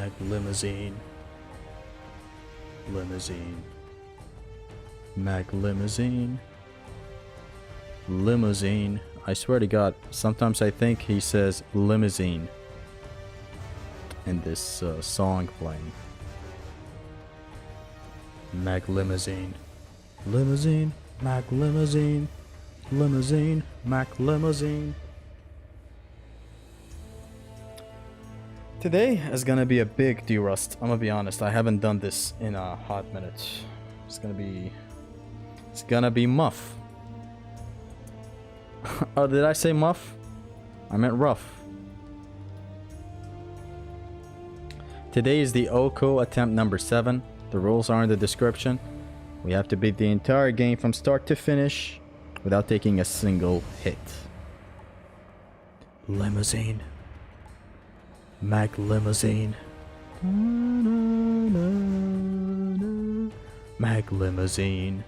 Mag limousine. Limousine. Mag limousine. Limousine. I swear to God, sometimes I think he says limousine in this song playing. Mag limousine. Limousine. Mag limousine. Limousine. Mag limousine. Today is gonna be a big de-rust. I'm gonna be honest, I haven't done this in a hot minute. It's gonna be muff. Oh, did I say muff? I meant rough. Today is the OHKO attempt number 7. The rules are in the description. We have to beat the entire game from start to finish without taking a single hit. Limousine. Mag limousine. Mag limousine.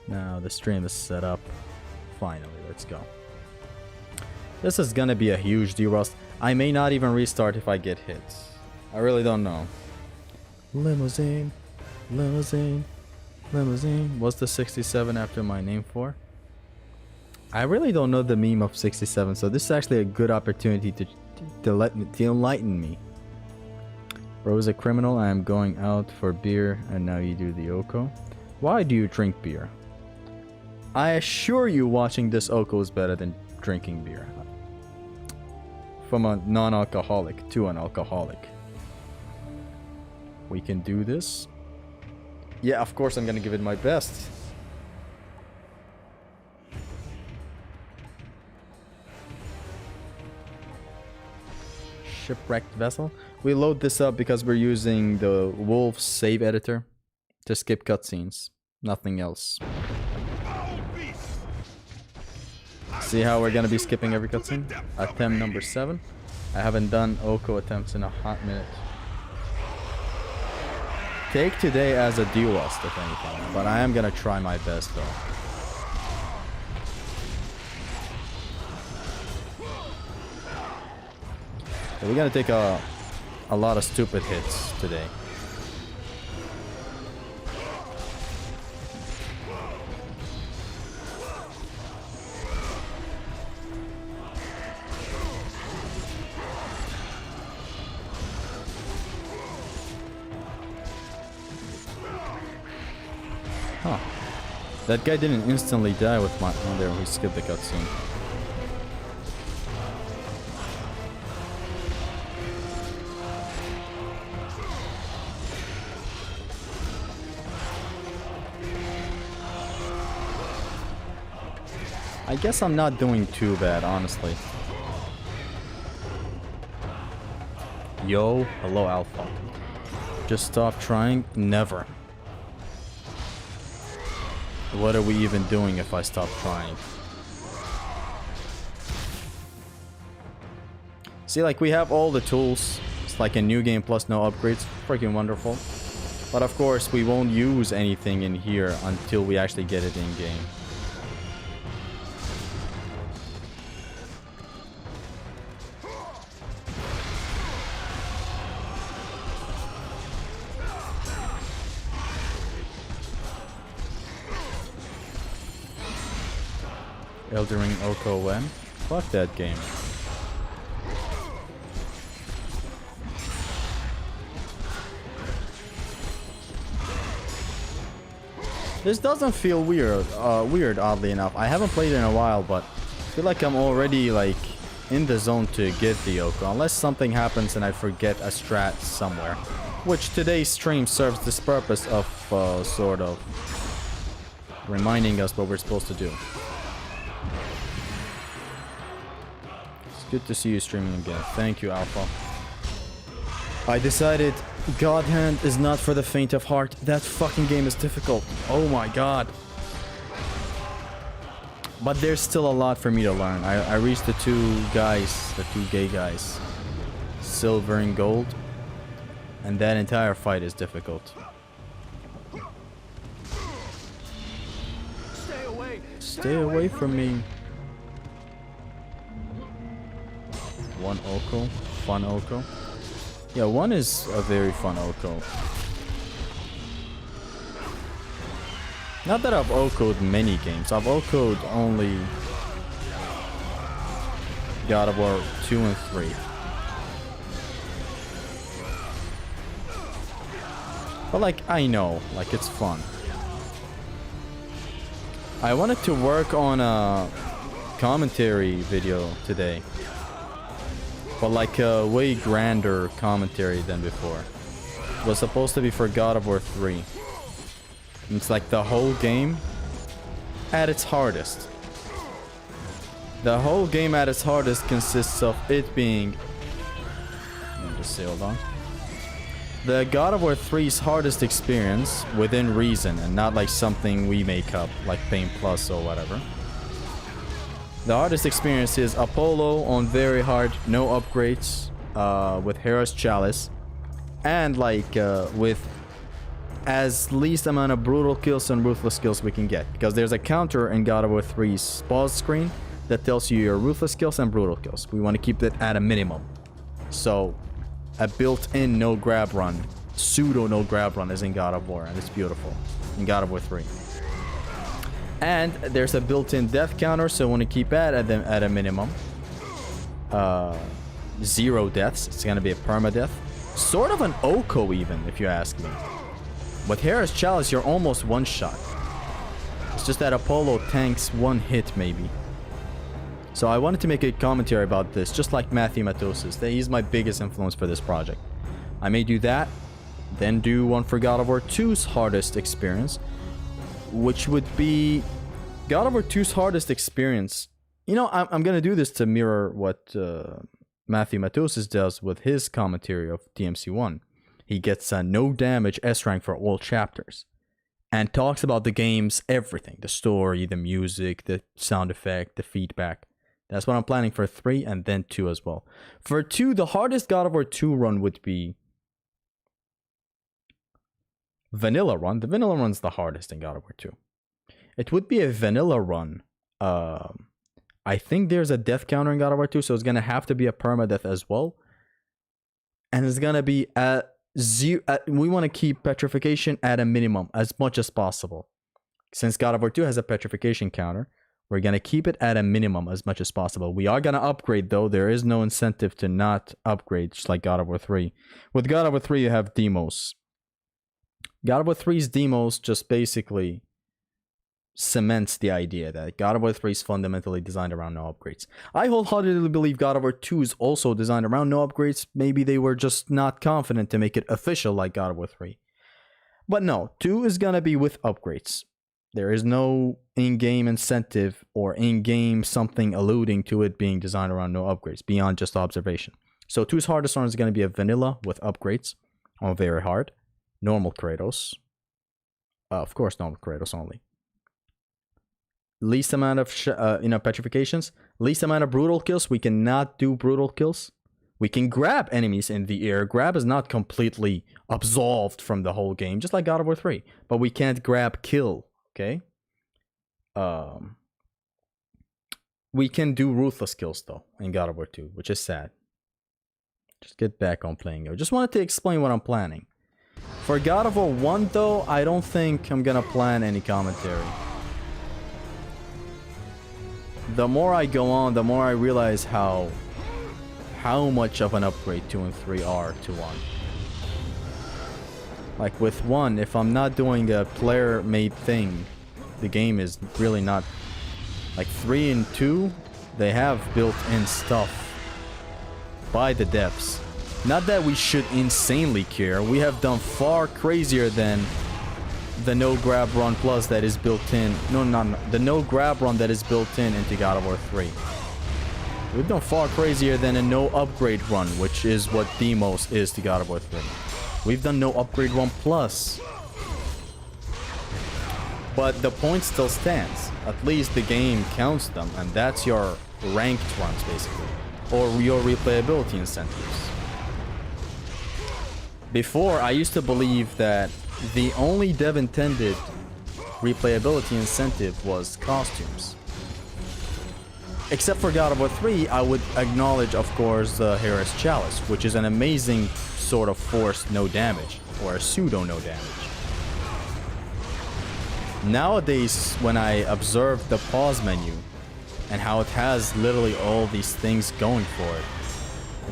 Now the stream is set up. Finally, let's go. This is gonna be a huge de-rust. I may not even restart if I get hit. I really don't know. Limousine. Limousine. Limousine. What's the 67 after my name for? I really don't know the meme of 67, so this is actually a good opportunity to enlighten me. Bro is a criminal. I am going out for beer, and now you do the OHKO. Why do you drink beer? I assure you, watching this OHKO is better than drinking beer. From a non-alcoholic to an alcoholic. We can do this. Yeah, of course I'm gonna give it my best. Shipwrecked vessel. We load this up because we're using the Wolf save editor to skip cutscenes. Nothing else. See how we're gonna be skipping every cutscene? Attempt number 7. I haven't done OHKO attempts in a hot minute. Take today as a de-rust, if anything, but I am gonna try my best though. So we're gonna take a lot of stupid hits today. Huh. That guy didn't instantly die with my... Oh, there, we skipped the cutscene. I guess I'm not doing too bad, honestly. Yo, hello Alpha. Just stop trying? Never. What are we even doing if I stop trying? See, like, we have all the tools. It's like a new game plus no upgrades. Freaking wonderful. But of course, we won't use anything in here until we actually get it in game. Elden Ring OHKO when? Fuck that game. This doesn't feel weird, oddly enough. I haven't played it in a while, but I feel like I'm already like in the zone to get the OHKO, unless something happens and I forget a strat somewhere. Which today's stream serves this purpose of sort of reminding us what we're supposed to do. Good to see you streaming again. Thank you, Alpha. I decided God Hand is not for the faint of heart. That fucking game is difficult. Oh my god. But there's still a lot for me to learn. I reached the two gay guys. Silver and gold. And that entire fight is difficult. Stay away from me. One OHKO. fun OHKO. Yeah, 1 is a very fun OHKO. Not that I've OHKO'd many games. I've OHKO'd only God of War 2 and 3. But like, I know, like, it's fun. I wanted to work on a commentary video today. But like a way grander commentary than before. It was supposed to be for God of War 3. It's like the whole game at its hardest. The whole game at its hardest consists of it being... Let me just say, hold on. The God of War 3's hardest experience within reason and not like something we make up like Pain Plus or whatever. The hardest experience is Apollo on very hard, no upgrades, with Hera's Chalice, and like with as least amount of brutal kills and ruthless kills we can get, because there's a counter in God of War 3's pause screen that tells you your ruthless kills and brutal kills. We want to keep it at a minimum. So a built-in no grab run, pseudo no grab run, is in God of War, and it's beautiful in God of War 3. And there's a built-in death counter, so we want to keep that at a minimum. 0 deaths. It's going to be a permadeath. Sort of an OHKO even, if you ask me. With Hera's Chalice, you're almost one-shot. It's just that Apollo tanks 1 hit, maybe. So I wanted to make a commentary about this, just like Matthew Matosis. He's my biggest influence for this project. I may do that, then do one for God of War 2's hardest experience, which would be God of War 2's hardest experience. You know, I'm going to do this to mirror what Matthew Matosis does with his commentary of DMC1. He gets a no damage S rank for all chapters and talks about the game's everything, the story, the music, the sound effect, the feedback. That's what I'm planning for 3 and then 2 as well. For 2, the hardest God of War 2 run would be vanilla run. The vanilla run's the hardest in God of War 2. It would be a vanilla run. I think there's a death counter in God of War 2, so it's going to have to be a permadeath as well. And it's going to be at 0. We want to keep petrification at a minimum as much as possible. Since God of War 2 has a petrification counter, we're going to keep it at a minimum as much as possible. We are going to upgrade, though. There is no incentive to not upgrade, just like God of War 3. With God of War 3, you have demos. God of War 3's demos just basically cements the idea that God of War 3 is fundamentally designed around no upgrades. I wholeheartedly believe God of War 2 is also designed around no upgrades. Maybe they were just not confident to make it official like God of War 3. But no, 2 is going to be with upgrades. There is no in-game incentive or in-game something alluding to it being designed around no upgrades beyond just observation. So 2's hardest run is going to be a vanilla with upgrades on very hard. Normal Kratos. Of course, normal Kratos only. Least amount of petrifications. Least amount of brutal kills. We cannot do brutal kills. We can grab enemies in the air. Grab is not completely absolved from the whole game, just like God of War 3. But we can't grab kill. Okay. We can do ruthless kills though in God of War 2, which is sad. Just get back on playing. I just wanted to explain what I'm planning. For God of War 1 though, I don't think I'm gonna plan any commentary. The more I go on, the more I realize how much of an upgrade 2 and 3 are to 1. Like with 1, if I'm not doing a player-made thing, the game is really not... Like 3 and 2, they have built-in stuff by the devs. Not that we should insanely care. We have done far crazier than the no grab run plus that is built in. No. The no grab run that is built in into God of War 3. We've done far crazier than a no upgrade run, which is what Demos is to God of War 3. We've done no upgrade run plus. But the point still stands. At least the game counts them, and that's your ranked runs, basically. Or your replayability incentives. Before, I used to believe that the only dev-intended replayability incentive was costumes. Except for God of War 3, I would acknowledge, of course, the Hero's Chalice, which is an amazing sort of forced no damage, or a pseudo no damage. Nowadays, when I observe the pause menu and how it has literally all these things going for it,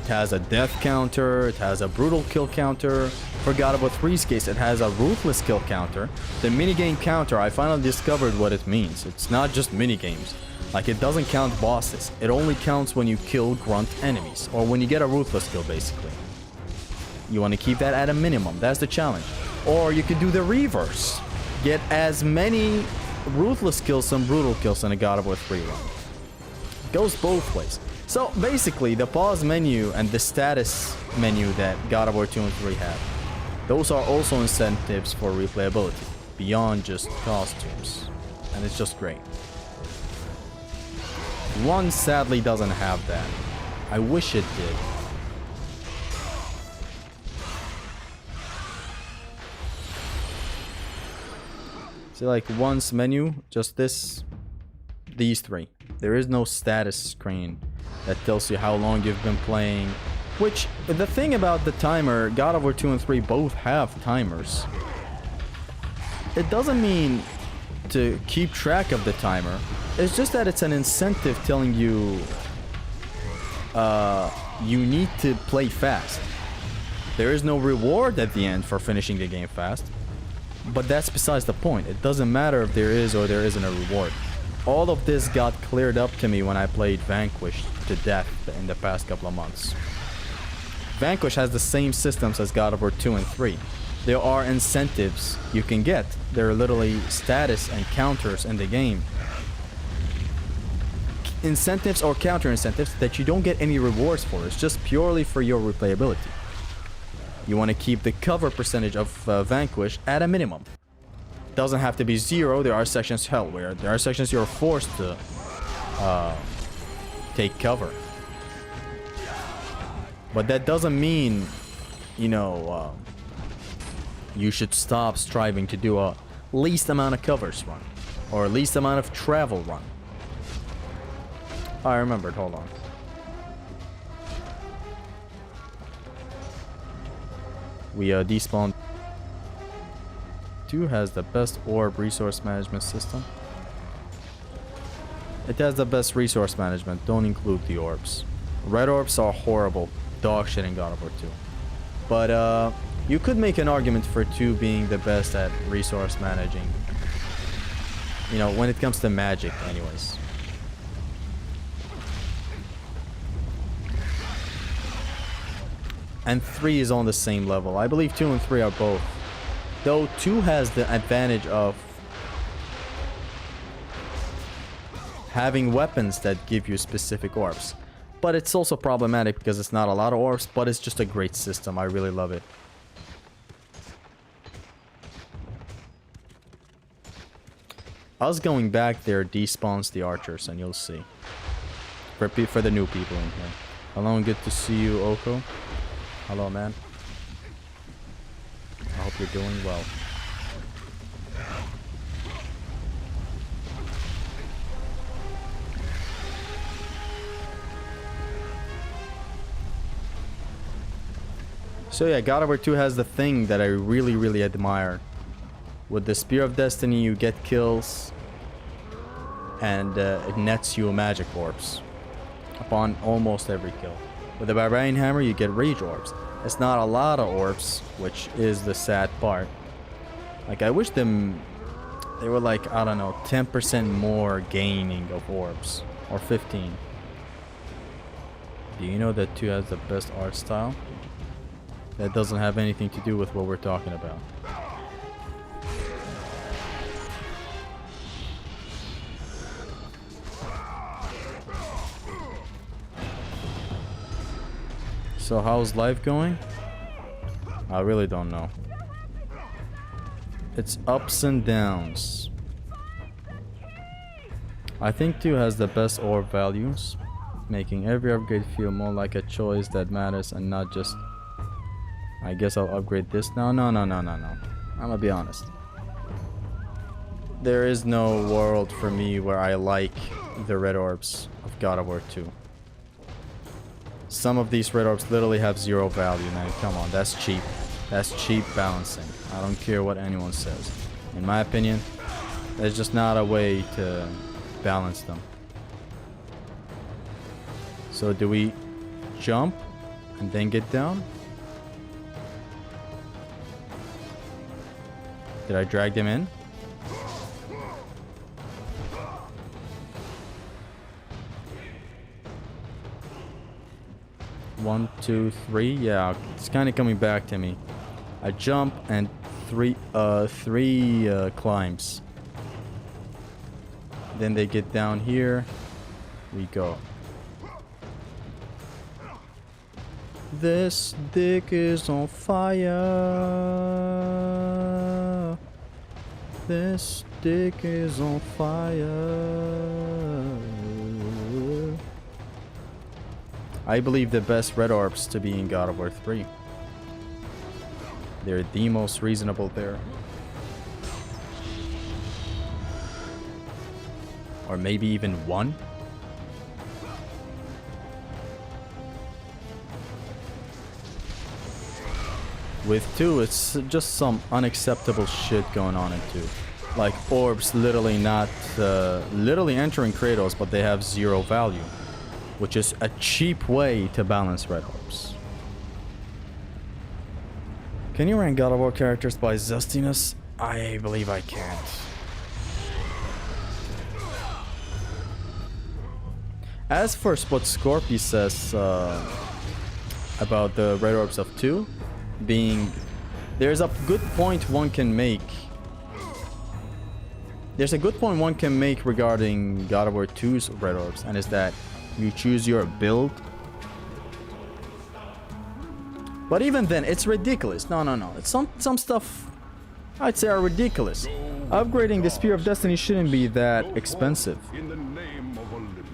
it has a death counter, it has a brutal kill counter. For God of War 3's case, it has a ruthless kill counter. The minigame counter, I finally discovered what it means. It's not just minigames. Like, it doesn't count bosses. It only counts when you kill grunt enemies, or when you get a ruthless kill, basically. You want to keep that at a minimum. That's the challenge. Or you could do the reverse. Get as many ruthless kills and brutal kills in a God of War 3 run. It goes both ways. So basically, the pause menu and the status menu that God of War 2 and 3 have, those are also incentives for replayability, beyond just costumes. And it's just great. 1 sadly doesn't have that. I wish it did. See, like, 1's menu, just these 3. There is no status screen that tells you how long you've been playing. Which, the thing about the timer, God of War 2 and 3 both have timers. It doesn't mean to keep track of the timer. It's just that it's an incentive telling you you need to play fast. There is no reward at the end for finishing the game fast. But that's besides the point. It doesn't matter if there is or there isn't a reward. All of this got cleared up to me when I played Vanquish to death in the past couple of months. Vanquish has the same systems as God of War 2 and 3. There are incentives you can get. There are literally status and counters in the game. Incentives or counter incentives that you don't get any rewards for. It's just purely for your replayability. You want to keep the cover percentage of Vanquish at a minimum. Doesn't have to be 0. There are sections, hell, where there are sections you're forced to take cover. But that doesn't mean, you know, you should stop striving to do a least amount of covers run, or least amount of travel run. I remembered, hold on. We despawned. 2 has the best orb resource management system. It has the best resource management, don't include the orbs. Red orbs are horrible, dog shit in God of War 2. But you could make an argument for 2 being the best at resource managing. You know, when it comes to magic anyways. And 3 is on the same level. I believe 2 and 3 are both. Though 2 has the advantage of having weapons that give you specific orbs. But it's also problematic because it's not a lot of orbs, but it's just a great system. I really love it. Us going back there despawns the archers, and you'll see. For the new people in here. Hello and good to see you, OHKO. Hello, man. I hope you're doing well. So yeah, God of War 2 has the thing that I really, really admire. With the Spear of Destiny, you get kills, and it nets you magic orbs upon almost every kill. With the Barbarian Hammer, you get rage orbs. It's not a lot of orbs, which is the sad part. Like, I wish them... They were like, I don't know, 10% more gaining of orbs. Or 15. Do you know that 2 has the best art style? That doesn't have anything to do with what we're talking about. So how's life going? I really don't know. It's ups and downs. I think 2 has the best orb values, making every upgrade feel more like a choice that matters and not just, I guess I'll upgrade this now. No. I'm gonna be honest. There is no world for me where I like the red orbs of God of War 2. Some of these red orbs literally have zero value, man. Come on, that's cheap. That's cheap balancing. I don't care what anyone says. In my opinion, there's just not a way to balance them. So do we jump and then get down? Did I drag them in? One, two, three. Yeah, it's kind of coming back to me. I jump and three climbs. Then they get down here. We go. This dick is on fire. This dick is on fire. I believe the best red orbs to be in God of War 3. They're the most reasonable there. Or maybe even one. With 2, it's just some unacceptable shit going on in 2. Like orbs literally not literally entering Kratos, but they have zero value, which is a cheap way to balance red orbs. Can you rank God of War characters by zestiness? I believe I can't. As for what Scorpy says about the red orbs of 2 being, there's a good point one can make. There's a good point one can make regarding God of War 2's red orbs, and is that you choose your build. But even then, it's ridiculous. No. It's some stuff I'd say are ridiculous. Upgrading the Spear of Destiny shouldn't be that expensive.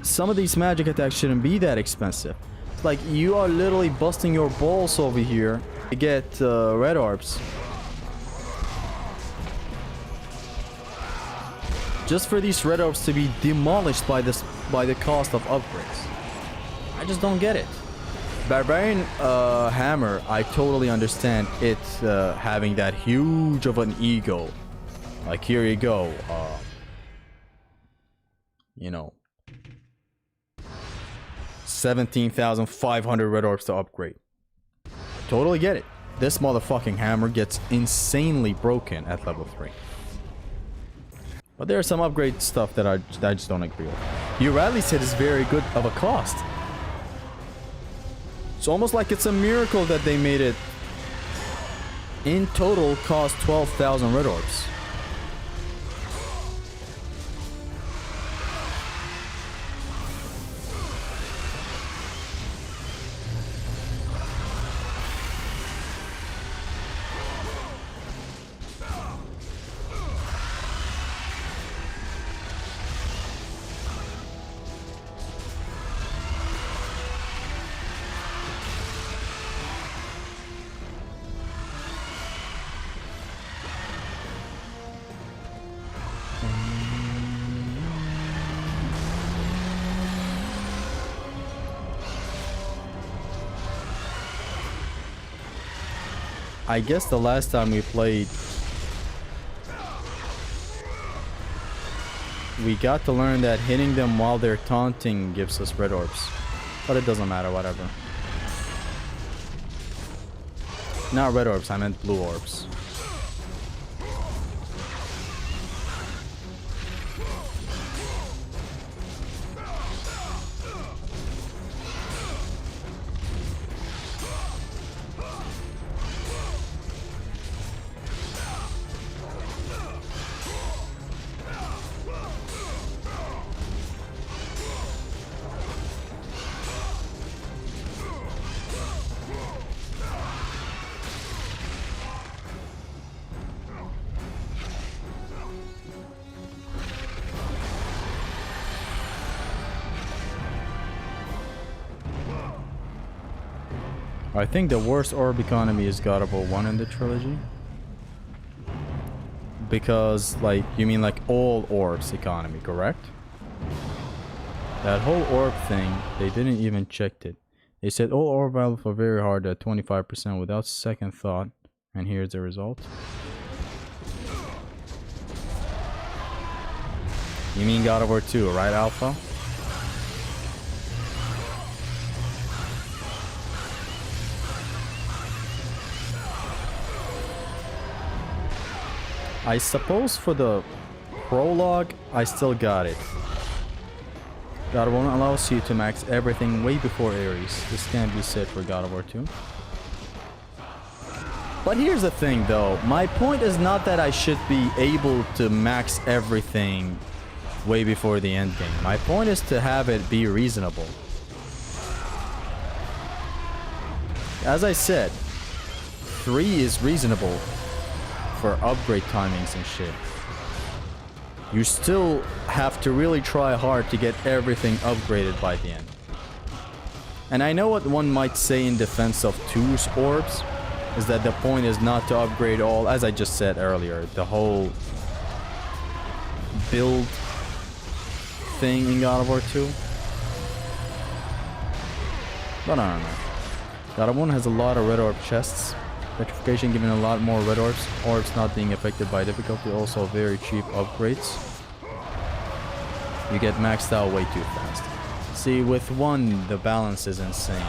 Some of these magic attacks shouldn't be that expensive. It's like you are literally busting your balls over here to get red orbs. Just for these red orbs to be demolished by the cost of upgrades. I just don't get it. Barbarian Hammer, I totally understand it having that huge of an ego. Like, here you go. You know, 17,500 red orbs to upgrade. Totally get it. This motherfucking hammer gets insanely broken at level 3. But there's some upgrade stuff that I just don't agree with. You rightly said it's very good of a cost. It's almost like it's a miracle that they made it in total cost 12,000 red orbs. I guess the last time we played, we got to learn that hitting them while they're taunting gives us red orbs. But it doesn't matter, whatever. Not red orbs, I meant blue orbs. I think the worst orb economy is God of War 1 in the trilogy. because, like, you mean like all orbs economy, correct? That whole orb thing, they didn't even check it. They said all orb values are very hard at 25% without second thought. And here's the result. You mean God of War 2, right, Alpha? I suppose for the prologue, I still got it. God of War 1 allows you to max everything way before Ares. This can't be said for God of War 2. But here's the thing though, my point is not that I should be able to max everything way before the end game. My point is to have it be reasonable. As I said, 3 is reasonable for upgrade timings and shit. You still have to really try hard to get everything upgraded by the end. And I know what one might say in defense of 2's orbs is that the point is not to upgrade all, as I just said earlier, the whole build thing in God of War 2. But I don't know. God of War 1 has a lot of red orb chests. Petrification giving a lot more red orbs. Orbs not being affected by difficulty. Also very cheap upgrades. You get maxed out way too fast. See, with 1, the balance is insane.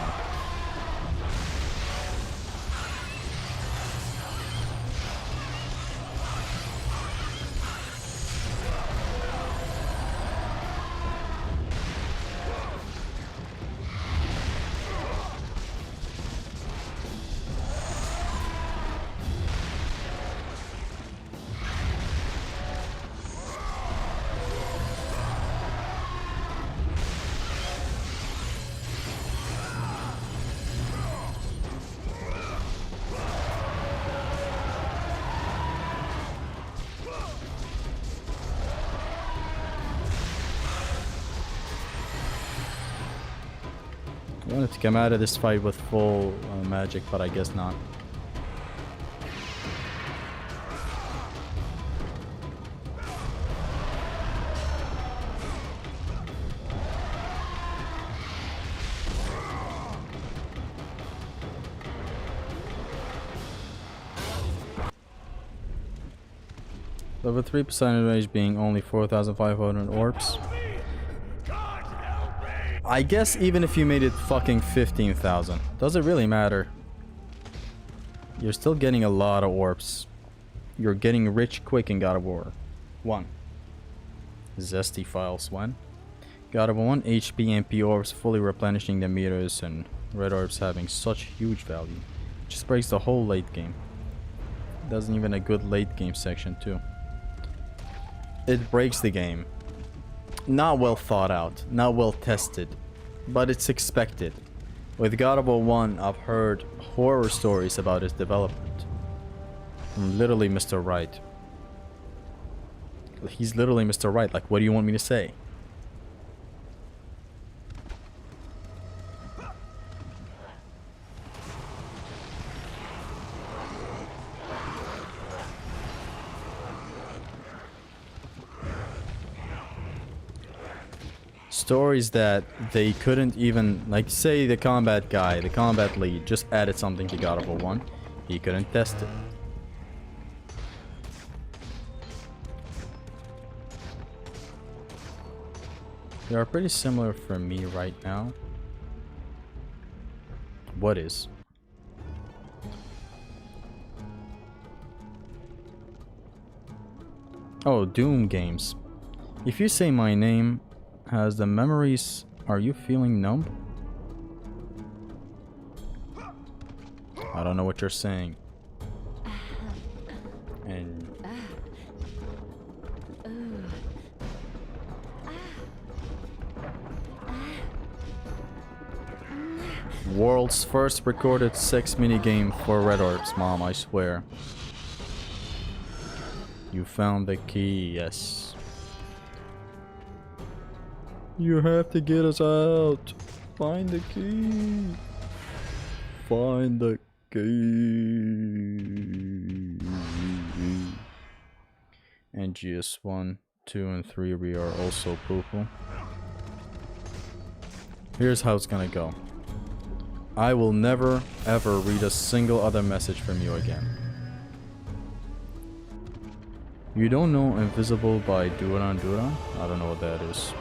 I wanted to come out of this fight with full magic, but I guess not. Level 3 percentage range being only 4,500 orbs. I guess even if you made it fucking 15,000, does it really matter? You're still getting a lot of orbs. You're getting rich quick in God of War 1. Zesty files 1. God of War 1 HP MP orbs fully replenishing the meters and red orbs having such huge value. Just breaks the whole late game. Doesn't even a good late game section too. It breaks the game. Not well thought out, not well tested, but it's expected. With God of War 1, I've heard horror stories about its development. From literally Mr. Right. He's literally Mr. Right, like what do you want me to say? Stories that they couldn't even, like, say the combat guy, the combat lead, just added something to God of War 1. He couldn't test it. They are pretty similar for me right now. What is? Oh, Doom games. If you say my name, has the memories... Are you feeling numb? I don't know what you're saying. And... World's first recorded sex minigame for red orbs, Mom, I swear. You found the key, yes. You have to get us out. Find the key. Find the key. And GS 1, 2, and 3 we are also poo-poo. Here's how it's gonna go. I will never ever read a single other message from you again. You don't know Invisible by Duran? I don't know what that is.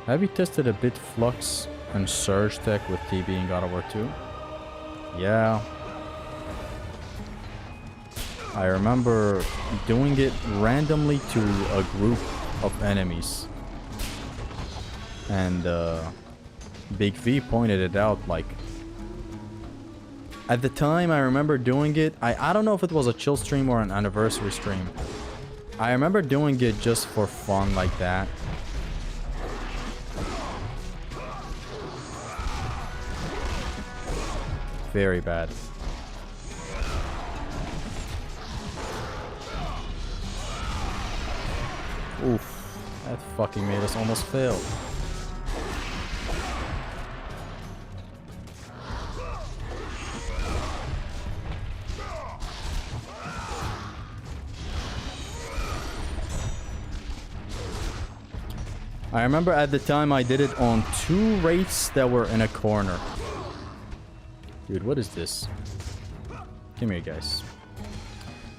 Have you tested a bit Flux and Surge tech with TB in God of War 2? Yeah. I remember doing it randomly to a group of enemies. And Big V pointed it out, like, at the time I remember doing it. I don't know if it was a chill stream or an anniversary stream. I remember doing it just for fun like that. Very bad. Oof, that fucking made us almost fail. I remember at the time I did it on 2 wraiths that were in a corner. Dude, what is this? Come here, guys.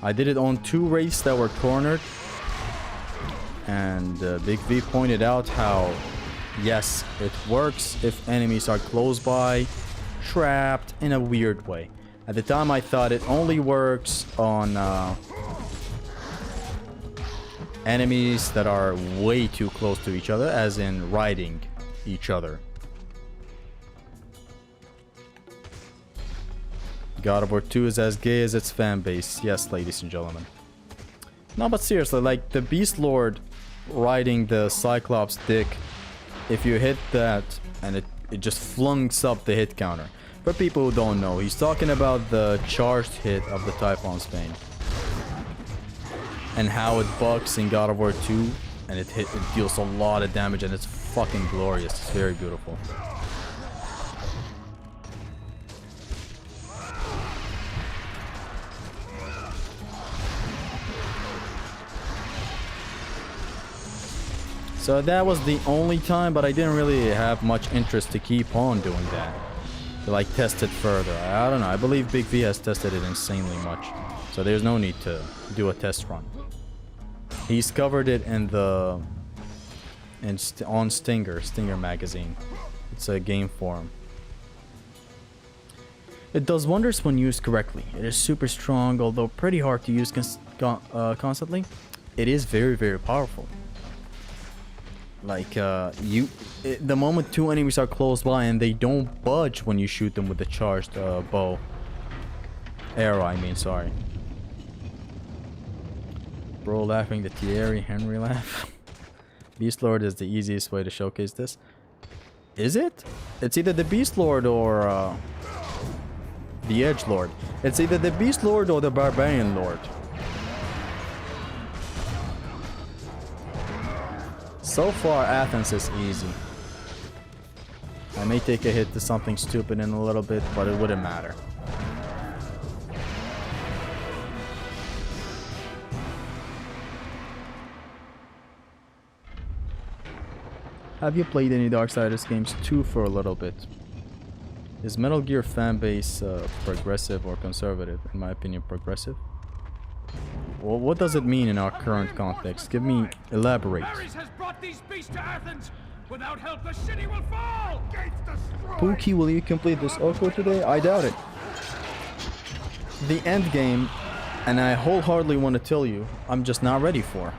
I did it on 2 wraiths that were cornered. And Big V pointed out how, yes, it works if enemies are close by, trapped in a weird way. At the time I thought it only works on enemies that are way too close to each other, as in riding each other. God of War 2 is as gay as its fan base. Yes, ladies and gentlemen. No, but seriously, like the Beast Lord riding the Cyclops dick, if you hit that and it just flunks up the hit counter. For people who don't know, he's talking about the charged hit of the Typhon's Bane. And how it bugs in God of War 2, and it deals a lot of damage, and it's fucking glorious. It's very beautiful. So that was the only time, but I didn't really have much interest to keep on doing that. To like test it further. I don't know. I believe Big V has tested it insanely much. So there's no need to do a test run. He's covered it in the on Stinger magazine. It's a game forum. It does wonders when used correctly. It is super strong, although pretty hard to use constantly. It is very, very powerful. Like the moment 2 enemies are close by and they don't budge when you shoot them with the charged arrow. I mean, sorry. Bro laughing, the Thierry Henry laugh. Beast Lord is the easiest way to showcase this. Is it? It's either the Beast Lord or the Edge Lord. It's either the Beast Lord or the Barbarian Lord. So far, Athens is easy. I may take a hit to something stupid in a little bit, but it wouldn't matter. Have you played any Darksiders games too for a little bit? Is Metal Gear fanbase progressive or conservative? In my opinion, progressive. Well, what does it mean in our current context? Elaborate. Without help, the city will fall. Pookie, will you complete this OHKO today? I doubt it. The end game, and I wholeheartedly want to tell you, I'm just not ready for.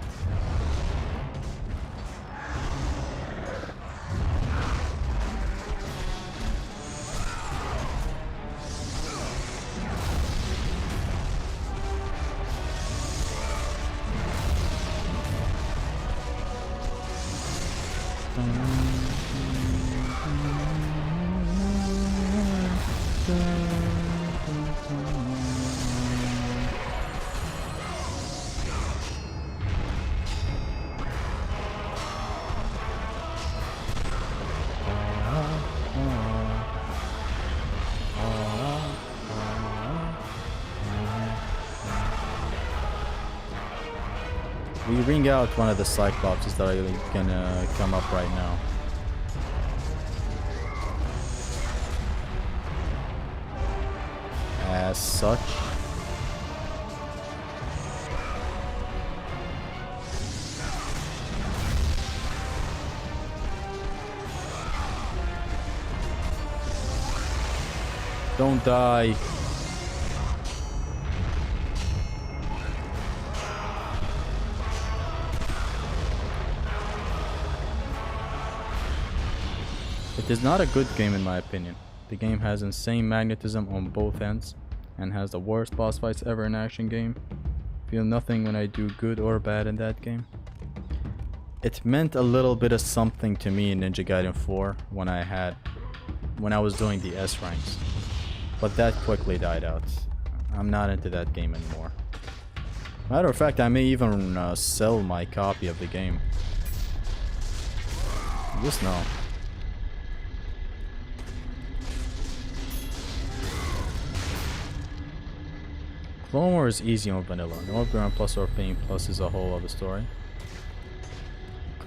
We ring out one of the Cyclopses that are gonna come up right now. As such. Don't die. It is not a good game in my opinion. The game has insane magnetism on both ends and has the worst boss fights ever in an action game. Feel nothing when I do good or bad in that game. It meant a little bit of something to me in Ninja Gaiden 4 when I was doing the S ranks. But that quickly died out. I'm not into that game anymore. Matter of fact, I may even sell my copy of the game. Just know. Clone War is easy on vanilla. Northbound plus or Pain plus is a whole other story.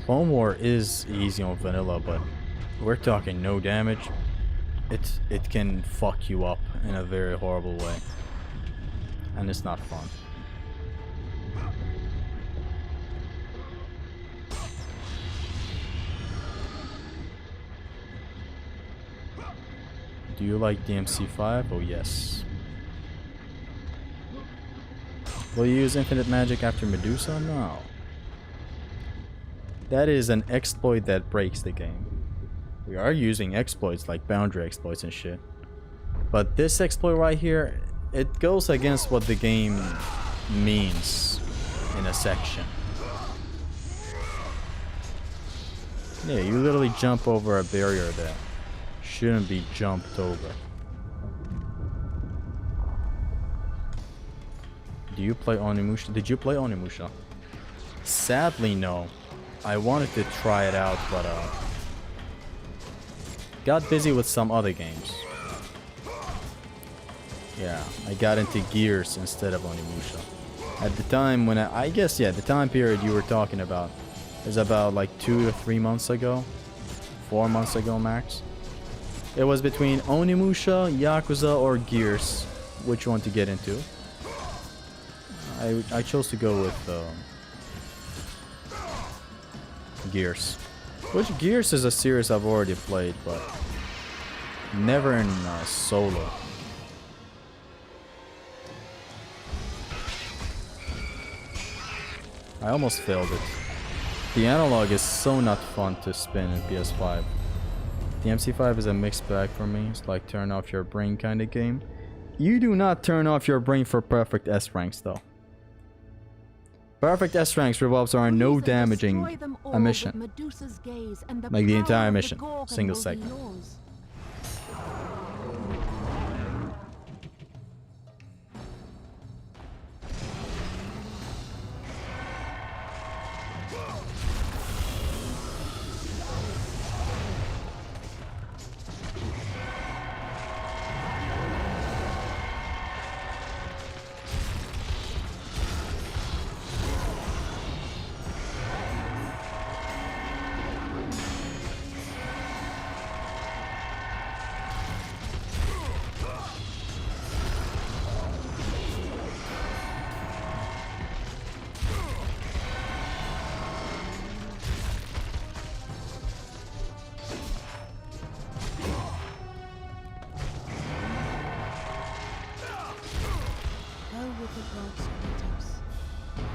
Clone War is easy on vanilla, but we're talking no damage. It can fuck you up in a very horrible way. And it's not fun. Do you like DMC5? Oh yes. Will you use infinite magic after Medusa? No. That is an exploit that breaks the game. We are using exploits like boundary exploits and shit. But this exploit right here, it goes against what the game means in a section. Yeah, you literally jump over a barrier that shouldn't be jumped over. Do you play Onimusha? Did you play Onimusha? Sadly, no. I wanted to try it out, but got busy with some other games. Yeah, I got into Gears instead of Onimusha. At the time when I guess, yeah, the time period you were talking about is about like 2 to 3 months ago. 4 months ago max. It was between Onimusha, Yakuza, or Gears. Which one to get into? I chose to go with Gears. Which Gears is a series I've already played, but never in solo. I almost failed it. The analog is so not fun to spin in PS5. The MC5 is a mixed bag for me. It's like turn off your brain kind of game. You do not turn off your brain for perfect S ranks though. Perfect S ranks revolves around no damaging a mission. Like the entire mission, single segment.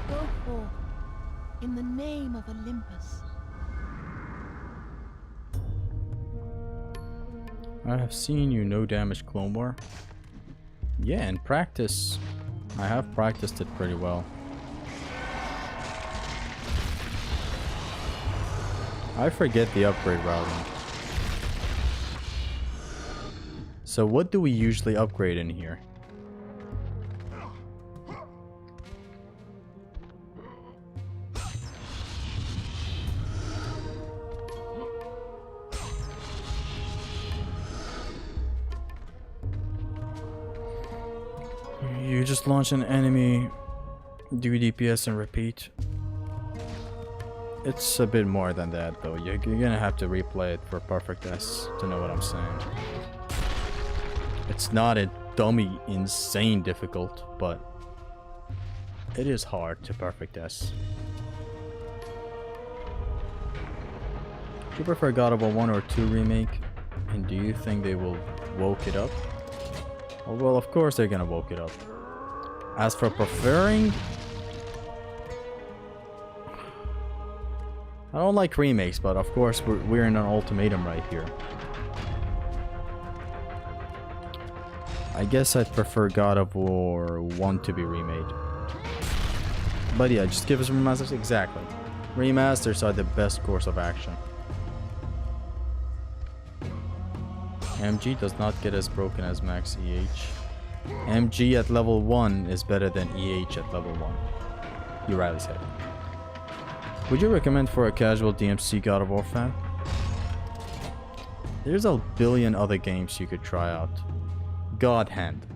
Go forth in the name of Olympus. I have seen you no damage Clone War. Yeah, in practice, I have practiced it pretty well. I forget the upgrade routing. So what do we usually upgrade in here? You just launch an enemy, do DPS and repeat. It's a bit more than that, though. You're gonna have to replay it for perfect S to know what I'm saying. It's not a dummy, insane difficult, but it is hard to perfect S. Do you prefer God of War 1 or 2 remake? And do you think they will woke it up? Oh, well, of course they're gonna woke it up. As for preferring, I don't like remakes, but of course we're in an ultimatum right here. I guess I'd prefer God of War 1 to be remade. But yeah, just give us remasters. Exactly. Remasters are the best course of action. MG does not get as broken as max EH. MG at level 1 is better than EH at level 1. You rightly said. Would you recommend for a casual DMC God of War fan? There's a billion other games you could try out. God Hand,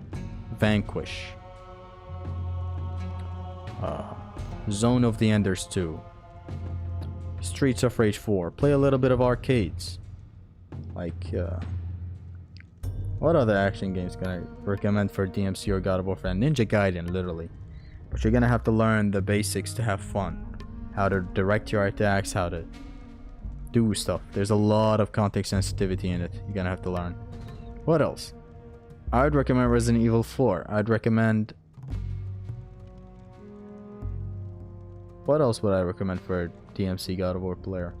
Vanquish, Zone of the Enders 2, Streets of Rage 4. Play a little bit of arcades. Like, what other action games can I recommend for DMC or God of War fan? Ninja Gaiden, literally. But you're gonna have to learn the basics to have fun. How to direct your attacks, how to do stuff. There's a lot of context sensitivity in it. You're gonna have to learn. What else? I would recommend Resident Evil 4. I'd recommend... What else would I recommend for a DMC God of War player?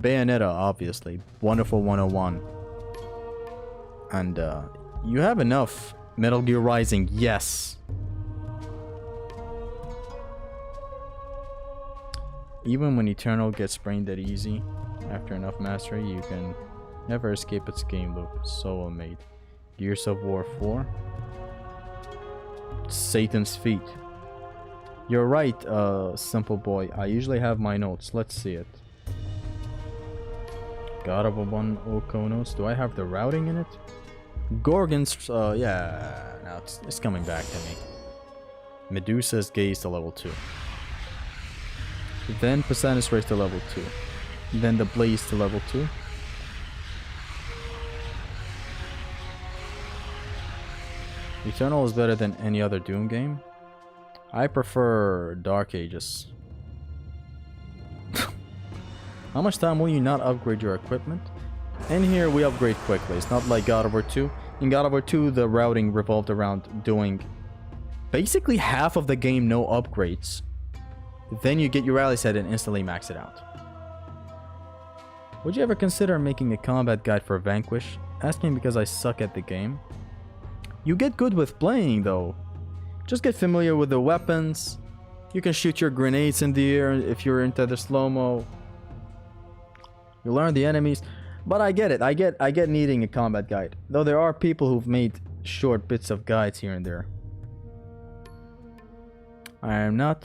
Bayonetta, obviously. Wonderful 101. And you have enough. Metal Gear Rising, yes. Even when Eternal gets brain dead easy, after enough mastery, you can never escape its game loop. So well made. Gears of War 4. Satan's Feet. You're right, simple boy. I usually have my notes. Let's see it. God of War 1 OHKO notes. Do I have the routing in it? Gorgon's, yeah, now it's coming back to me. Medusa's Gaze to level 2. Then Poseidon's Race to level 2. Then the Blaze to level 2. Eternal is better than any other Doom game. I prefer Dark Ages. How much time will you not upgrade your equipment? In here we upgrade quickly. It's not like God of War 2. In God of War 2 the routing revolved around doing basically half of the game no upgrades. Then you get your rally set and instantly max it out. Would you ever consider making a combat guide for Vanquish? Asking because I suck at the game. You get good with playing though. Just get familiar with the weapons. You can shoot your grenades in the air if you're into the slow-mo. You learn the enemies. But I get it. I get needing a combat guide. Though there are people who've made short bits of guides here and there. I am not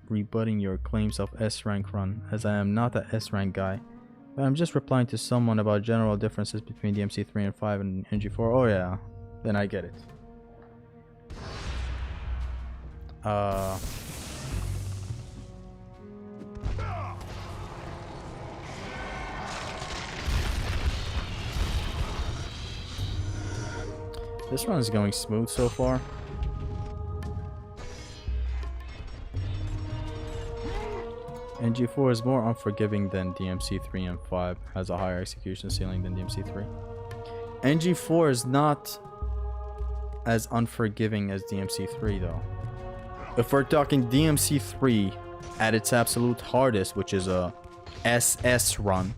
rebutting your claims of S-rank run, as I am not a S-rank guy. But I'm just replying to someone about general differences between DMC 3 and 5 and NG4. Oh yeah, then I get it. This run is going smooth so far. NG4 is more unforgiving than DMC 3 and 5, has a higher execution ceiling than DMC 3. NG4 is not as unforgiving as DMC 3 though. If we're talking DMC 3 at its absolute hardest, which is a SS run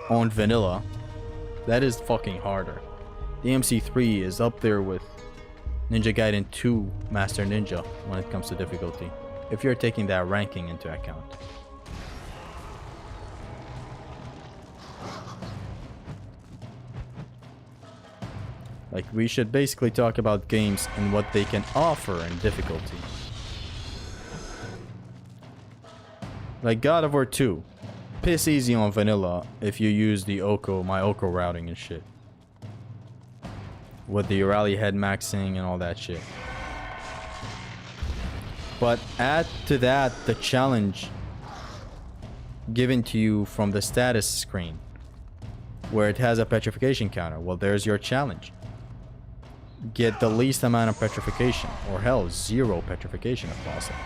on vanilla, that is fucking harder. DMC 3 is up there with Ninja Gaiden 2 Master Ninja when it comes to difficulty, if you're taking that ranking into account. Like, we should basically talk about games and what they can offer in difficulty. Like God of War 2. Piss easy on vanilla if you use the my OHKO routing and shit. With the rally head maxing and all that shit. But add to that the challenge given to you from the status screen where it has a petrification counter. Well, there's your challenge. Get the least amount of petrification, or hell, 0 petrification if possible.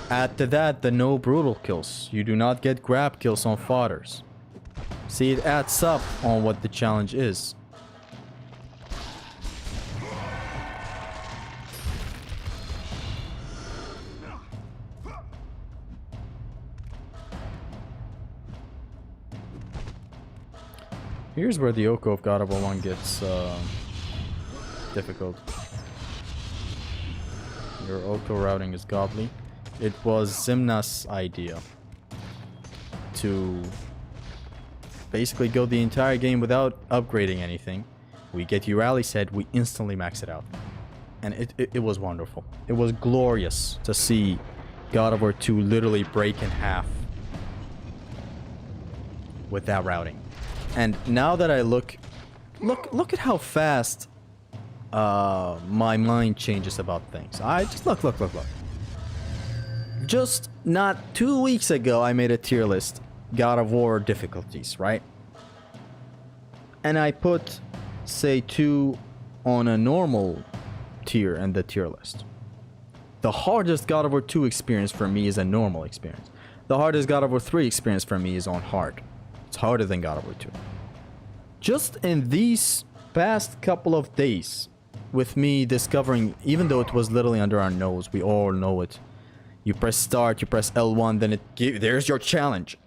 Add to that the no brutal kills. You do not get grab kills on fodders. See, it adds up on what the challenge is. Here's where the OHKO of God of War 1 gets difficult. Your OHKO routing is godly. It was Zimna's idea to basically go the entire game without upgrading anything. We get Urali's head, we instantly max it out. And it was wonderful. It was glorious to see God of War 2 literally break in half with that routing. And now that I look at how fast my mind changes about things. I just look. Just not 2 weeks ago, I made a tier list, God of War difficulties, right? And I put, say, 2 on a normal tier in the tier list. The hardest God of War 2 experience for me is a normal experience. The hardest God of War 3 experience for me is on hard. It's harder than God of War 2. Just in these past couple of days, with me discovering, even though it was literally under our nose, we all know it. You press start, you press L1, then there's your challenge.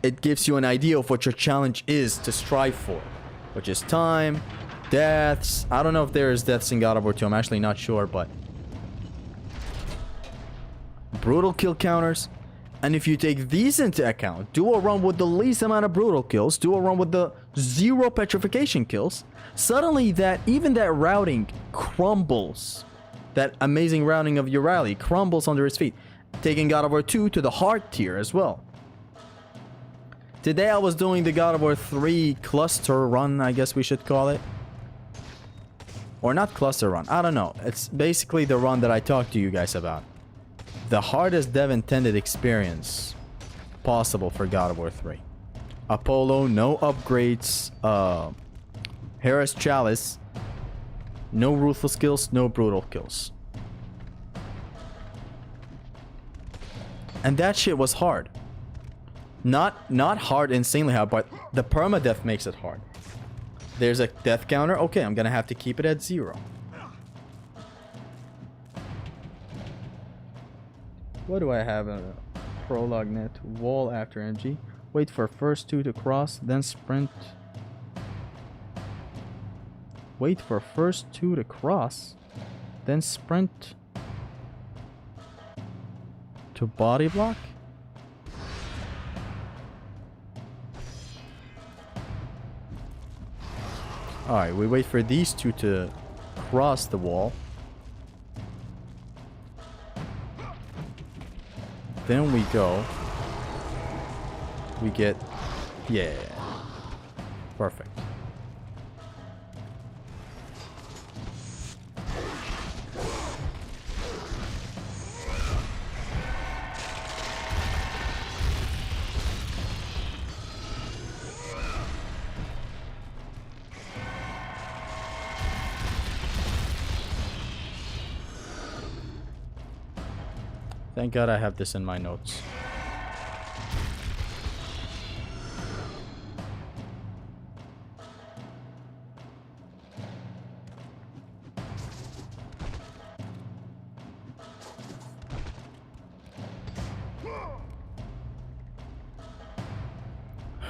It gives you an idea of what your challenge is to strive for, which is time, deaths. I don't know if there is deaths in God of War 2. I'm actually not sure, but brutal kill counters. And if you take these into account, do a run with the least amount of brutal kills, do a run with the 0 petrification kills, suddenly even that routing crumbles. That amazing routing of Urali crumbles under his feet, taking God of War 2 to the hard tier as well. Today I was doing the God of War 3 cluster run, I guess we should call it. Or not cluster run, I don't know. It's basically the run that I talked to you guys about. The hardest dev intended experience possible for God of War 3. Apollo, no upgrades, Harris Chalice, no ruthless kills, no brutal kills. And that shit was hard. Not hard, insanely hard, but the permadeath makes it hard. There's a death counter. Okay, I'm gonna have to keep it at 0. What do I have? A prologue net wall after MG. Wait for first 2 to cross, then sprint. Wait for first 2 to cross, then sprint to body block. Alright, we wait for these 2 to cross the wall. Then we go. We get... yeah. Perfect. Thank God I have this in my notes.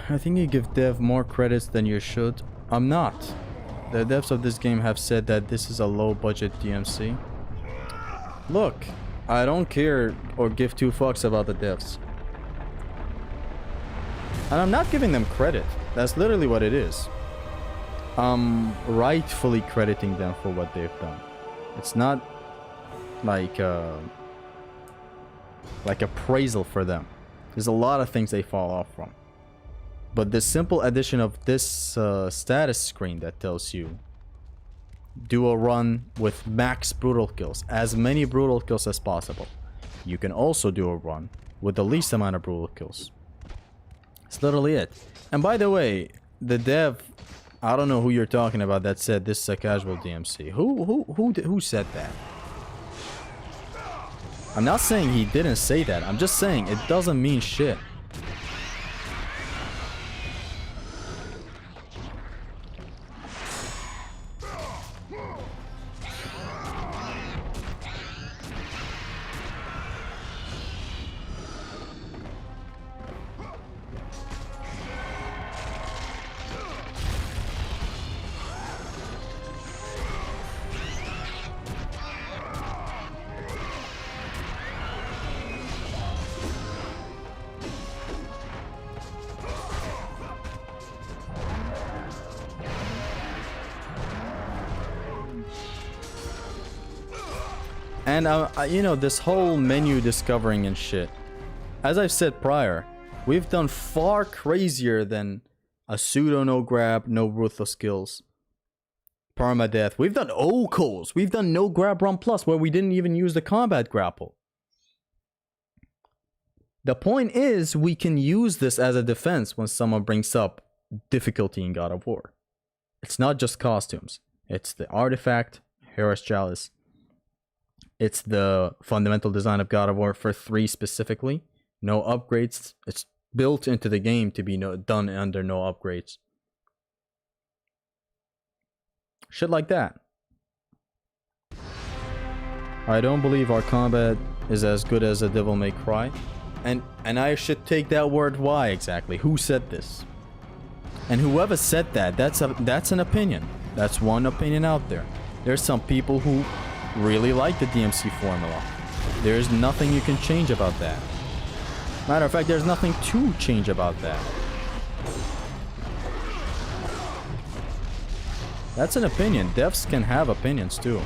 I think you give dev more credits than you should. I'm not. The devs of this game have said that this is a low budget DMC. Look, I don't care or give 2 fucks about the devs. And I'm not giving them credit. That's literally what it is. I'm rightfully crediting them for what they've done. It's not like appraisal for them. There's a lot of things they fall off from. But the simple addition of this status screen that tells you do a run with max brutal kills, as many brutal kills as possible. You can also do a run with the least amount of brutal kills. That's literally it. And by the way, the dev, I don't know who you're talking about that said this is a casual DMC. Who said that? I'm not saying he didn't say that. I'm just saying it doesn't mean shit. And, you know, this whole menu discovering and shit. As I've said prior, we've done far crazier than a pseudo no grab, no ruthless kills, permadeath. We've done OHKOs. We've done no grab run plus where we didn't even use the combat grapple. The point is, we can use this as a defense when someone brings up difficulty in God of War. It's not just costumes. It's the artifact, Hero's Chalice. It's the fundamental design of God of War for 3 specifically. No upgrades. It's built into the game to be done under no upgrades. Shit like that. I don't believe our combat is as good as a Devil May Cry. And I should take that word why exactly. Who said this? And whoever said that, that's an opinion. That's one opinion out there. There's some people who really like the DMC formula. There's nothing you can change about that. Matter of fact, there's nothing to change about that. That's an opinion. Devs can have opinions too.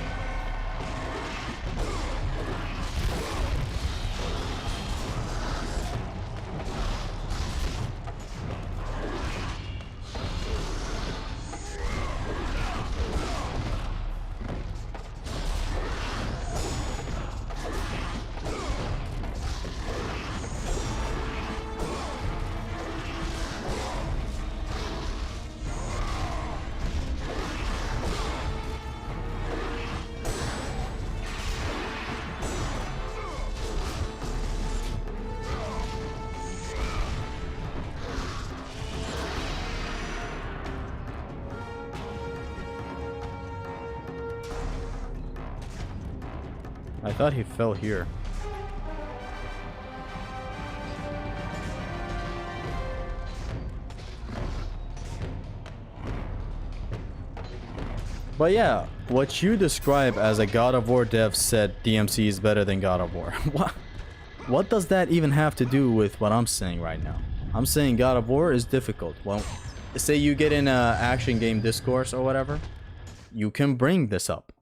I thought he fell here. But yeah, what you describe as a God of War dev said DMC is better than God of War. What does that even have to do with what I'm saying right now? I'm saying God of War is difficult. Well, say you get in a action game discourse or whatever, you can bring this up.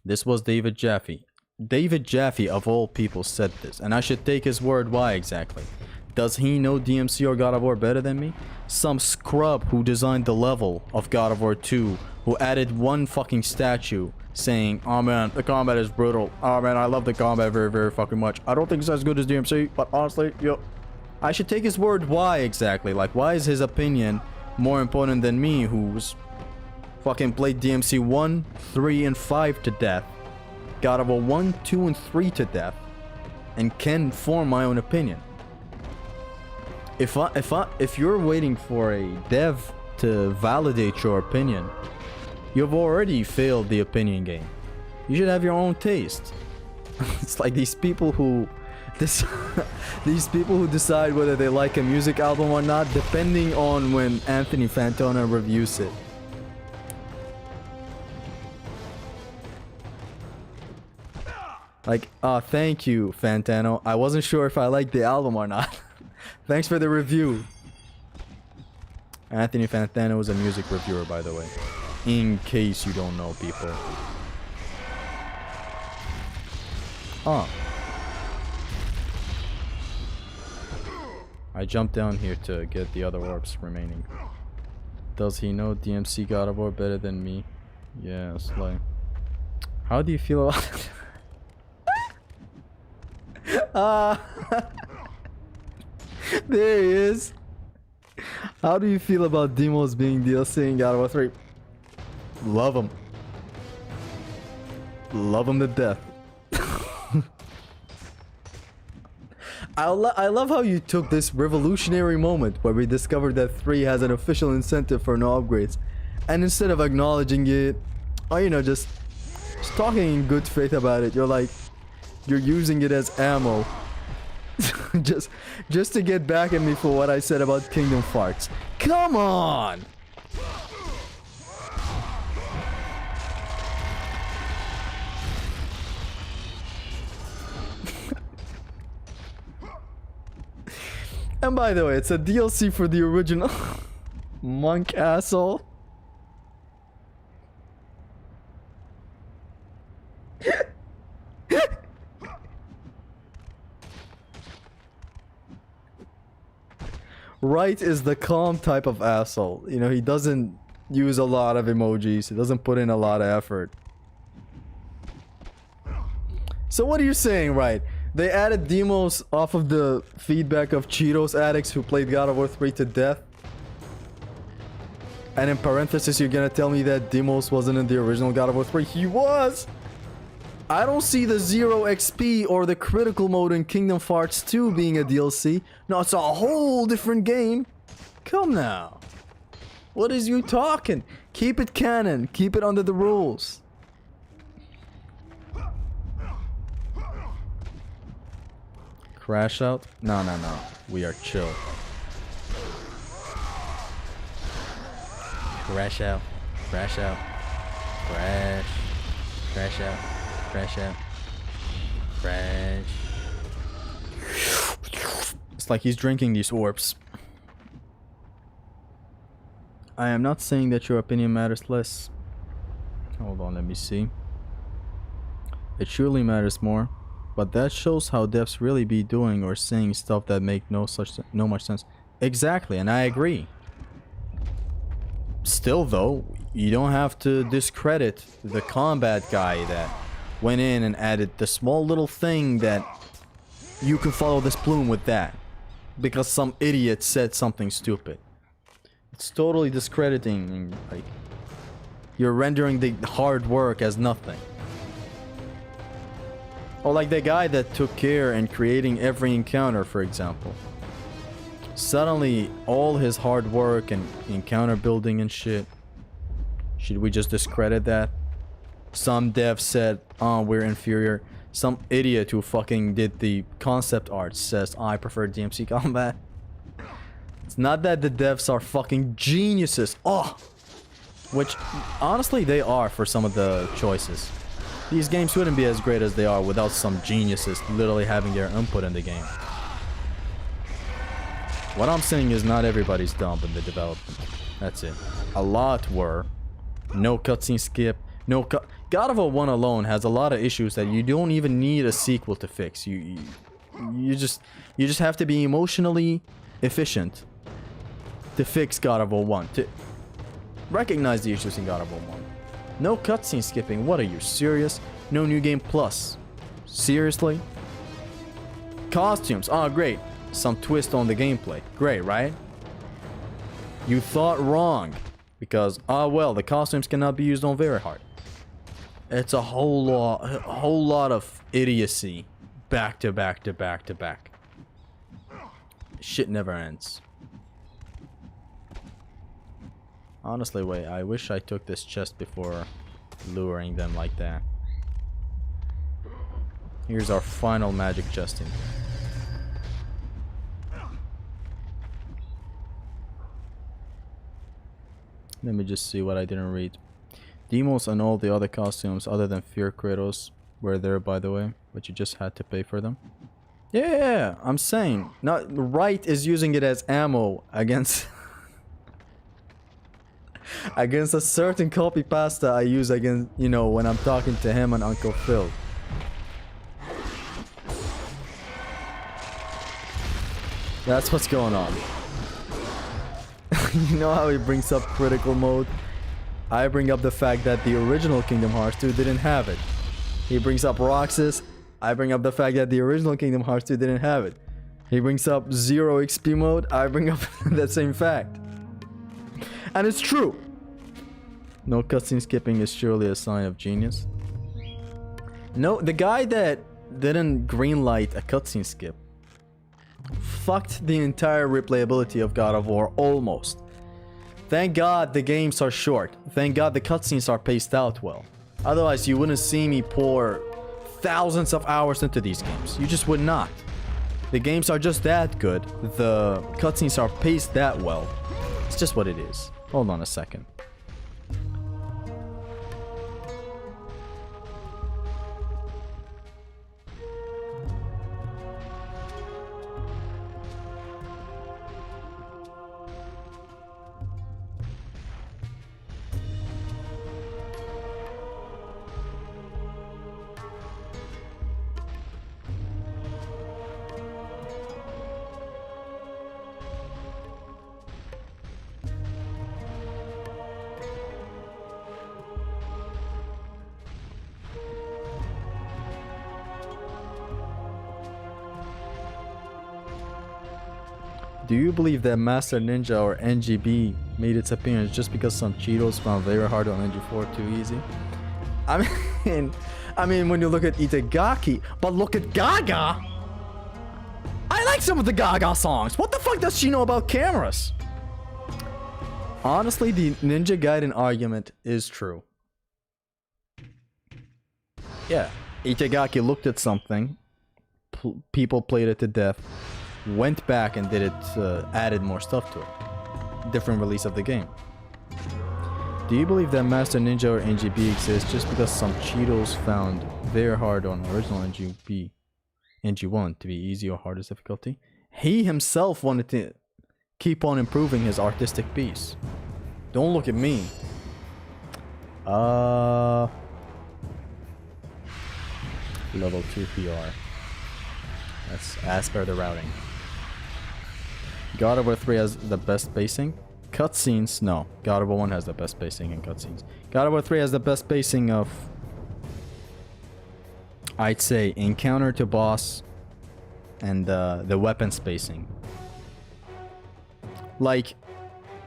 This was David Jaffe. David Jaffe, of all people, said this, and I should take his word. Why exactly? Does he know DMC or God of War better than me? Some scrub who designed the level of God of War 2, who added one fucking statue saying, "Oh man, the combat is brutal. Oh man, I love the combat very, very fucking much. I don't think it's as good as DMC, but honestly, yo." I should take his word. Why exactly? Like, why is his opinion more important than me, who's fucking played DMC 1, 3, and 5 to death, God of War 1, 2, and 3 to death, and can form my own opinion? If you're waiting for a dev to validate your opinion, you've already failed the opinion game. You should have your own taste. It's like these people who decide whether they like a music album or not, depending on when Anthony Fantano reviews it. Like, oh, thank you, Fantano. I wasn't sure if I liked the album or not. Thanks for the review. Anthony Fantano is a music reviewer, by the way. In case you don't know, people. Oh. I jumped down here to get the other orbs remaining. Does he know DMC God of War better than me? Yes, like... How do you feel about there he is. How do you feel about Demos being DLC in God of War 3? Love him. Love him to death. I love how you took this revolutionary moment where we discovered that 3 has an official incentive for no upgrades, and instead of acknowledging it, or you know, just talking in good faith about it, you're using it as ammo. just to get back at me for what I said about Kingdom Farts. Come on! And by the way, it's a DLC for the original monk asshole. Right is the calm type of asshole. You know, he doesn't use a lot of emojis. He doesn't put in a lot of effort. So what are you saying, right? They added demos off of the feedback of Cheetos addicts who played God of War 3 to death? And in parenthesis, you're gonna tell me that Demos wasn't in the original God of War 3? He was! I don't see the 0 XP or the critical mode in Kingdom Farts 2 being a DLC. No, it's a whole different game. Come now. What is you talking? Keep it canon. Keep it under the rules. Crash out? No. We are chill. Crash out. Crash out. Crash. Crash out. Crash out. Crash. It's like he's drinking these orbs. I am not saying that your opinion matters less. Hold on, let me see. It surely matters more. But that shows how devs really be doing or saying stuff that make no much sense. Exactly, and I agree. Still though, you don't have to discredit the combat guy that went in and added the small little thing that you can follow this plume with that. Because some idiot said something stupid. It's totally discrediting, like, you're rendering the hard work as nothing. Or like the guy that took care in creating every encounter, for example. Suddenly, all his hard work and encounter building and shit. Should we just discredit that? Some dev said, oh, we're inferior. Some idiot who fucking did the concept art says, oh, I prefer DMC combat. It's not that the devs are fucking geniuses. Oh! Which, honestly, they are for some of the choices. These games wouldn't be as great as they are without some geniuses literally having their input in the game. What I'm saying is not everybody's dumb in the development. That's it. A lot were. No cutscene skip. No cut. God of War 1 alone has a lot of issues that you don't even need a sequel to fix. You just have to be emotionally efficient to fix God of War 1. To recognize the issues in God of War 1. No cutscene skipping. What are you, serious? No New Game Plus. Seriously? Costumes. Oh, great. Some twist on the gameplay. Great, right? You thought wrong. Because, well, the costumes cannot be used on very hard. It's a whole lot of idiocy. Back to back to back to back. Shit never ends. Honestly, wait, I wish I took this chest before luring them like that. Here's our final magic chest in here. Let me just see what I didn't read. Demos and all the other costumes other than Fear Kratos were there, by the way, but you just had to pay for them. Yeah, I'm saying. Not Right is using it as ammo against against a certain copy pasta I use against, you know, when I'm talking to him and Uncle Phil. That's what's going on. You know how he brings up critical mode? I bring up the fact that the original Kingdom Hearts 2 didn't have it. He brings up Roxas. I bring up the fact that the original Kingdom Hearts 2 didn't have it. He brings up 0 XP mode. I bring up that same fact. And it's true. No cutscene skipping is surely a sign of genius. No, the guy that didn't greenlight a cutscene skip fucked the entire replayability of God of War almost. Thank God the games are short. Thank God the cutscenes are paced out well. Otherwise, you wouldn't see me pour thousands of hours into these games. You just would not. The games are just that good. The cutscenes are paced that well. It's just what it is. Hold on a second. Do you believe that Master Ninja or NGB made its appearance just because some Cheetos found very hard on NG4 too easy? I mean, when you look at Itagaki, but look at Gaga. I like some of the Gaga songs. What the fuck does she know about cameras? Honestly, the Ninja Gaiden argument is true. Yeah, Itagaki looked at something, people played it to death, went back and did it, added more stuff to it. Different release of the game. Do you believe that Master Ninja or NGB exists just because some Cheetos found very hard on original NG1 to be easy or hardest difficulty? He himself wanted to keep on improving his artistic piece. Don't look at me. Level 2 PR. That's as per the routing. God of War 3 has the best pacing. Cutscenes, no. God of War 1 has the best pacing in cutscenes. God of War 3 has the best pacing of, I'd say, encounter to boss and the weapon spacing. Like,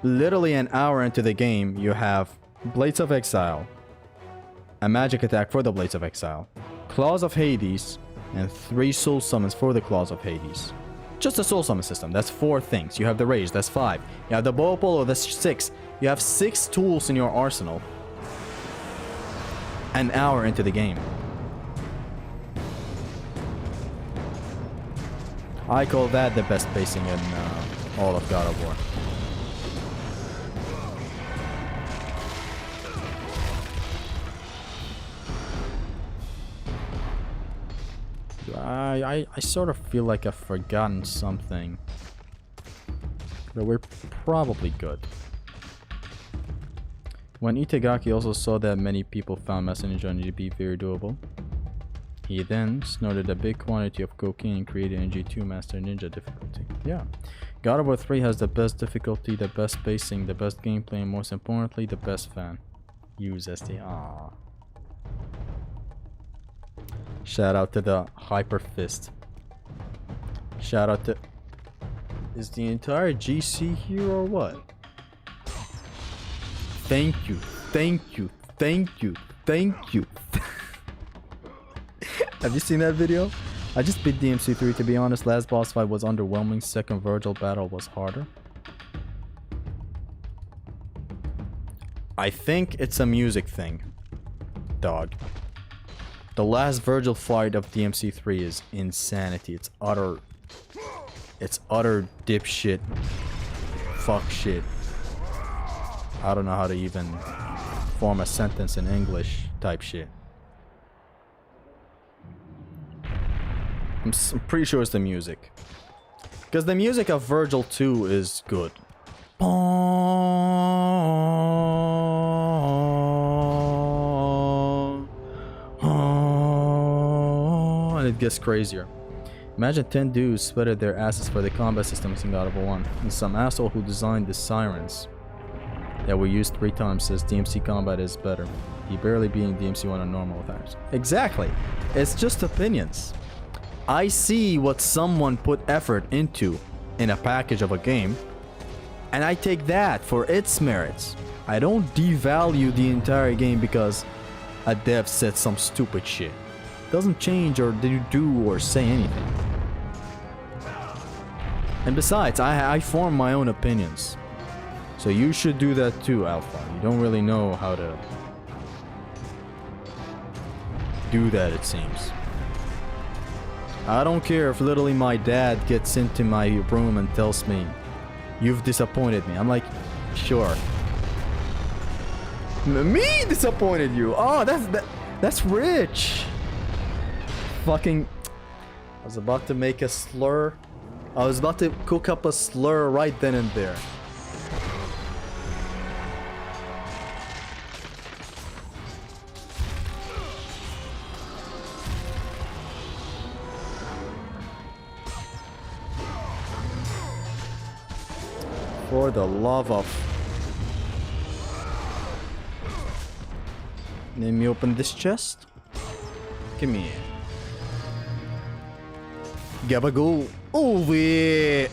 literally an hour into the game, you have Blades of Exile, a magic attack for the Blades of Exile, Claws of Hades, and 3 soul summons for the Claws of Hades. Just a soul summon system, that's 4 things. You have the Rage, that's 5. You have the Bow Polo, that's 6. You have 6 tools in your arsenal. An hour into the game. I call that the best pacing in all of God of War. I sort of feel like I've forgotten something. But we're probably good. When Itagaki also saw that many people found Master Ninja on NGB very doable, he then snorted a big quantity of cocaine and created NG2 Master Ninja difficulty. Yeah. God of War 3 has the best difficulty, the best pacing, the best gameplay, and most importantly, the best fan. Use SD. Aww. Shout out to the Hyper Fist. Shout out to... Is the entire GC here or what? Thank you. Thank you. Thank you. Thank you. Have you seen that video? I just beat DMC3 to be honest. Last boss fight was underwhelming. Second Virgil battle was harder. I think it's a music thing. Dog. The last Virgil fight of DMC3 is insanity. It's utter dipshit. Fuck shit. I don't know how to even form a sentence in English type shit. I'm pretty sure it's the music. Because the music of Virgil 2 is good. And it gets crazier. Imagine 10 dudes sweated their asses for the combat systems in God of War 1, and some asshole who designed the sirens that were used 3 times says DMC combat is better. He barely beating DMC 1 on normal attacks. Exactly. It's just opinions. I see what someone put effort into in a package of a game, and I take that for its merits. I don't devalue the entire game because a dev said some stupid shit. Doesn't change or do or say anything. And besides, I form my own opinions. So you should do that too, Alpha. You don't really know how to do that, it seems. I don't care if literally my dad gets into my room and tells me, "You've disappointed me." I'm like, sure. Me disappointed you? Oh, that's rich. Fucking, I was about to make a slur. I was about to cook up a slur right then and there. For the love of... Let me open this chest. Give me it. Gabagool. Over.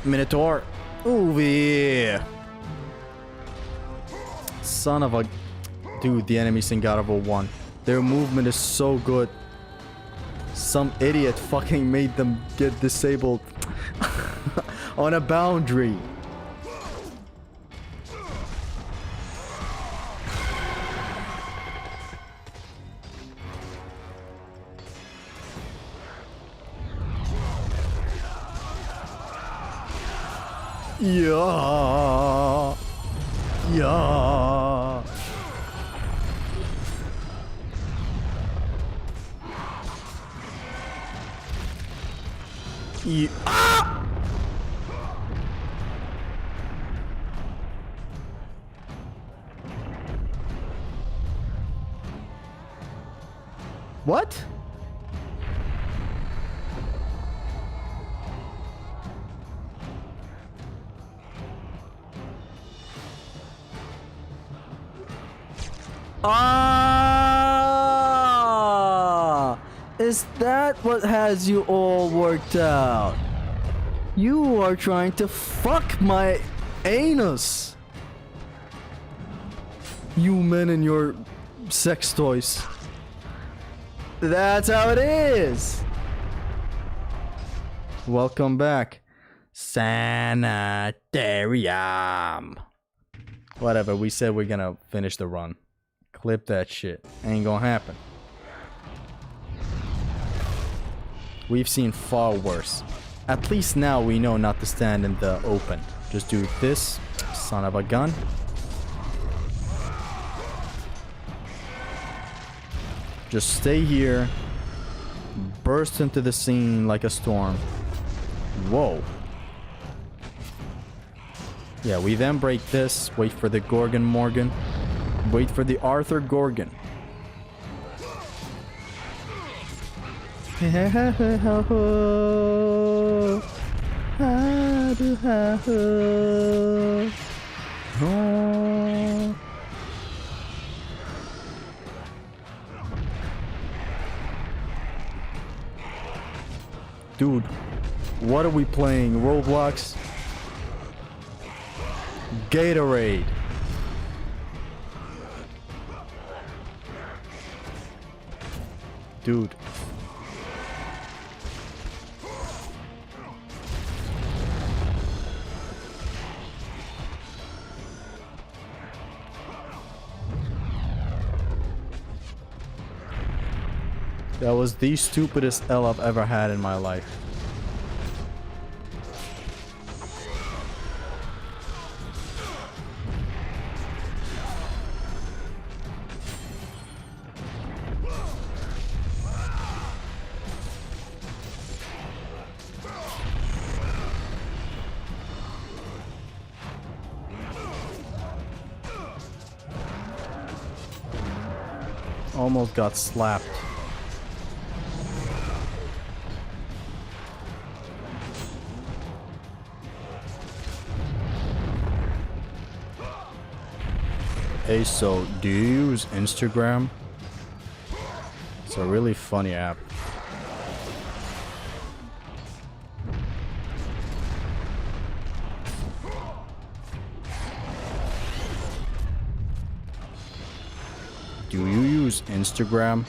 Minotaur. Over. Son of a... Dude, the enemies in God of War 1. Their movement is so good. Some idiot fucking made them get disabled on a boundary. Yeah. Yeah. Yeah. Ah! What? Ah! Is that what has you all worked out? You are trying to fuck my anus. You men and your sex toys. That's how it is. Welcome back. Sanitarium. Whatever, we said we're gonna finish the run. Clip that shit. Ain't gonna happen. We've seen far worse. At least now we know not to stand in the open. Just do this, son of a gun. Just stay here. Burst into the scene like a storm. Whoa. Yeah, we then break this. Wait for the Gorgon Morgan. Wait for the Arthur Gorgon. Dude, what are we playing? Roblox? Gatorade. Dude. That was the stupidest L I've ever had in my life. Almost got slapped. Hey, so do you use Instagram? It's a really funny app. Do you use Instagram?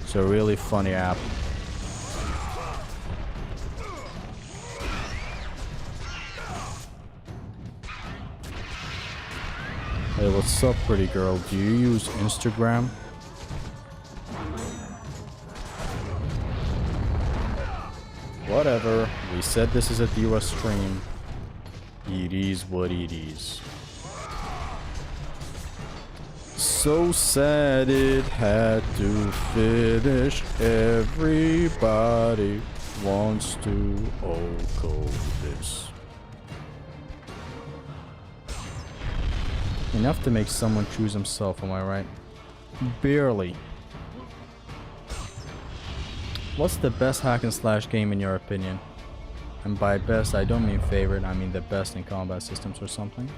It's a really funny app. Hey, what's up, pretty girl? Do you use Instagram? Whatever. We said this is a Diwa stream. It is what it is. So sad it had to finish. Everybody wants to OHKO this. Enough to make someone choose himself, am I right? Barely. What's the best hack and slash game in your opinion? And by best, I don't mean favorite, I mean the best in combat systems or something.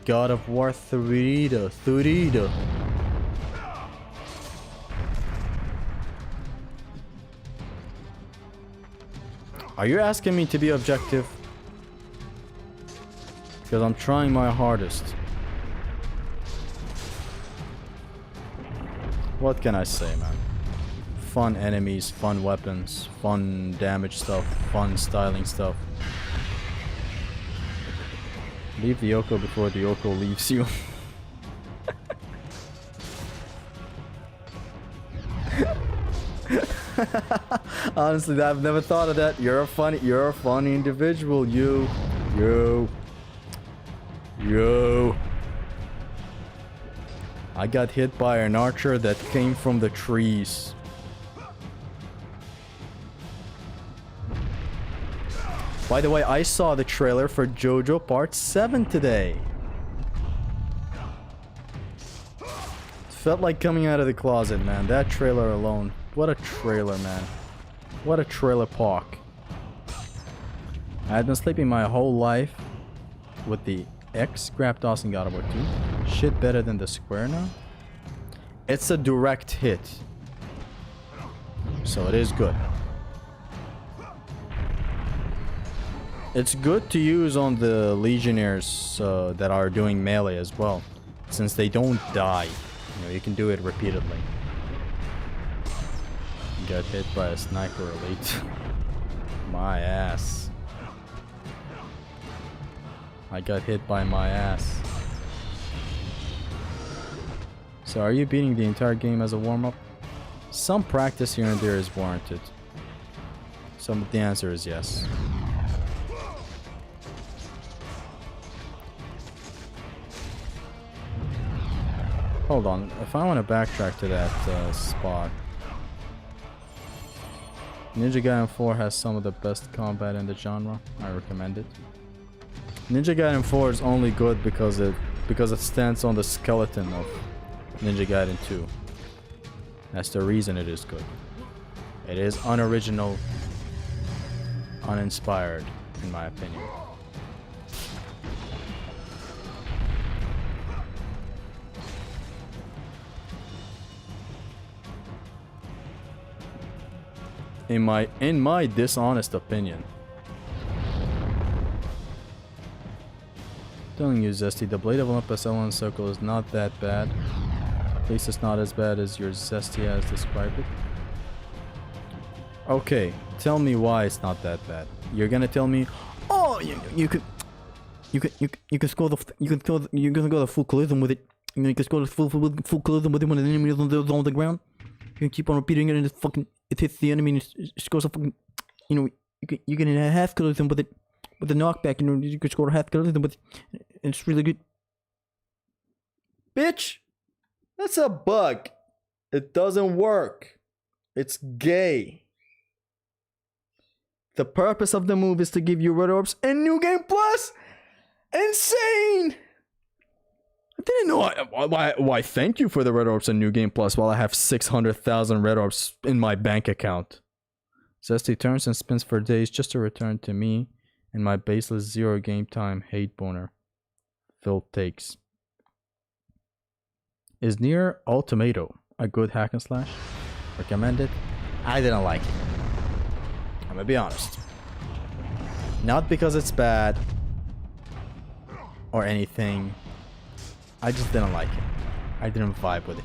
God of War 3. Are you asking me to be objective? Because I'm trying my hardest. What can I say, man? Fun enemies, fun weapons, fun damage stuff, fun styling stuff. Leave the OHKO before the OHKO leaves you. Honestly, I've never thought of that. You're a funny individual, you. I got hit by an archer that came from the trees. By the way, I saw the trailer for JoJo Part 7 today. It felt like coming out of the closet, man. That trailer alone. What a trailer, man. What a trailer park. I had been sleeping my whole life with the X scrapped DOS in God of War 2. Shit better than the square now. It's a direct hit. So it is good. It's good to use on the legionnaires that are doing melee as well, since they don't die. You know, you can do it repeatedly. Got hit by a sniper elite. My ass. I got hit by my ass. So are you beating the entire game as a warm-up? Some practice here and there is warranted. So the answer is yes. Hold on, if I want to backtrack to that spot. Ninja Gaiden 4 has some of the best combat in the genre. I recommend it. Ninja Gaiden 4 is only good because it stands on the skeleton of Ninja Gaiden 2. That's the reason it is good. It is unoriginal, uninspired, in my opinion. In my dishonest opinion. Telling you, Zesty, the Blade of Olympus Element Circle is not that bad. At least it's not as bad as your Zesty has described it. Okay, tell me why it's not that bad. You're gonna tell me, oh, you can score you can go the full collision with it. You can score the full collision with it when the enemy is on the ground. You can keep on repeating it and it hits the enemy and it scores a fucking, you know, you can half collision with it. With the knockback, you know, you can score a half collision with it. It's really good. Bitch! That's a bug. It doesn't work. It's gay. The purpose of the move is to give you red orbs and New Game Plus. Insane! I didn't know why thank you for the red orbs and New Game Plus while I have 600,000 red orbs in my bank account. Zesty turns and spins for days just to return to me and my baseless zero game time hate boner. Phil takes. Is Near Automata a good hack and slash? Recommend it? I didn't like it. I'm gonna be honest. Not because it's bad or anything. I just didn't like it. I didn't vibe with it.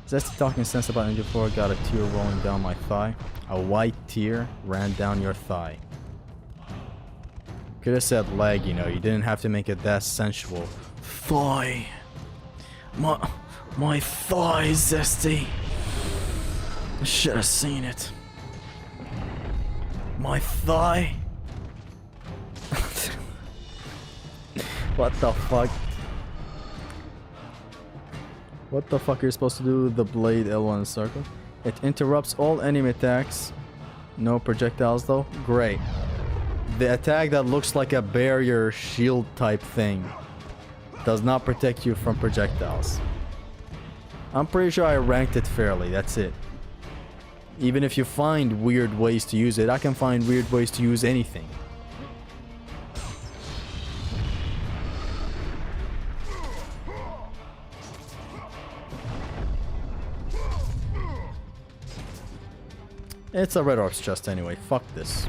Just talking sense about Ninja 4, got a tear rolling down my thigh. A white tear ran down your thigh. Could have said leg, you know, you didn't have to make it that sensual. Thigh. My thigh is zesty. I should have seen it. My thigh. What the fuck? What the fuck are you supposed to do with the blade L1 circle? It interrupts all enemy attacks. No projectiles though? Great. The attack that looks like a barrier shield type thing does not protect you from projectiles. I'm pretty sure I ranked it fairly, that's it. Even if you find weird ways to use it, I can find weird ways to use anything. It's a Red Orb's chest anyway, fuck this.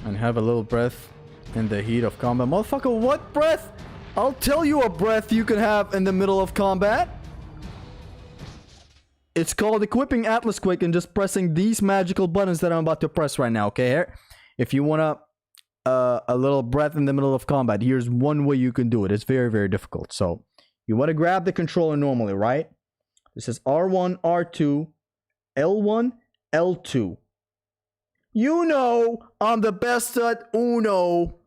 And have a little breath in the heat of combat. Motherfucker, what breath? I'll tell you a breath you can have in the middle of combat. It's called equipping Atlas Quick and just pressing these magical buttons that I'm about to press right now, okay? If you want a little breath in the middle of combat, here's one way you can do it. It's very, very difficult. So, you want to grab the controller normally, right? This is R1, R2, L1, L2. You know I'm the best at Uno.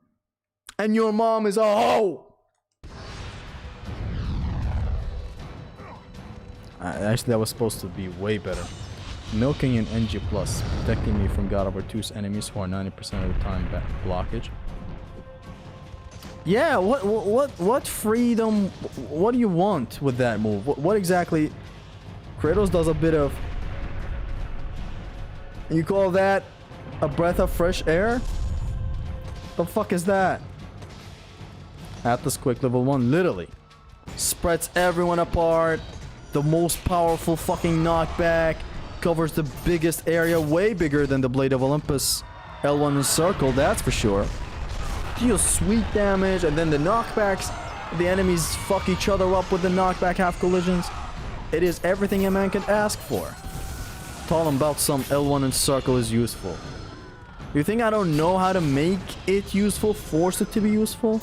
And your mom is a hoe. Actually, that was supposed to be way better. Milking an NG+, protecting me from God of War 2's enemies who are 90% of the time blockage. Yeah, what freedom, what do you want with that move? What exactly? Kratos does a bit of... You call that a breath of fresh air? The fuck is that? Atlas Quick level 1, literally. Spreads everyone apart. The most powerful fucking knockback. Covers the biggest area, way bigger than the Blade of Olympus. L1 Encircle, that's for sure. Deals sweet damage, and then the knockbacks. The enemies fuck each other up with the knockback half collisions. It is everything a man can ask for. Talking about some L1 Encircle is useful. You think I don't know how to make it useful? Force it to be useful?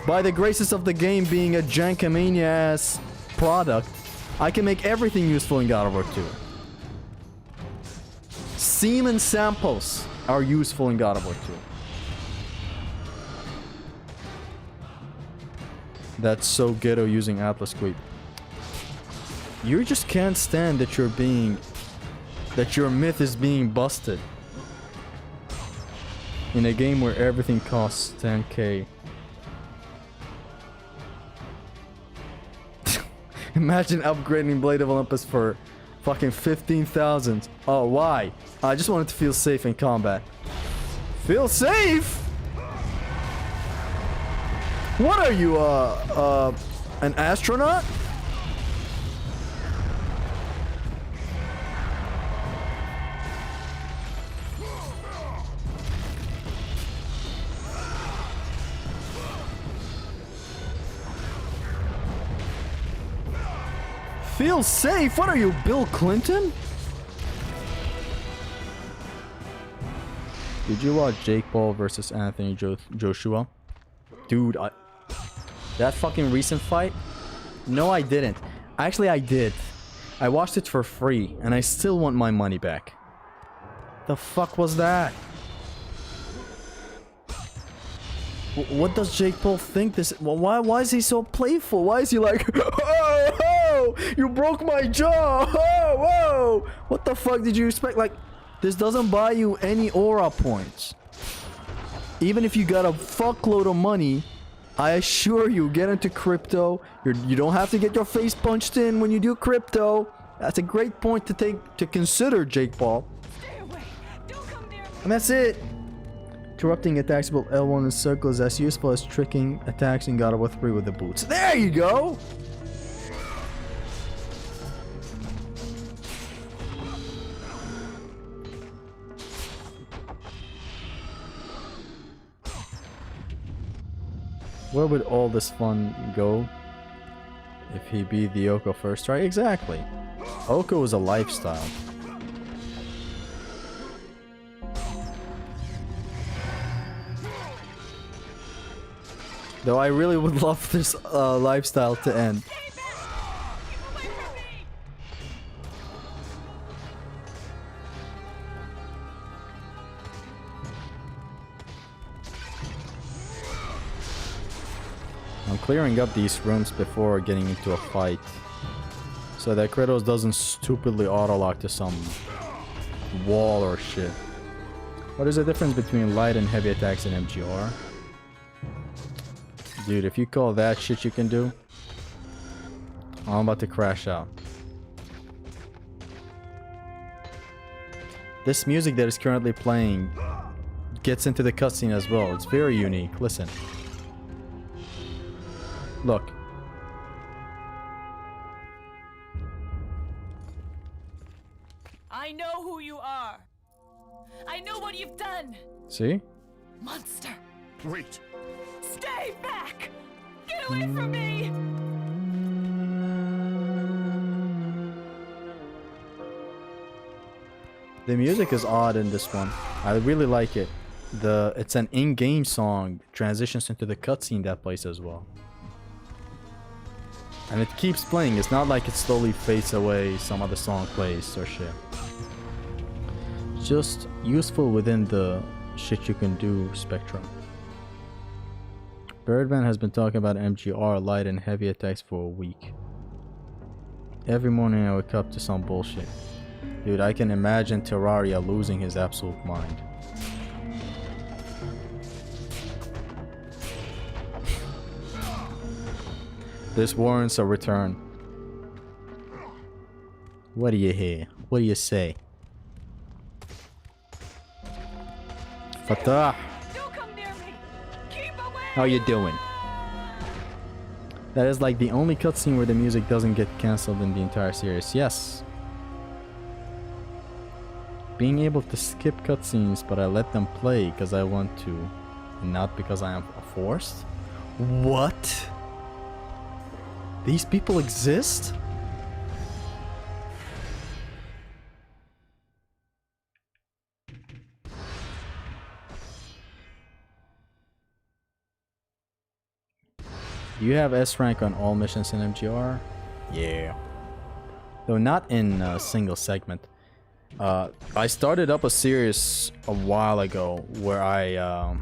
By the graces of the game being a jankamania-ass product, I can make everything useful in God of War 2. Semen samples are useful in God of War 2. That's so ghetto using Atlas Quick. You just can't stand that your myth is being busted. In a game where everything costs 10k. Imagine upgrading Blade of Olympus for fucking 15,000. Oh, why? I just wanted to feel safe in combat. Feel safe? What are you, an astronaut? Feel safe? What are you, Bill Clinton? Did you watch Jake Paul versus Anthony Joshua? Dude, that fucking recent fight? No, I didn't. Actually, I did. I watched it for free, and I still want my money back. The fuck was that? What does Jake Paul think this? Why is he so playful? Why is he like, oh, you broke my jaw, oh, whoa? What the fuck did you expect? Like, this doesn't buy you any aura points. Even if you got a fuckload of money, I assure you, get into crypto. You don't have to get your face punched in when you do crypto. That's a great point to consider, Jake Paul. Stay away. Don't come near me. And that's it. Interrupting attacks with L1 in circle is as useful as tricking attacks in God of War 3 with the boots. There you go! Where would all this fun go if he beat the OHKO first try? Exactly. OHKO is a lifestyle. Though I really would love this lifestyle to end. I'm clearing up these rooms before getting into a fight, so that Kratos doesn't stupidly auto-lock to some wall or shit. What is the difference between light and heavy attacks in MGR? Dude, if you call that shit you can do, I'm about to crash out. This music that is currently playing gets into the cutscene as well. It's very unique. Listen. Look. I know who you are. I know what you've done. See? Monster. Wait. Stay back! Get away from me! The music is odd in this one. I really like it. It's an in-game song, transitions into the cutscene that plays as well. And it keeps playing. It's not like it slowly fades away, some other song plays or shit. Just useful within the shit you can do spectrum. Birdman has been talking about MGR, light and heavy attacks for a week. Every morning I wake up to some bullshit. Dude, I can imagine Terraria losing his absolute mind. This warrants a return. What do you hear? What do you say? Fatah! Don't come near me! Keep away! How you doing? That is like the only cutscene where the music doesn't get cancelled in the entire series. Yes. Being able to skip cutscenes, but I let them play because I want to, and not because I am forced? What? These people exist? Do you have S rank on all missions in MGR? Yeah. Though not in a single segment. I started up a series a while ago where I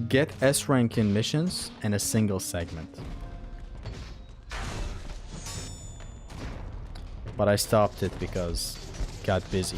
get S rank in missions in a single segment. But I stopped it because it got busy.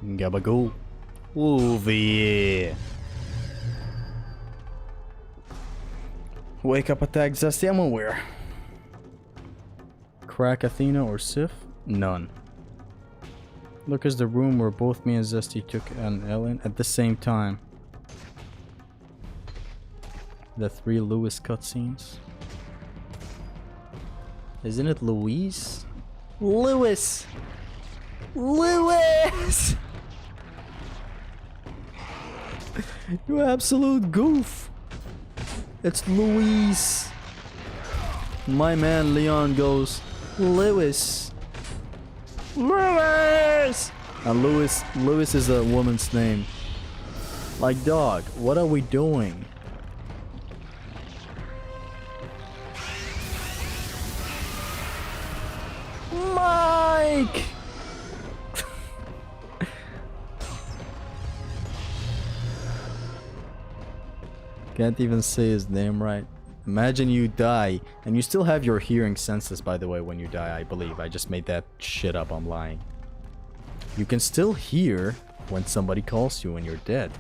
Gabagool. Over yeah. Wake up attack Zesty, I'm aware. Crack Athena or Sif? None. Look, is the room where both me and Zesty took an Ellen at the same time. The 3 Lewis cutscenes. Isn't it Louise? Lewis! Lewis! You absolute goof! It's Louise! My man Leon goes, Lewis! Lewis! And Lewis is a woman's name. Like, dog, what are we doing? Mike! Can't even say his name right. Imagine you die, and you still have your hearing senses, by the way, when you die, I believe. I just made that shit up, I'm lying. You can still hear when somebody calls you when you're dead.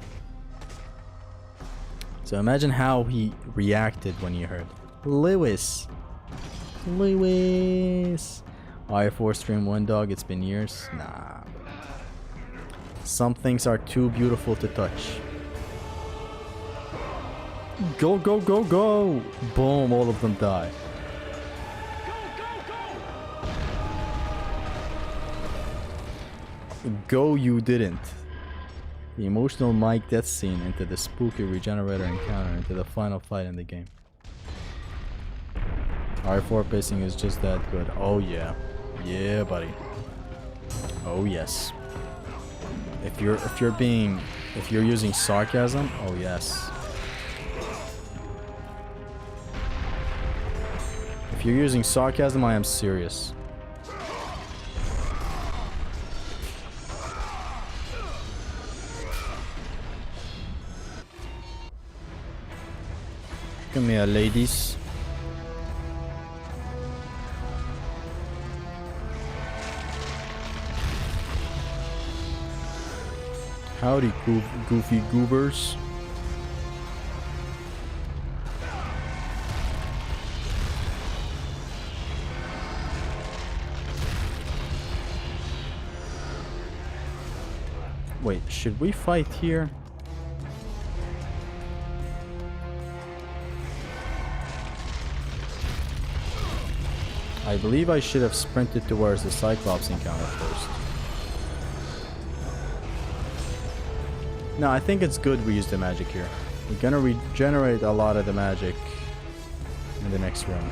So imagine how he reacted when you heard Lewis. Lewis. I4 stream 1 dog, it's been years. Nah. Some things are too beautiful to touch. Go, go, go, go! Boom, all of them die. Go, you didn't. The emotional Mike death scene into the spooky regenerator encounter into the final fight in the game. R4 pacing is just that good. Oh yeah. Yeah, buddy. Oh yes. If you're using sarcasm, oh yes. If you're using sarcasm, I am serious. Come here, ladies. Howdy, goofy goobers. Wait, should we fight here? I believe I should have sprinted towards the Cyclops encounter first. No, I think it's good we use the magic here. We're gonna regenerate a lot of the magic in the next round.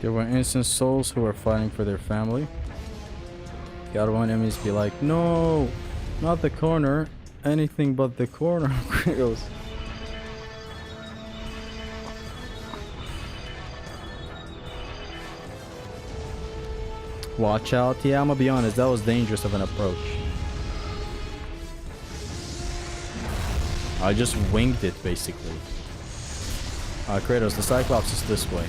There were innocent souls who were fighting for their family. The other one enemies be like, no, not the corner, anything but the corner. Goes. Watch out. Yeah, I'm gonna be honest, that was dangerous of an approach. I just winged it basically. Kratos, the Cyclops is this way.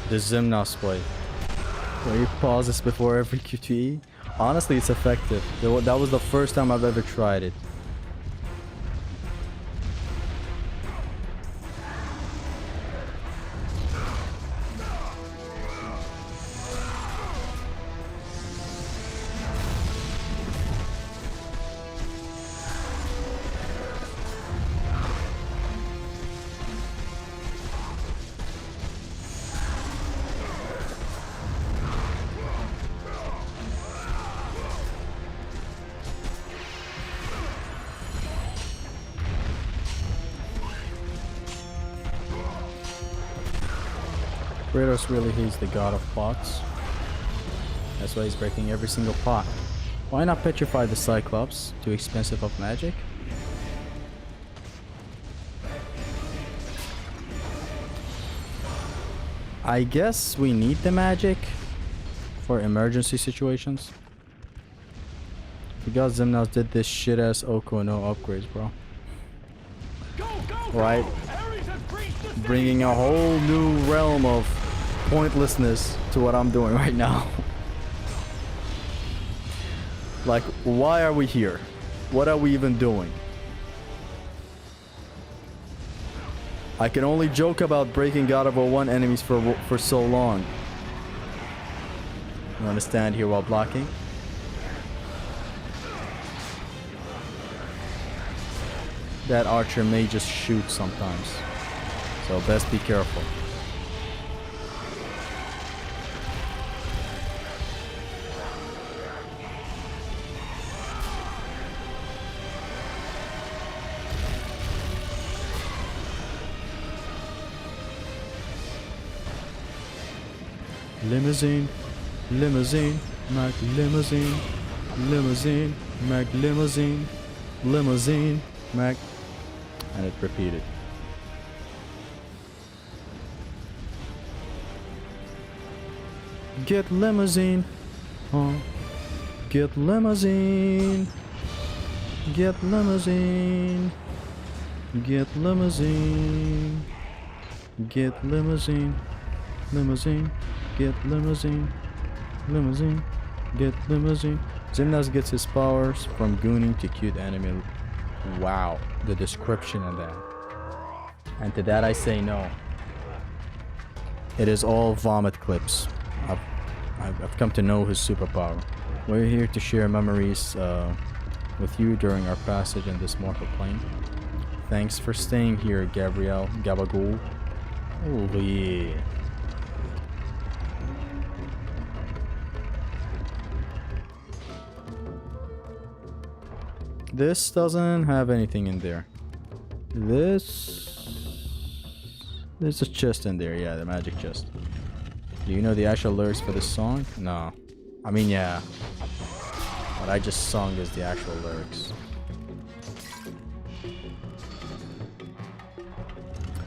The Zimnos play. Where you pause this before every QTE. Honestly, it's effective. That was the first time I've ever tried it. Kratos really hates the god of pots. That's why he's breaking every single pot. Why not petrify the Cyclops? Too expensive of magic? I guess we need the magic for emergency situations. Because Zimnos did this shit ass OHKO no upgrades, bro. Go, Right? Ares has breached the city. Bringing a whole new realm of pointlessness to what I'm doing right now. Like, why are we here? What are we even doing? I can only joke about breaking God of War 1 enemies for so long. You wanna stand here while blocking? That archer may just shoot sometimes. So best be careful. Limousine, limousine, Mac limousine, limousine, Mac limousine, limousine, Mac, and it repeated. Get limousine, get limousine, get limousine, get limousine, get limousine, limousine. Get limousine, limousine, get limousine. Zimnos gets his powers from gooning to cute anime. Wow, the description of that. And to that I say no. It is all vomit clips. I've come to know his superpower. We're here to share memories with you during our passage in this mortal plane. Thanks for staying here, Gabrielle Gabagool. Oh yeah. This doesn't have anything in there. There's a chest in there, yeah, the magic chest. Do you know the actual lyrics for this song? No. I mean, yeah. What I just sung is the actual lyrics.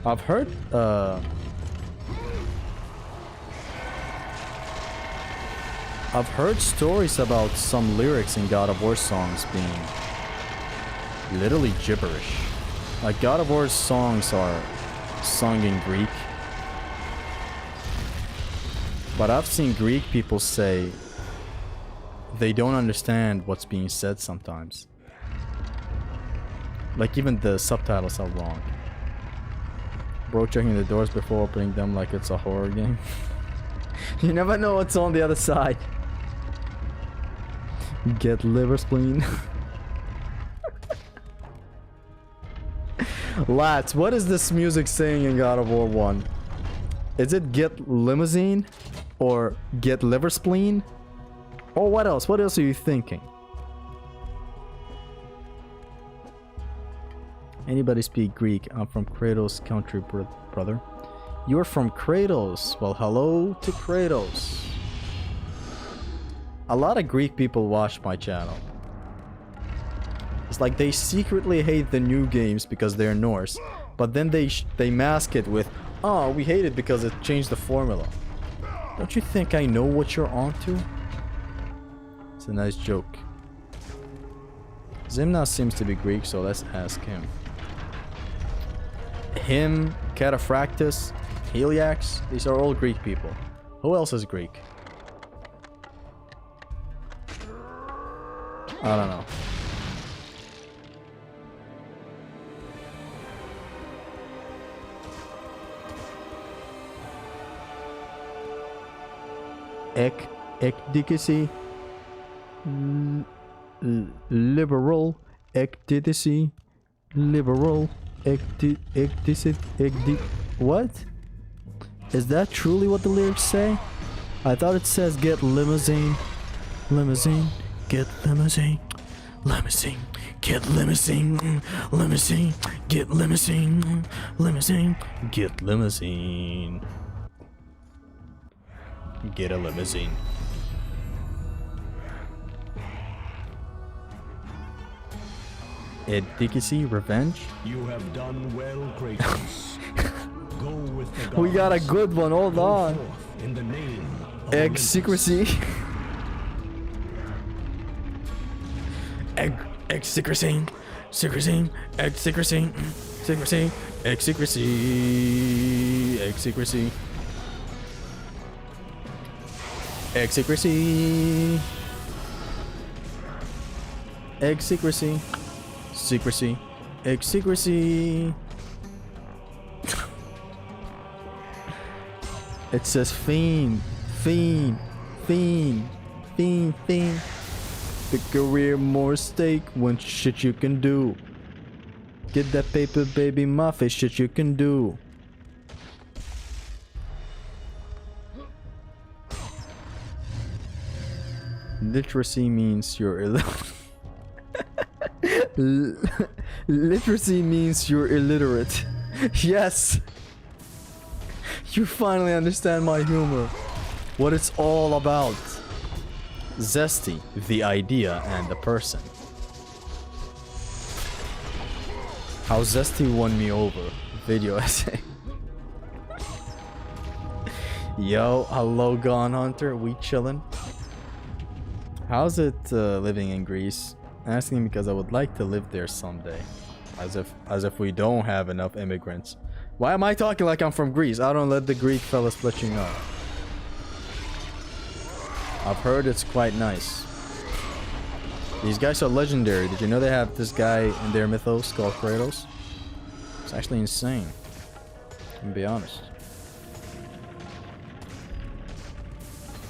I've heard stories about some lyrics in God of War songs being literally gibberish. Like, God of War's songs are sung in Greek. But I've seen Greek people say they don't understand what's being said sometimes. Like, even the subtitles are wrong. Bro checking the doors before opening them like it's a horror game. You never know what's on the other side. Get liver spleen. Lads, what is this music saying in God of War 1? Is it get limousine? Or get liver spleen? Or what else? What else are you thinking? Anybody speak Greek? I'm from Kratos' country, brother. You're from Kratos. Well, hello to Kratos. A lot of Greek people watch my channel. It's like they secretly hate the new games because they're Norse, but then they mask it with, oh, we hate it because it changed the formula. Don't you think I know what you're onto? It's a nice joke. Zimnos seems to be Greek, so let's ask him. Him, Cataphractus, Heliacs? These are all Greek people. Who else is Greek? I don't know. Ecdicacy, liberal, ecdicacy, liberal, what? Is that truly what the lyrics say? I thought it says get limousine, limousine, get limousine, limousine, get limousine, limousine, get limousine, limousine, get limousine. Get a limousine. Advocacy, revenge. You have done well, Kratos. Go with the gods. We got a good one. Hold Go on. forth in the name of Egg Olympus. secrecy. Egg secrecy. Secrecy. Egg secrecy. Secrecy. Egg secrecy. Egg secrecy. Egg secrecy. Egg secrecy. Secrecy. Egg secrecy. It says fiend. Fiend. Fiend. Fiend. Fiend. The career more stake when shit you can do. Get that paper, baby, my face, shit you can do. Literacy means you're literacy means you're illiterate. Yes. You finally understand my humor. What it's all about. Zesty, the idea and the person. How Zesty won me over. Video essay. Yo, hello Gone Hunter, we chillin'. How's it living in Greece? Asking because I would like to live there someday. As if we don't have enough immigrants. Why am I talking like I'm from Greece? I don't let the Greek fellas let you know. I've heard it's quite nice. These guys are legendary. Did you know they have this guy in their mythos called Kratos? It's actually insane. To be honest.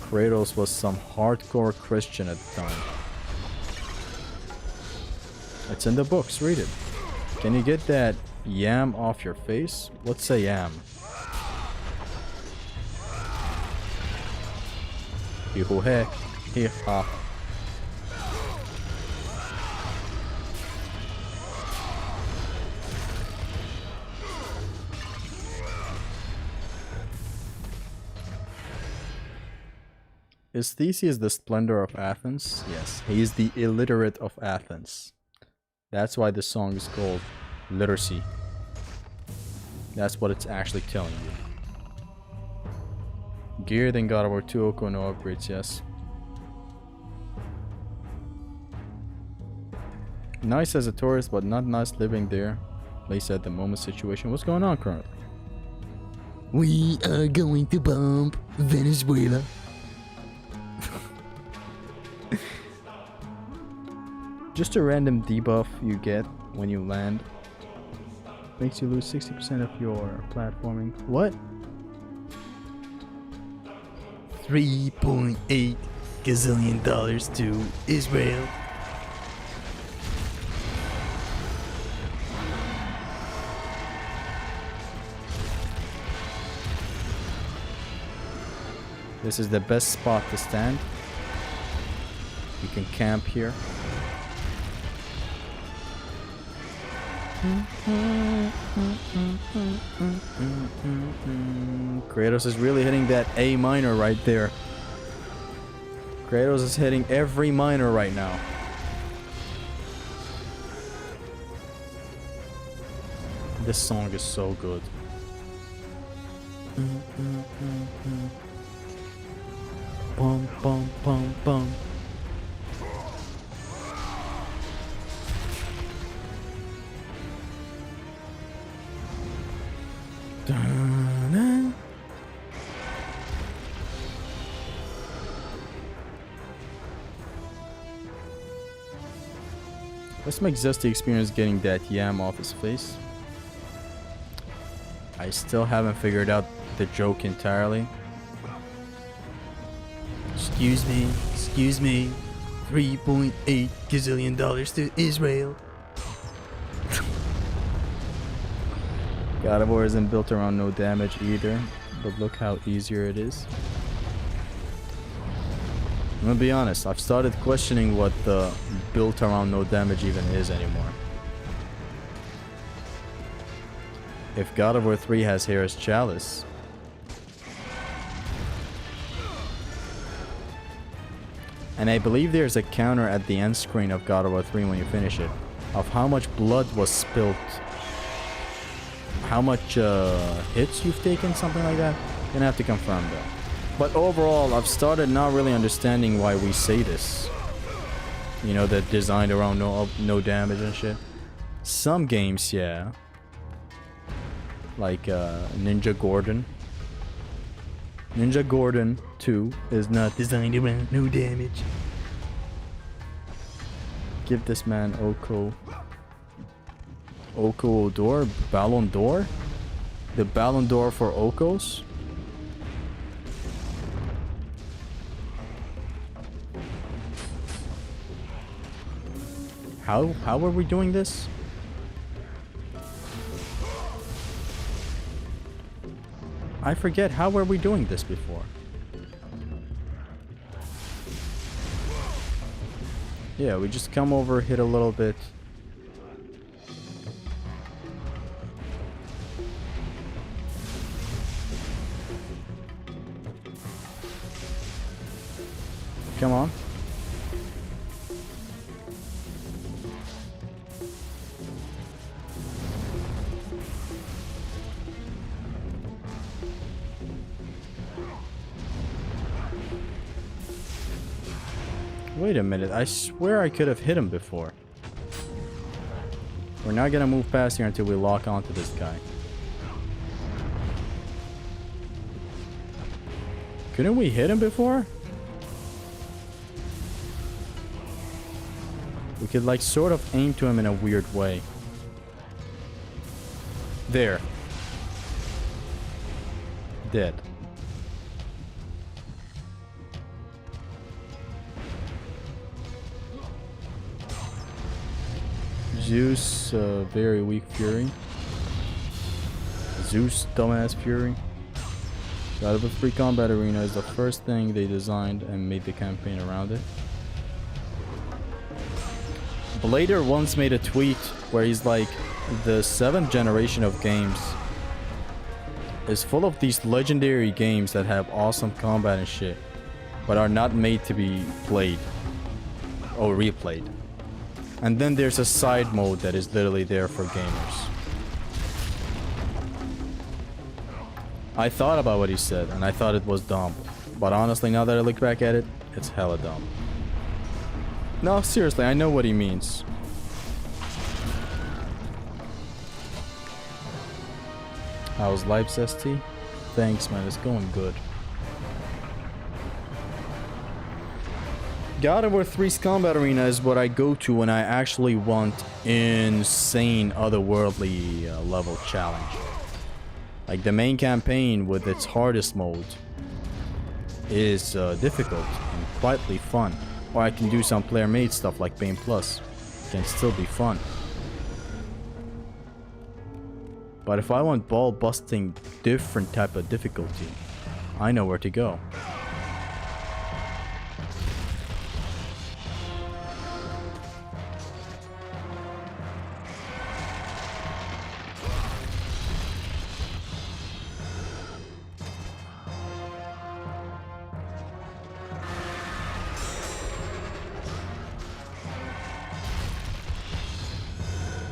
Kratos was some hardcore Christian at the time. It's in the books, read it. Can you get that yam off your face? What's a yam? Hee-hoo heck. Hee-ha. Is Theseus the splendor of Athens? Yes, he is the illiterate of Athens. That's why the song is called Literacy. That's what it's actually telling you. Geared in God of War 2, OHKO, no upgrades, yes. Nice as a tourist, but not nice living there. Place at the moment situation. What's going on currently? We are going to bomb Venezuela. Just a random debuff you get when you land. Makes you lose 60% of your platforming. What? 3.8 gazillion dollars to Israel. This is the best spot to stand. You can camp here. Kratos is really hitting that A minor right there. Kratos is hitting every minor right now. This song is so good. Bum bum bum bum. Let's make Zesty experience getting that yam off his face. I still haven't figured out the joke entirely. Excuse me, $3.8 gazillion to Israel. God of War isn't built around no damage either, but look how easier it is. I'm gonna be honest, I've started questioning what the built around no damage even is anymore. If God of War 3 has Hera's Chalice, and I believe there's a counter at the end screen of God of War 3 when you finish it, of how much blood was spilt, how much hits you've taken, something like that. Gonna have to confirm that. But overall, I've started not really understanding why we say this. You know, that designed around no damage and shit. Some games, yeah. Like Ninja Gaiden. Ninja Gaiden 2 is not designed around no damage. Give this man OHKO d'Or? Ballon d'Or? The Ballon d'Or for OHKOs? How are we doing this? I forget, how were we doing this before? Yeah, we just come over, hit a little bit. Come on. Wait a minute, I swear I could have hit him before. We're not gonna move past here until we lock onto this guy. Couldn't we hit him before? We could like sort of aim to him in a weird way. There. Dead. Zeus, very weak Fury. Zeus, dumbass Fury. God of War 3 Combat Arena is the first thing they designed and made the campaign around it. Blader once made a tweet where he's like, the 7th generation of games is full of these legendary games that have awesome combat and shit, but are not made to be played or replayed. And then there's a side mode that is literally there for gamers. I thought about what he said, and I thought it was dumb. But honestly, now that I look back at it, it's hella dumb. No, seriously, I know what he means. How's life, ST? Thanks, man, it's going good. God of War 3's Combat Arena is what I go to when I actually want insane, otherworldly level challenge. Like the main campaign with its hardest mode is difficult and quietly fun. Or I can do some player-made stuff like Bane Plus. It can still be fun. But if I want ball-busting different type of difficulty, I know where to go.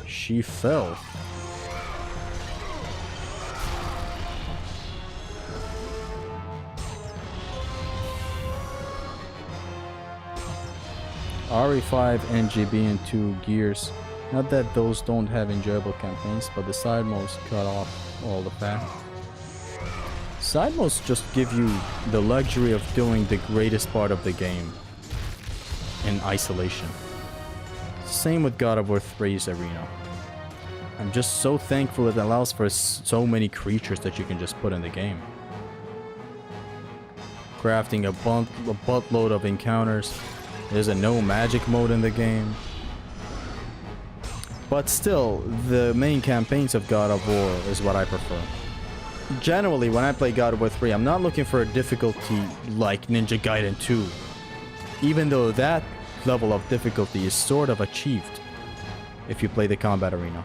She fell. RE5, NGB, and 2 Gears. Not that those don't have enjoyable campaigns, but the side modes cut off all the fat. Side modes just give you the luxury of doing the greatest part of the game in isolation. same with God of War 3's arena. I'm just so thankful it allows for so many creatures that you can just put in the game. Crafting a buttload of encounters. There's a no magic mode in the game. But still, the main campaigns of God of War is what I prefer. Generally, when I play God of War 3, I'm not looking for a difficulty like Ninja Gaiden 2. Even though that level of difficulty is sort of achieved if you play the combat arena.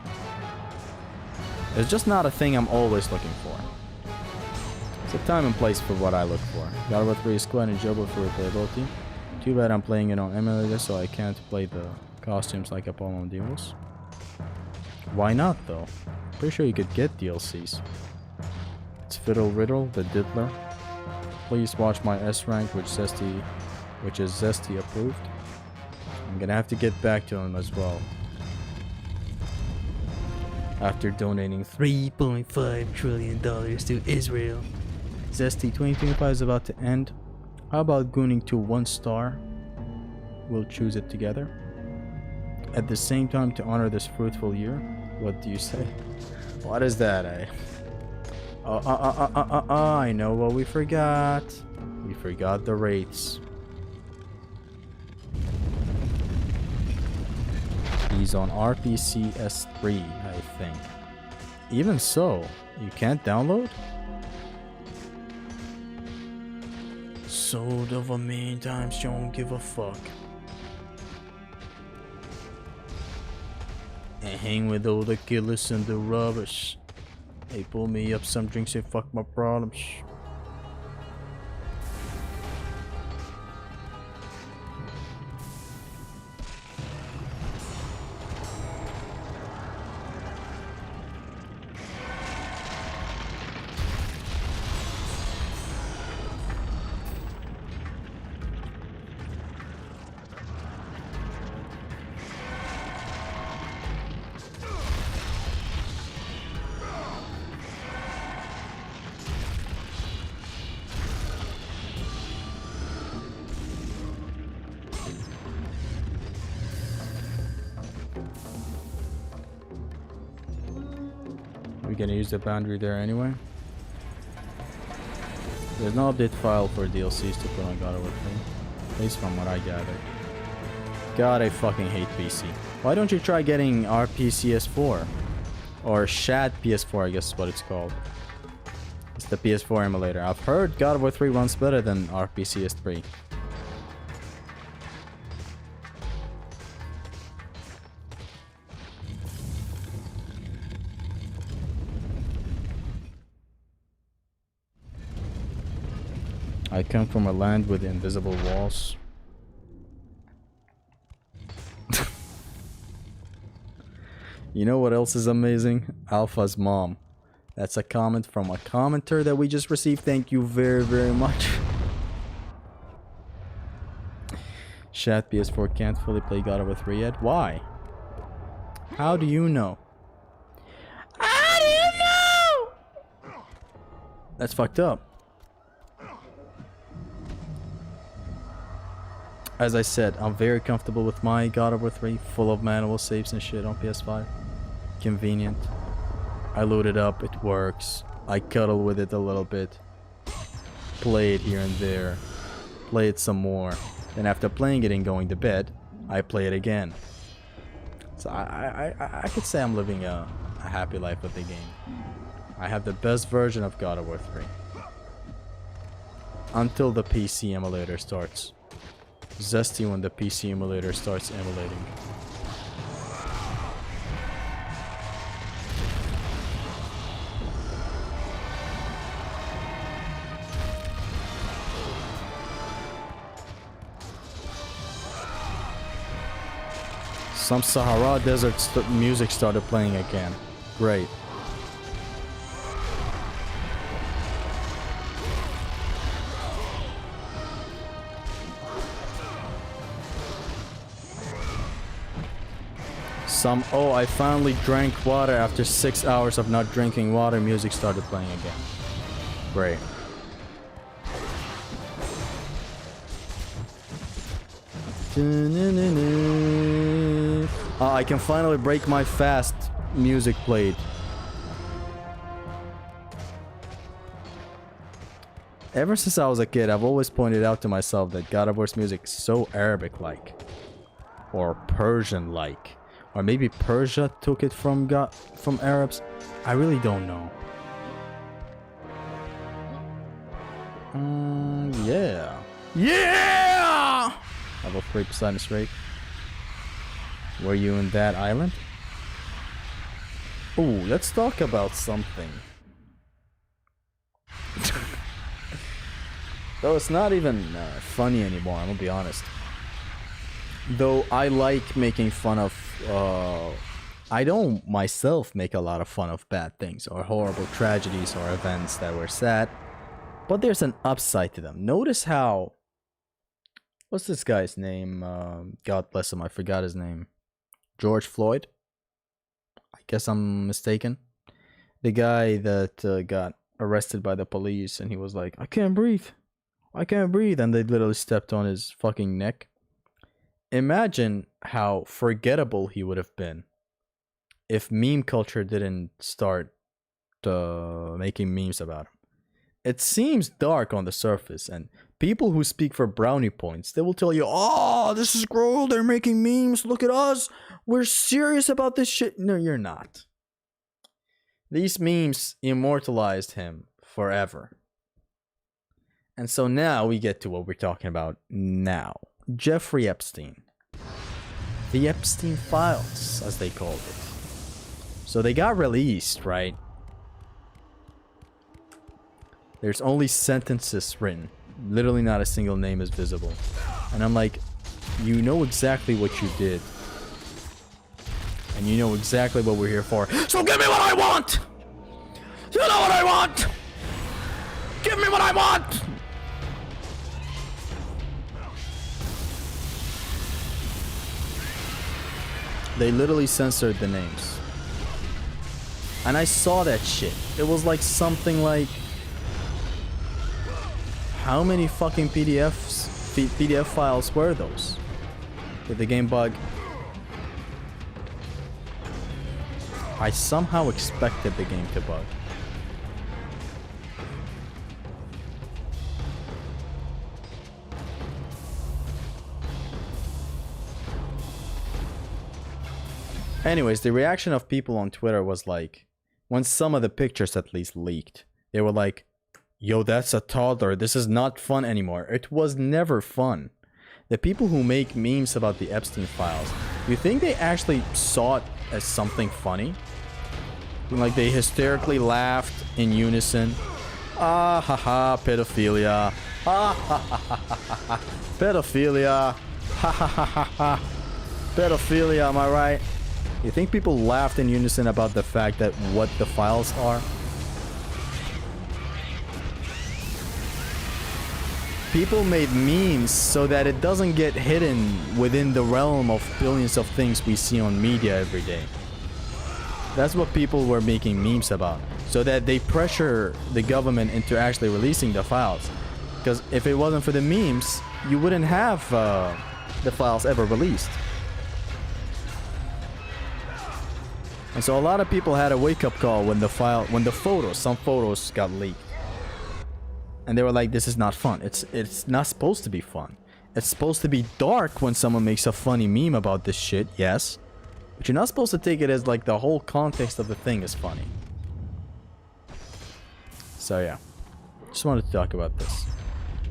It's just not a thing I'm always looking for. It's a time and place for what I look for. God of War 3 is quite enjoyable for replayability. Too bad I'm playing it on emulator, so I can't play the costumes like upon on demos. Why not though? Pretty sure you could get DLCs. It's Fiddle Riddle, the Diddler. Please watch my S rank, which is Zesty approved. I'm gonna have to get back to him as well. After donating $3.5 trillion to Israel. Zesty 2025 is about to end. How about gooning to 1 star? We'll choose it together. At the same time, to honor this fruitful year. What do you say? What is that, I know what we forgot. We forgot the wraiths. He's on RPCS3, I think. Even so, you can't download? Sold over a million times, don't give a fuck. And hang with all the killers and the rubbish. They pull me up some drinks and fuck my problems. We're gonna use the boundary there anyway. There's no update file for DLCs to put on God of War 3. At least from what I gathered. God, I fucking hate PC. Why don't you try getting RPCS4? Or Shad PS4, I guess is what it's called. It's the PS4 emulator. I've heard God of War 3 runs better than RPCS3. I come from a land with invisible walls. You know what else is amazing? Alpha's mom. That's a comment from a commenter that we just received. Thank you very, very much. Chat PS4 can't fully play God of War 3 yet. Why? How do you know? How do you know? That's fucked up. As I said, I'm very comfortable with my God of War 3, full of manual saves and shit on PS5. Convenient. I load it up, it works. I cuddle with it a little bit. Play it here and there. Play it some more. Then after playing it and going to bed, I play it again. So I could say I'm living a happy life with the game. I have the best version of God of War 3. Until the PC emulator starts. Zesty when the PC emulator starts emulating. Some Sahara Desert music started playing again. Great. Oh, I finally drank water after 6 hours of not drinking water. Music started playing again. Great. I can finally break my fast. Music played. Ever since I was a kid, I've always pointed out to myself that God of War's music is so Arabic-like. Or Persian-like. Or maybe Persia took it from Arabs. I really don't know. Yeah. Yeah! Level 3 Poseidon Strait. Were you in that island? Ooh, let's talk about something. Though it's not even funny anymore, I'm gonna be honest. Though I like making fun of... I don't myself make a lot of fun of bad things or horrible tragedies or events that were sad. But there's an upside to them. Notice how... What's this guy's name? God bless him, I forgot his name. George Floyd? I guess I'm mistaken. The guy that got arrested by the police and he was like, I can't breathe. I can't breathe. And they literally stepped on his fucking neck. Imagine how forgettable he would have been if meme culture didn't start making memes about him. It seems dark on the surface, and people who speak for brownie points, they will tell you, oh, this is cruel, they're making memes, look at us, we're serious about this shit. No, you're not. These memes immortalized him forever. And so now we get to what we're talking about now. Jeffrey Epstein. The Epstein Files, as they called it. So they got released, right? There's only sentences written. Literally not a single name is visible. And I'm like, you know exactly what you did. And you know exactly what we're here for. So give me what I want! You know what I want! Give me what I want! They literally censored the names. And I saw that shit. It was like something like... How many fucking PDF files were those? Did the game bug? I somehow expected the game to bug. Anyways, the reaction of people on Twitter was like, when some of the pictures at least leaked, they were like, yo, that's a toddler, this is not fun anymore. It was never fun. The people who make memes about the Epstein files, you think they actually saw it as something funny? Like they hysterically laughed in unison. Ah ha ha, pedophilia. Ah ha ha ha ha ha. Pedophilia. Ha ha ha ha ha. Pedophilia, am I right? You think people laughed in unison about the fact that what the files are? People made memes so that it doesn't get hidden within the realm of billions of things we see on media every day. That's what people were making memes about. So that they pressure the government into actually releasing the files. Because if it wasn't for the memes, you wouldn't have the files ever released. And so a lot of people had a wake-up call when some photos got leaked. And they were like, this is not fun. It's not supposed to be fun. It's supposed to be dark when someone makes a funny meme about this shit, yes. But you're not supposed to take it as like the whole context of the thing is funny. So yeah. Just wanted to talk about this.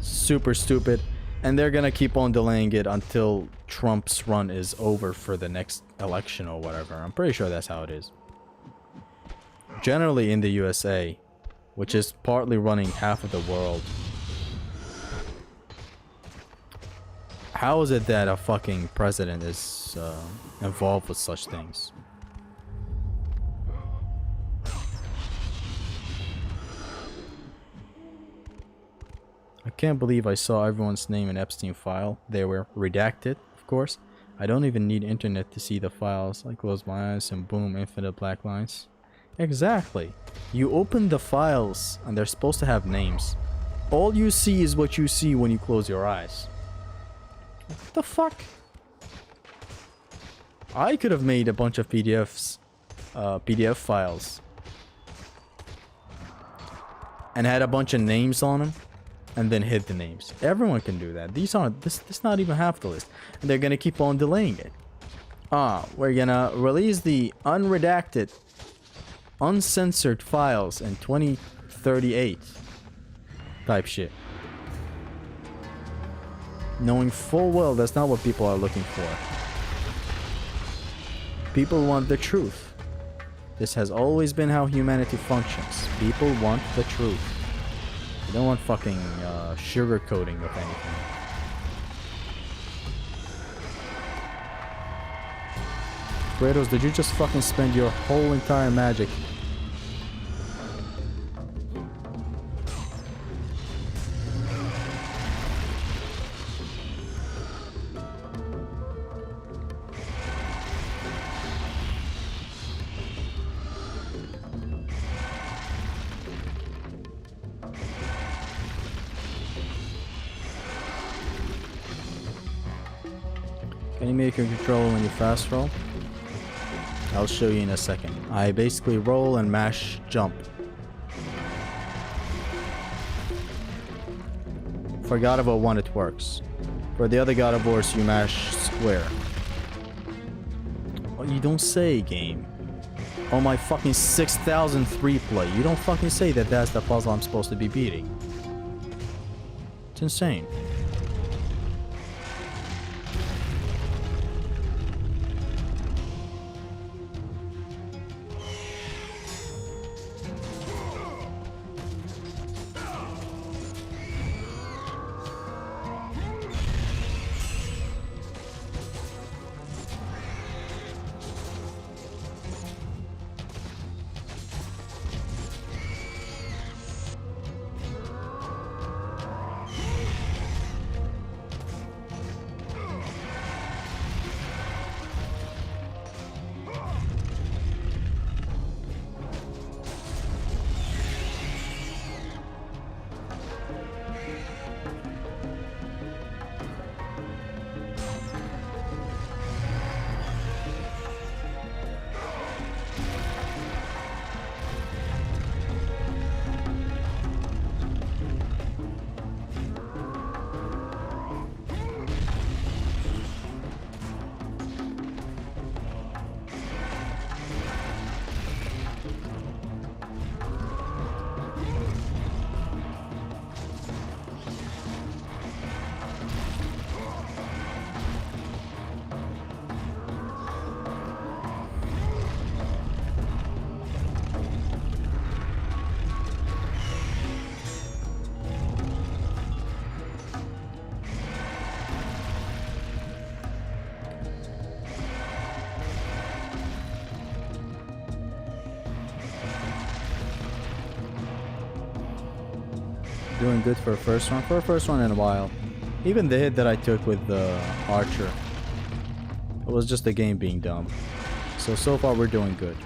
Super stupid. And they're gonna keep on delaying it until Trump's run is over for the next election or whatever. I'm pretty sure that's how it is. Generally in the USA, which is partly running half of the world. How is it that a fucking president is involved with such things? I can't believe I saw everyone's name in Epstein file. They were redacted, of course. I don't even need internet to see the files. I close my eyes and boom, infinite black lines. Exactly. You open the files and they're supposed to have names. All you see is what you see when you close your eyes. What the fuck? I could have made a bunch of PDF files and had a bunch of names on them and then hid the names. Everyone can do that. These aren't, this not even half the list. And they're gonna keep on delaying it. We're gonna release the unredacted, uncensored files in 2038 type shit. Knowing full well that's not what people are looking for. People want the truth. This has always been how humanity functions. People want the truth. They don't want fucking sugarcoating of anything. Kratos, did you just fucking spend your whole entire magic? Can you make your control when you fast roll? I'll show you in a second. I basically roll and mash jump. For God of War 1 it works. For the other God of Wars you mash square. Oh, you don't say, game. Oh my fucking 6003 play. You don't fucking say that that's the puzzle I'm supposed to be beating. It's insane. Doing good for a first one. For a first one in a while. Even the hit that I took with the archer. It was just the game being dumb. So far we're doing good.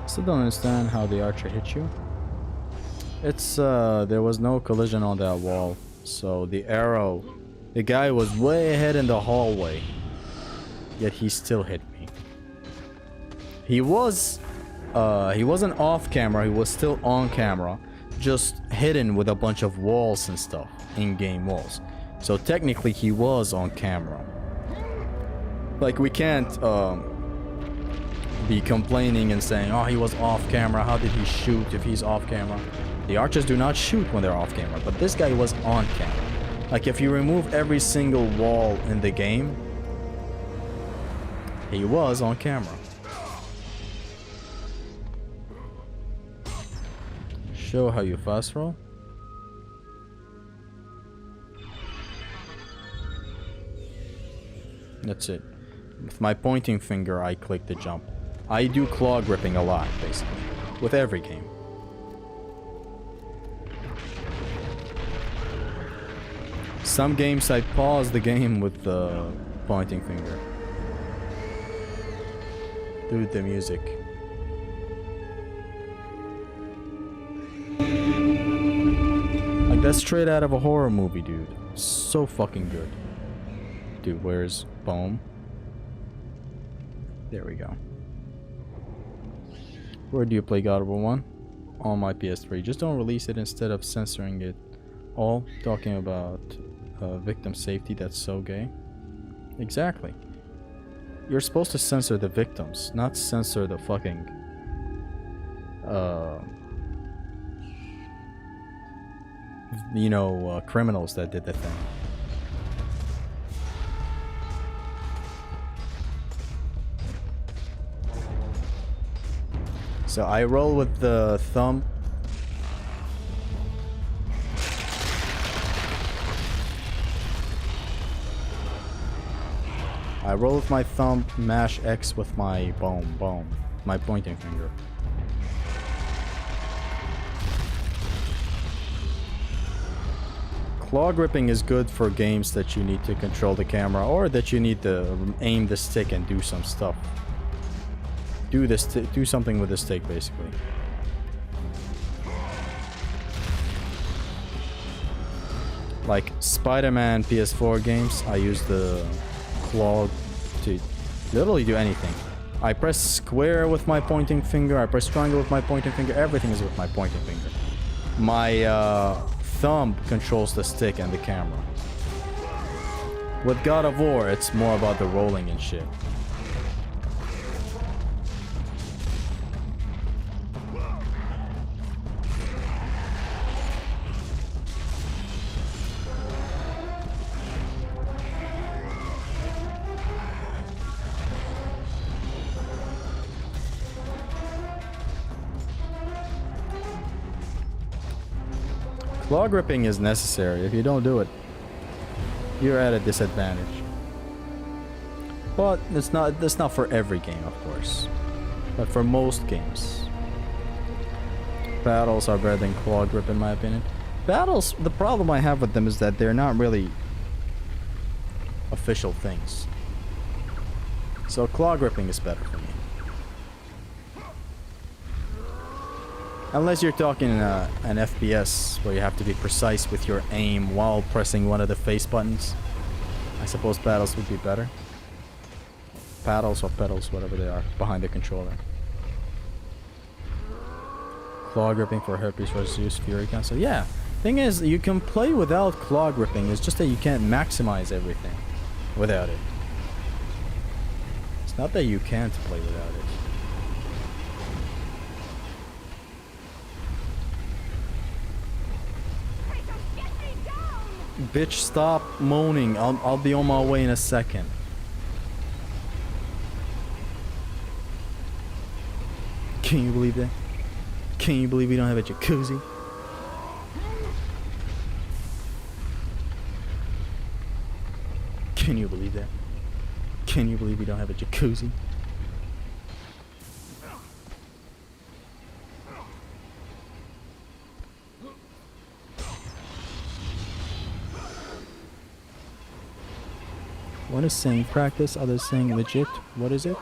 Still don't understand how the archer hit you. It's there was no collision on that wall, so the arrow, the guy was way ahead in the hallway, yet he still hit me. He wasn't off camera, he was still on camera, just hidden with a bunch of walls and stuff, in-game walls. So technically he was on camera. Like we can't be complaining and saying, oh, he was off camera, how did he shoot if he's off camera? The archers do not shoot when they're off camera, but this guy was on camera. Like if you remove every single wall in the game, he was on camera. Show how you fast roll. That's it. With my pointing finger, I click the jump. I do claw gripping a lot, basically. With every game. Some games I pause the game with the pointing finger. Dude, the music. Like that's straight out of a horror movie, dude. So fucking good. Dude, where's Boom? There we go. Where do you play God of War 1? On my PS3. Just don't release it instead of censoring it. All talking about victim safety. That's so gay. Exactly. You're supposed to censor the victims, not censor the fucking you know, criminals that did the thing. So I roll with the thumb. I roll with my thumb, mash X with my boom, my pointing finger. Claw gripping is good for games that you need to control the camera or that you need to aim the stick and do some stuff. Do something with the stick, basically. Like Spider-Man PS4 games, I use the claw to literally do anything. I press square with my pointing finger, I press triangle with my pointing finger, everything is with my pointing finger. My thumb controls the stick and the camera. With God of War, it's more about the rolling and shit. Claw gripping is necessary. If you don't do it, you're at a disadvantage. But that's not for every game, of course. But for most games. Battles are better than claw grip in my opinion. Battles, the problem I have with them is that they're not really official things. So claw gripping is better for me. Unless you're talking an FPS where you have to be precise with your aim while pressing one of the face buttons. I suppose battles would be better. Paddles or pedals, whatever they are, behind the controller. Claw gripping for herpes versus use fury cancel. Yeah, thing is, you can play without claw gripping. It's just that you can't maximize everything without it. It's not that you can't play without it. Bitch, stop moaning. I'll be on my way in a second. Can you believe that? Can you believe we don't have a jacuzzi? Can you believe that? Can you believe we don't have a jacuzzi? One is saying practice, others saying legit. What is it?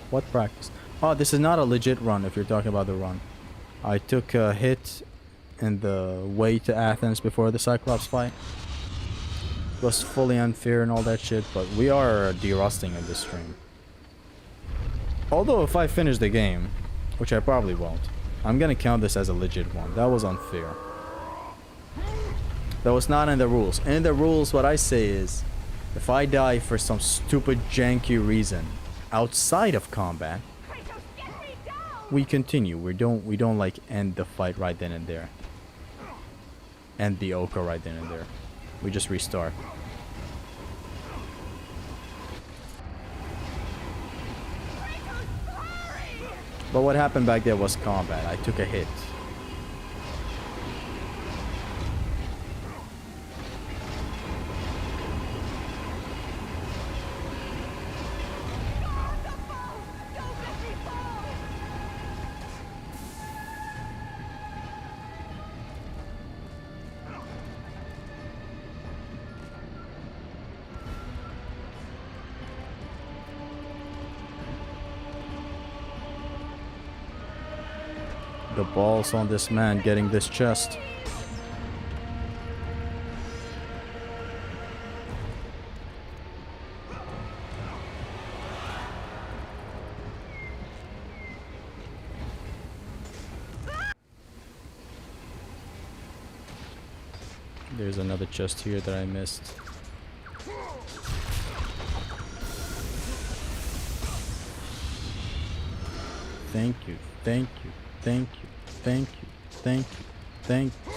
What practice? Oh, this is not a legit run if you're talking about the run. I took a hit in the way to Athens before the Cyclops fight. It was fully unfair and all that shit, but we are de-rusting in this stream. Although if I finish the game, which I probably won't, I'm gonna count this as a legit one. That was unfair. That was not in the rules. In the rules, what I say is, if I die for some stupid janky reason outside of combat, we continue. We don't like end the fight right then and there. End the OHKO right then and there. We just restart. But what happened back there was combat. I took a hit. The balls on this man getting this chest. There's another chest here that I missed. Thank you, thank you, thank you, thank you, thank you, thank you.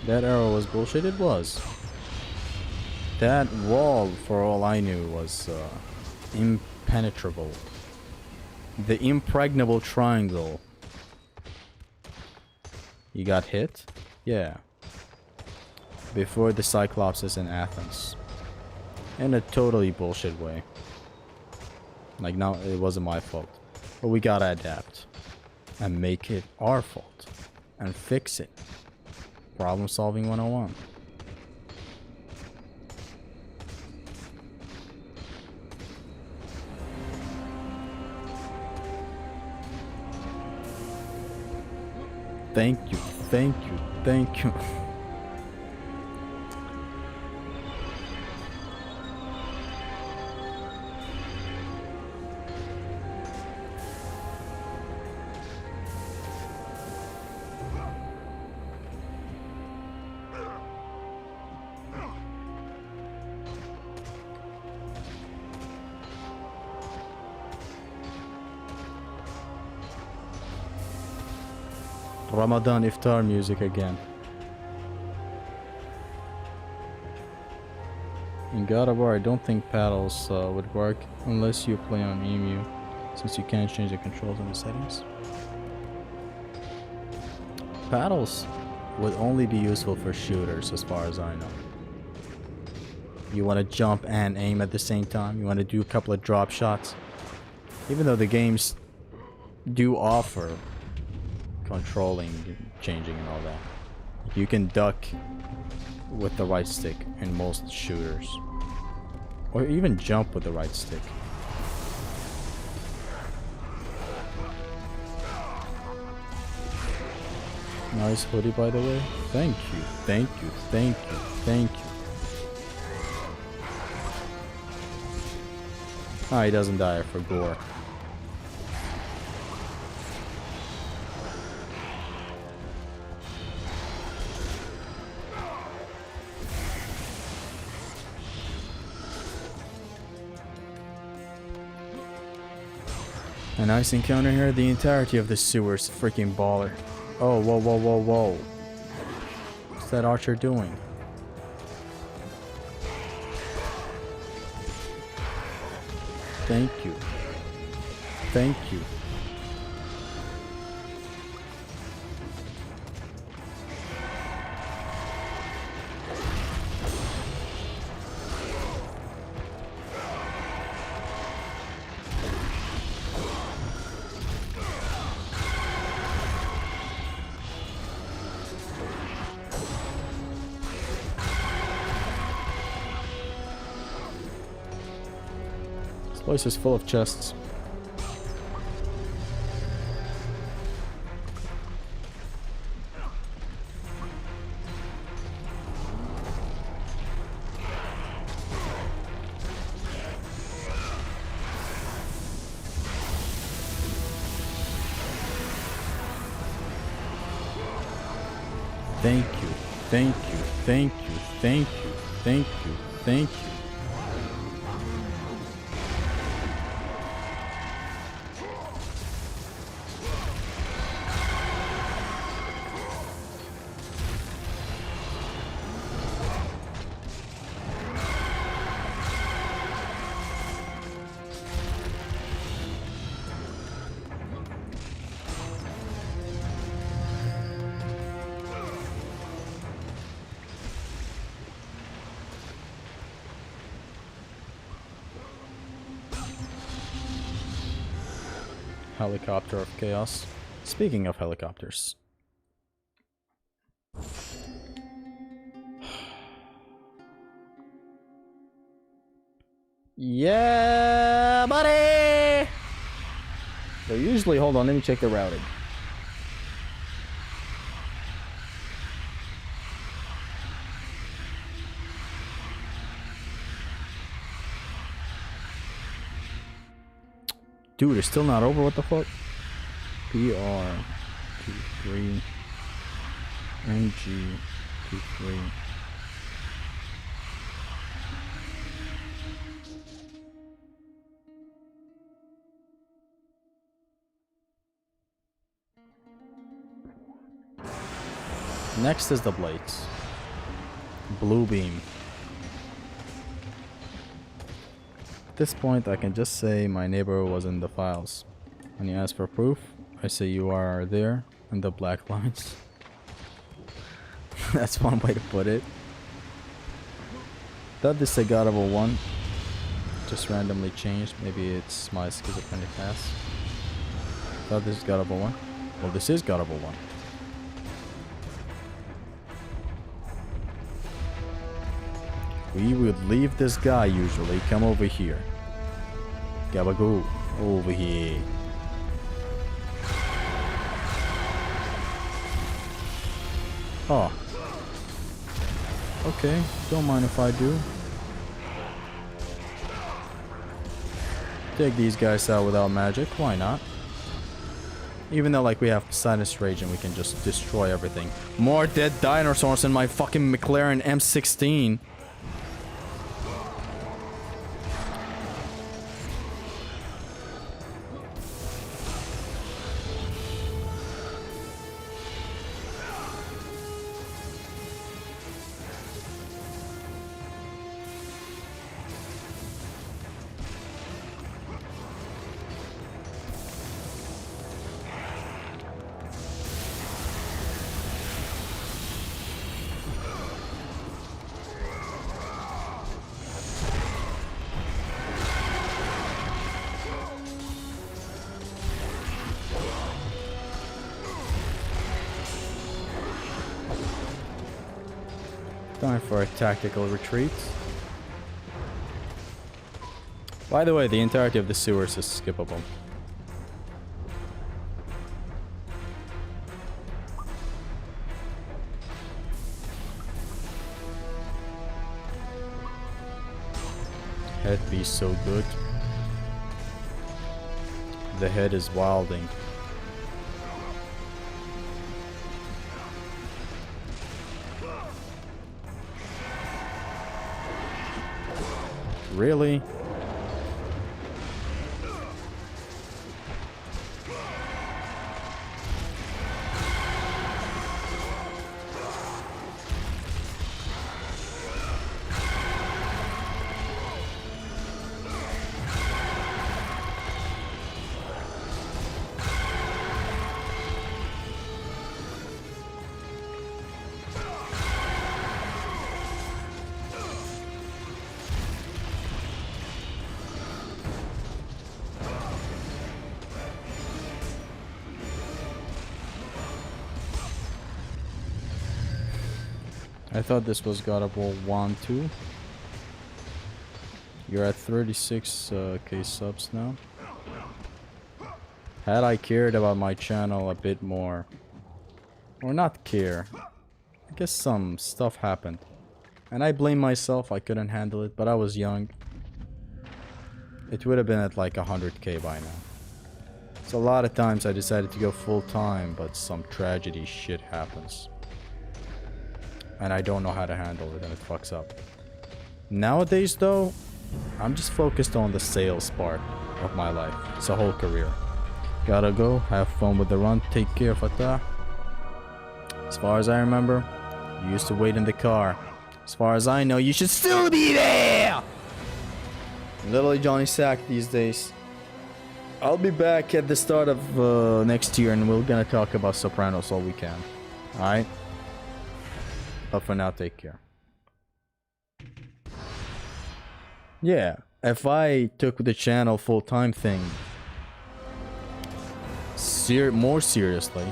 That arrow was bullshit, it was. That wall, for all I knew, was impenetrable. The impregnable triangle. You got hit? Yeah. Before the Cyclopses in Athens. In a totally bullshit way. Like, now it wasn't my fault. But we gotta adapt. And make it our fault. And fix it. Problem solving 101. Thank you, thank you, thank you. Ramadan iftar music again. In God of War, I don't think paddles would work unless you play on EMU, since you can't change the controls in the settings. Paddles would only be useful for shooters, as far as I know. You want to jump and aim at the same time. You want to do a couple of drop shots. Even though the games do offer controlling, changing and all that. You can duck with the right stick in most shooters. Or even jump with the right stick. Nice hoodie, by the way. Thank you, thank you, thank you, thank you. Ah, he doesn't die for gore. A nice encounter here. The entirety of the sewer's freaking baller. Oh, whoa, whoa, whoa, whoa. What's that archer doing? Thank you. Thank you. This place is full of chests. Thank you, thank you, thank you, thank you, thank you, thank you. Helicopter of Chaos. Speaking of helicopters. Yeah, buddy! So usually, hold on, let me check the routing. Dude, it's still not over, what the fuck? PR23 MG23. Next is the blades. Blue beam. At this point, I can just say my neighbor was in the files. When you ask for proof, I say you are there in the black lines. That's one way to put it. Thought this said God of War 1. Just randomly changed. Maybe it's my schizophrenic pass. Thought this is God of War 1. Well, this is God of War 1. We would leave this guy usually. Come over here. Gabagoo. Over here. Oh. Okay. Don't mind if I do. Take these guys out without magic. Why not? Even though, like, we have Sinus Rage and we can just destroy everything. More dead dinosaurs in my fucking McLaren M16. Time for a tactical retreat. By the way, the entirety of the sewers is skippable. Head be so good. The head is wilding. Really? I thought this was God of War 1 too. You're at 36k subs now. Had I cared about my channel a bit more, or not care, I guess some stuff happened. And I blame myself, I couldn't handle it, but I was young. It would have been at like 100k by now. So a lot of times I decided to go full time, but some tragedy shit happens. and I don't know how to handle it and it fucks up. Nowadays though, I'm just focused on the sales part of my life. It's a whole career. Gotta go, have fun with the run, take care, Fatah. As far as I remember, you used to wait in the car. As far as I know, you should still be there! Literally Johnny Sack these days. I'll be back at the start of next year and we're gonna talk about Sopranos all we can. Alright? But for now, take care. Yeah, if I took the channel full-time thing more seriously,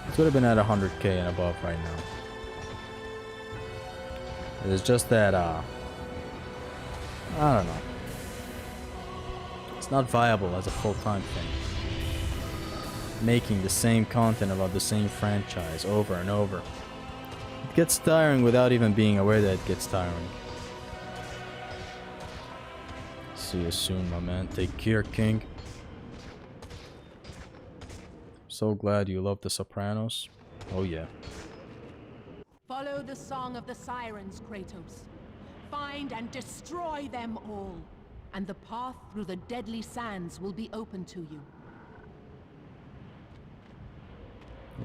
it would have been at 100k and above right now. It's just that, I don't know. It's not viable as a full-time thing. Making the same content about the same franchise over and over. It gets tiring without even being aware that it gets tiring. See you soon, my man. Take care, King. So glad you love The Sopranos. Oh yeah. Follow the song of the sirens, Kratos. Find and destroy them all, and the path through the deadly sands will be open to you.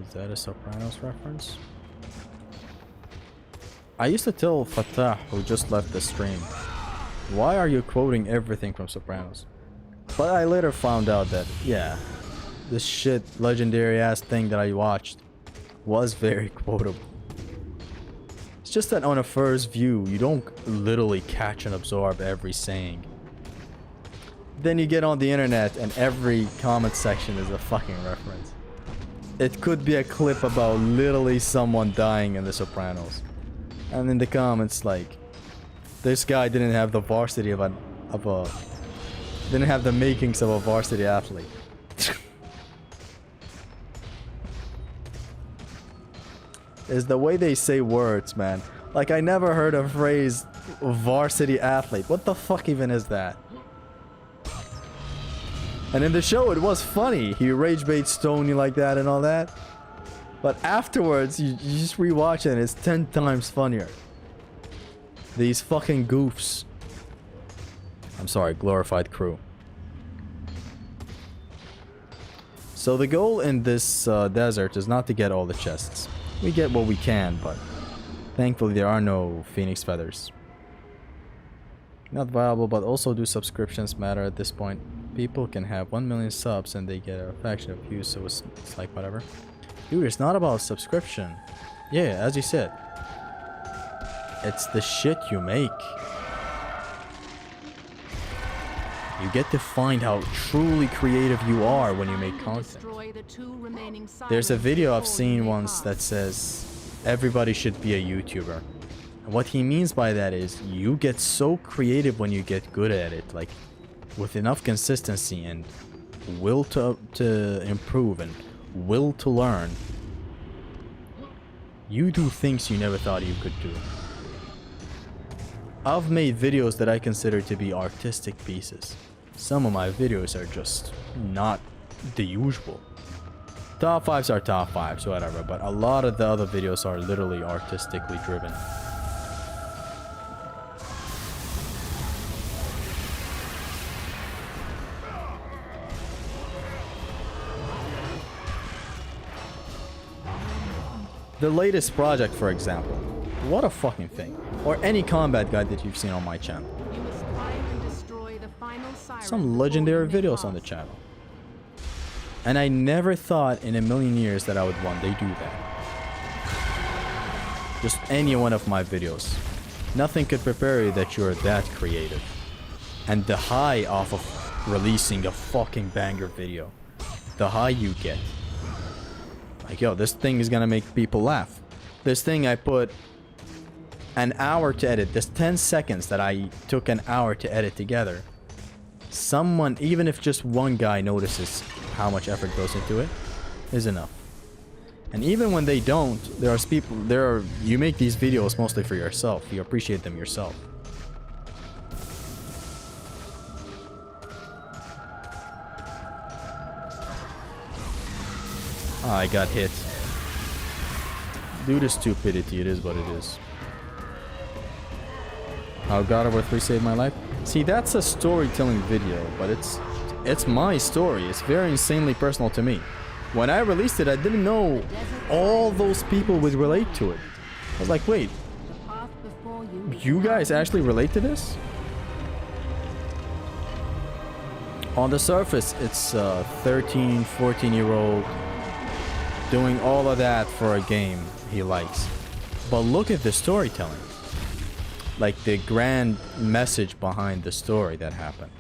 Is that a Sopranos reference? I used to tell Fatah, who just left the stream, why are you quoting everything from Sopranos? But I later found out that, yeah, this shit legendary ass thing that I watched was very quotable. It's just that on a first view, you don't literally catch and absorb every saying. Then you get on the internet and every comment section is a fucking reference. It could be a clip about literally someone dying in The Sopranos. And in the comments, like, this guy didn't have the varsity didn't have the makings of a varsity athlete. Is the way they say words, man. Like, I never heard a phrase varsity athlete. What the fuck even is that? And in the show, it was funny. He rage baits Tony like that and all that. But afterwards, you just rewatch it and it's 10 times funnier. These fucking goofs. I'm sorry, glorified crew. So the goal in this desert is not to get all the chests. We get what we can, but thankfully there are no phoenix feathers. Not viable, but also do subscriptions matter at this point? People can have 1 million subs and they get a fraction of views, so it's like whatever. Dude, it's not about subscription. Yeah, as you said. It's the shit you make. You get to find how truly creative you are when you make content. There's a video I've seen once that says everybody should be a YouTuber. And what he means by that is you get so creative when you get good at it, like with enough consistency and will to improve and will to learn. You do things you never thought you could do. I've made videos that I consider to be artistic pieces. Some of my videos are just not the usual. Top 5s are top 5s, whatever, but a lot of the other videos are literally artistically driven. The latest project, for example. What a fucking thing. Or any combat guide that you've seen on my channel. Some legendary videos on the channel. And I never thought in a million years that I would one day do that. Just any one of my videos. Nothing could prepare you that you're that creative. And the high off of releasing a fucking banger video. The high you get. Like, yo, this thing is gonna make people laugh. This thing I put an hour to edit. This 10 seconds that I took an hour to edit together. Someone, even if just one guy notices how much effort goes into it, is enough. And even when they don't, you make these videos mostly for yourself. You appreciate them yourself. I got hit. Due to stupidity, it is what it is. How God of War 3 saved my life? See, that's a storytelling video, but it's my story. It's very insanely personal to me. When I released it, I didn't know all those people would relate to it. I was like, wait, you guys actually relate to this? On the surface, it's a 13, 14-year-old doing all of that for a game he likes. But look at the storytelling. Like the grand message behind the story that happened.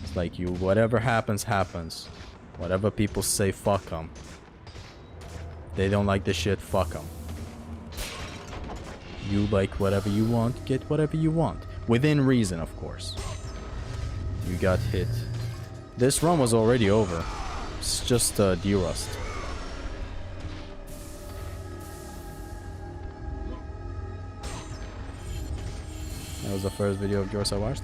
It's like whatever happens, happens. Whatever people say, fuck them. They don't like the shit, fuck them. You like whatever you want, get whatever you want. Within reason, of course. You got hit. This run was already over. It's just derust. That was the first video of yours I watched.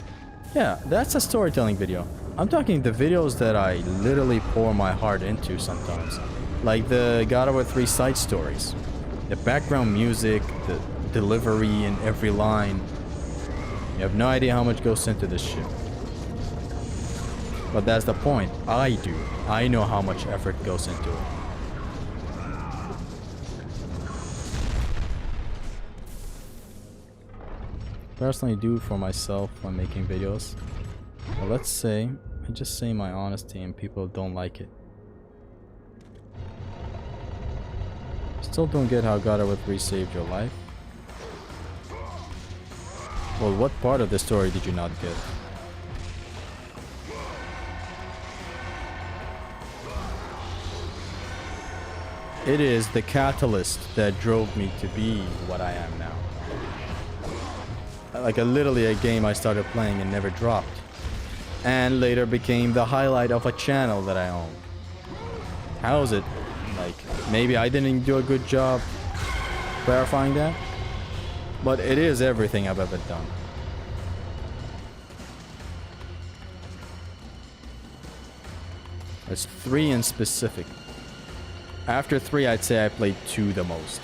Yeah, that's a storytelling video. I'm talking the videos that I literally pour my heart into sometimes. Like the God of War 3 side stories. The background music, the delivery in every line. You have no idea how much goes into this shit. But that's the point. I do. I know how much effort goes into it. Personally do for myself when making videos. But let's say I just say my honesty and people don't like it. Still don't get how God of War 3 saved your life. Well, what part of the story did you not get? It is the catalyst that drove me to be what I am now. Like literally a game I started playing and never dropped. And later became the highlight of a channel that I own. How is it? Like, maybe I didn't do a good job clarifying that. But it is everything I've ever done. There's 3 in specific. After 3, I'd say I played 2 the most.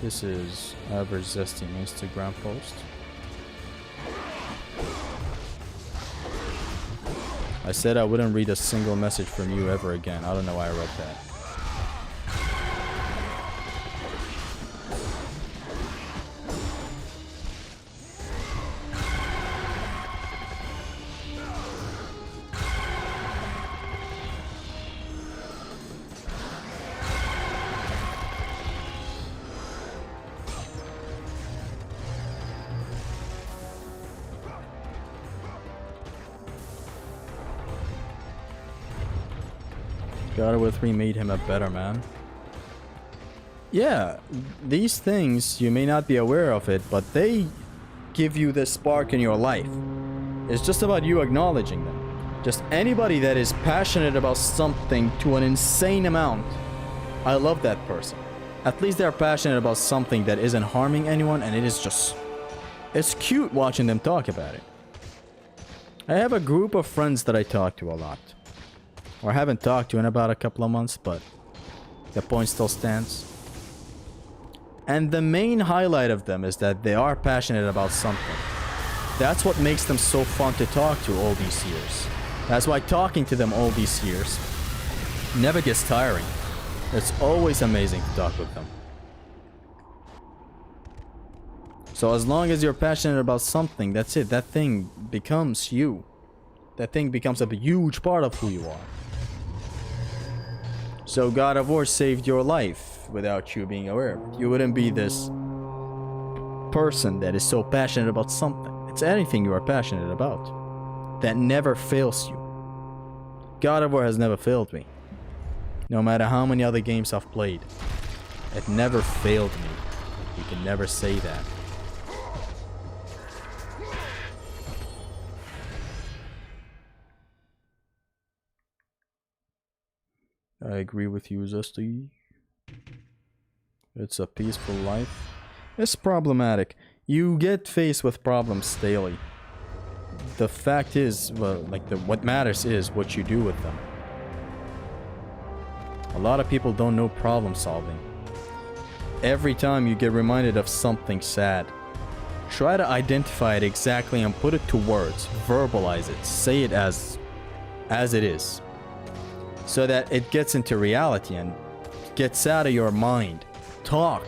This is a resisting Instagram post. I said I wouldn't read a single message from you ever again. I don't know why I wrote that. God of War 3 made him a better man. Yeah, these things, you may not be aware of it, but they give you the spark in your life. It's just about you acknowledging them. Just anybody that is passionate about something to an insane amount, I love that person. At least they're passionate about something that isn't harming anyone, and it is just... it's cute watching them talk about it. I have a group of friends that I talk to a lot. Or haven't talked to in about a couple of months, but the point still stands. And the main highlight of them is that they are passionate about something. That's what makes them so fun to talk to all these years. That's why talking to them all these years never gets tiring. It's always amazing to talk with them. So as long as you're passionate about something, that's it. That thing becomes you. That thing becomes a huge part of who you are. So God of War saved your life without you being aware of it. You wouldn't be this person that is so passionate about something. It's anything you are passionate about that never fails you. God of War has never failed me. No matter how many other games I've played, it never failed me. You can never say that. I agree with you, Zesty. It's a peaceful life. It's problematic. You get faced with problems daily. the fact is, well, like what matters is what you do with them. A lot of people don't know problem solving. Every time you get reminded of something sad, try to identify it exactly and put it to words. Verbalize it. Say it as it is. So that it gets into reality and gets out of your mind. Talk.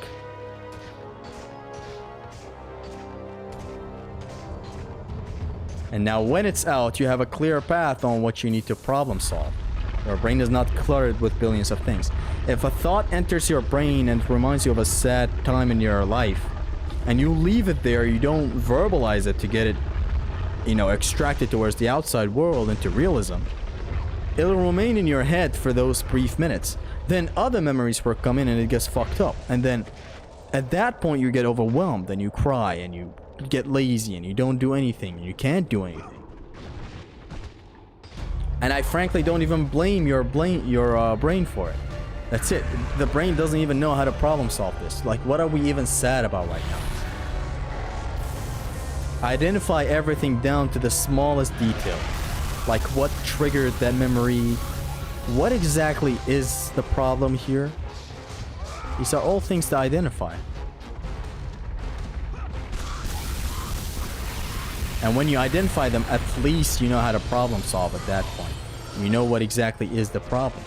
And now when it's out, you have a clear path on what you need to problem solve. Your brain is not cluttered with billions of things. If a thought enters your brain and reminds you of a sad time in your life, and you leave it there, you don't verbalize it to get it, extracted towards the outside world into realism, it'll remain in your head for those brief minutes. Then other memories will come in and it gets fucked up. And then at that point you get overwhelmed and you cry and you get lazy and you don't do anything and you can't do anything. And I frankly don't even blame your brain for it. That's it. The brain doesn't even know how to problem solve this. Like, what are we even sad about right now? Identify everything down to the smallest detail. Like, what triggered that memory? What exactly is the problem here? These are all things to identify. And when you identify them, at least you know how to problem solve at that point. You know what exactly is the problem.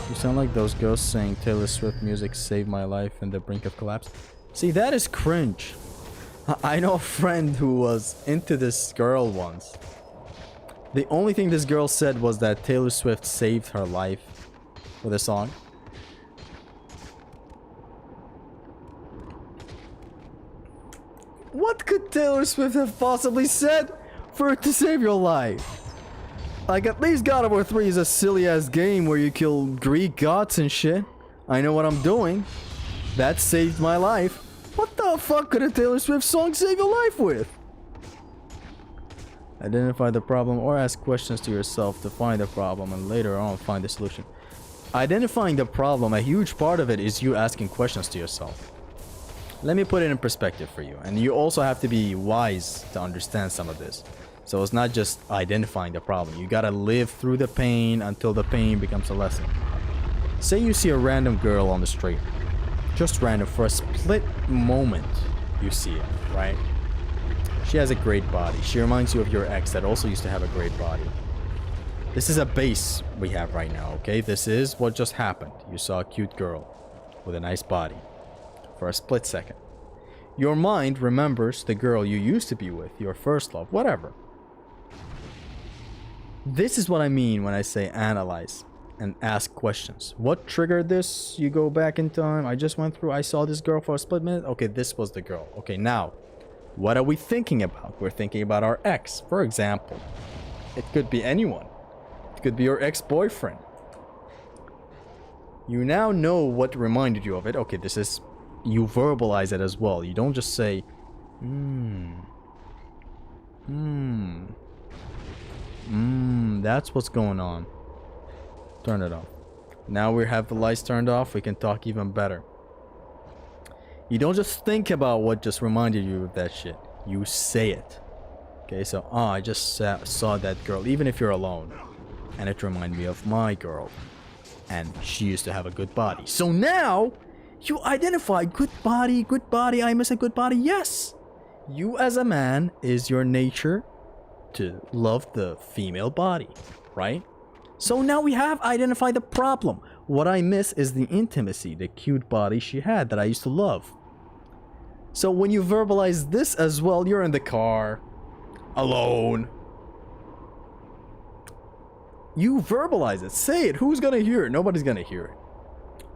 You sound like those ghosts saying Taylor Swift music saved my life in the brink of collapse. See, that is cringe. I know a friend who was into this girl once. The only thing this girl said was that Taylor Swift saved her life with a song. What could Taylor Swift have possibly said for it to save your life? Like, at least God of War 3 is a silly ass game where you kill Greek gods and shit. I know what I'm doing. That saved my life. What the fuck could a Taylor Swift song save your life with? Identify the problem or ask questions to yourself to find the problem and later on find the solution. Identifying the problem, a huge part of it is you asking questions to yourself. Let me put it in perspective for you. And you also have to be wise to understand some of this. So it's not just identifying the problem. You gotta live through the pain until the pain becomes a lesson. Say you see a random girl on the street. Just random, for a split moment you see it, right? She has a great body. She reminds you of your ex that also used to have a great body. This is a base we have right now, okay? This is what just happened. You saw a cute girl with a nice body for a split second. Your mind remembers the girl you used to be with, your first love, whatever. This is what I mean when I say analyze and ask questions. What triggered this? You go back in time. I just went through. I saw this girl for a split minute. Okay, this was the girl. Okay, now, what are we thinking about? We're thinking about our ex, for example. It could be anyone. It could be your ex-boyfriend. You now know what reminded you of it. Okay, this is... You verbalize it as well. You don't just say, that's what's going on. Turn it off. Now we have the lights turned off, we can talk even better. You don't just think about what just reminded you of that shit. You say it. Okay, so, I just saw that girl, even if you're alone. And it reminded me of my girl. And she used to have a good body. So now, you identify good body, I miss a good body. Yes! You as a man is your nature to love the female body, right? So now we have identified the problem. What I miss is the intimacy, the cute body she had that I used to love. So when you verbalize this as well, you're in the car, alone. You verbalize it, say it. Who's gonna hear it? Nobody's gonna hear it.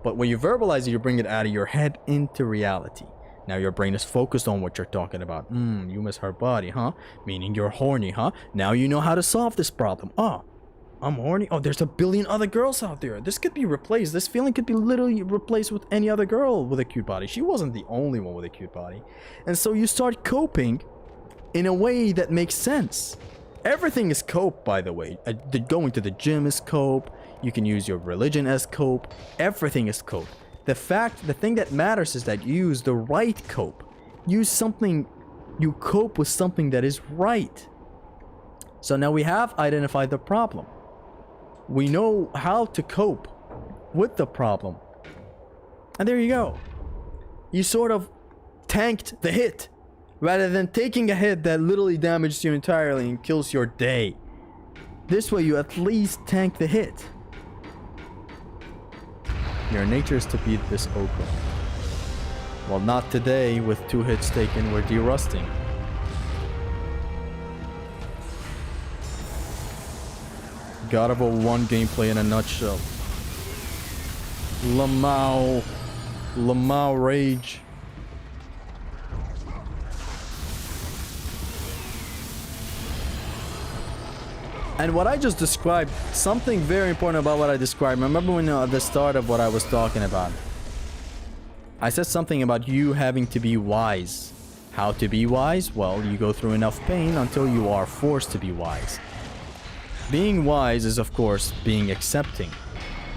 But when you verbalize it, you bring it out of your head into reality. Now your brain is focused on what you're talking about. You miss her body, huh? Meaning you're horny, huh? Now you know how to solve this problem. I'm horny. Oh, there's a billion other girls out there. This could be replaced. This feeling could be literally replaced with any other girl with a cute body. She wasn't the only one with a cute body. And so you start coping in a way that makes sense. Everything is cope, by the way. Going to the gym is cope. You can use your religion as cope. Everything is cope. The thing that matters is that you use the right cope. Use something, you cope with something that is right. So now we have identified the problem. We know how to cope with the problem. And there you go. You sort of tanked the hit, rather than taking a hit that literally damages you entirely and kills your day. This way you at least tank the hit. Your nature is to beat this OHKO. Well, not today. With 2 hits taken, we're derusting. God of War 1 gameplay in a nutshell. Lamau rage. And what I just described, something very important about what I described. Remember when at the start of what I was talking about, I said something about you having to be wise. How to be wise? Well, you go through enough pain until you are forced to be wise. Being wise is, of course, being accepting.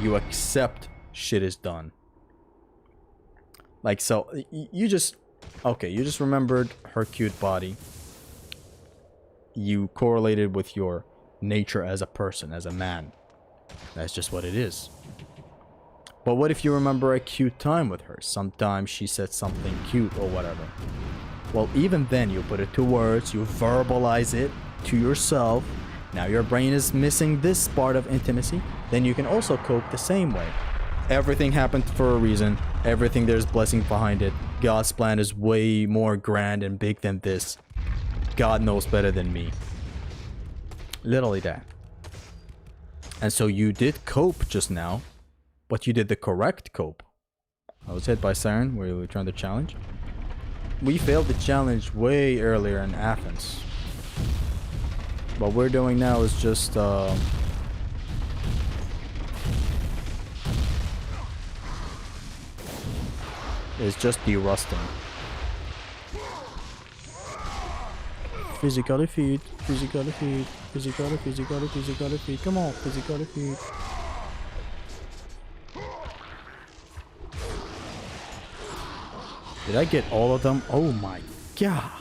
You accept shit is done. Like, so, you just remembered her cute body. You correlated with your nature as a person, as a man. That's just what it is. But what if you remember a cute time with her? Sometimes she said something cute or whatever. Well, even then, you put it to words, you verbalize it to yourself. Now your brain is missing this part of intimacy. Then you can also cope the same way. Everything happened for a reason. Everything, there's blessing behind it. God's plan is way more grand and big than this. God knows better than me. Literally that. And so you did cope just now, but you did the correct cope. I was hit by Siren. Were you trying to challenge? We failed the challenge way earlier in Athens. What we're doing now is just derusting. Physically feed, physically feed, physically feed. Come on, physically feed. Did I get all of them? Oh my god.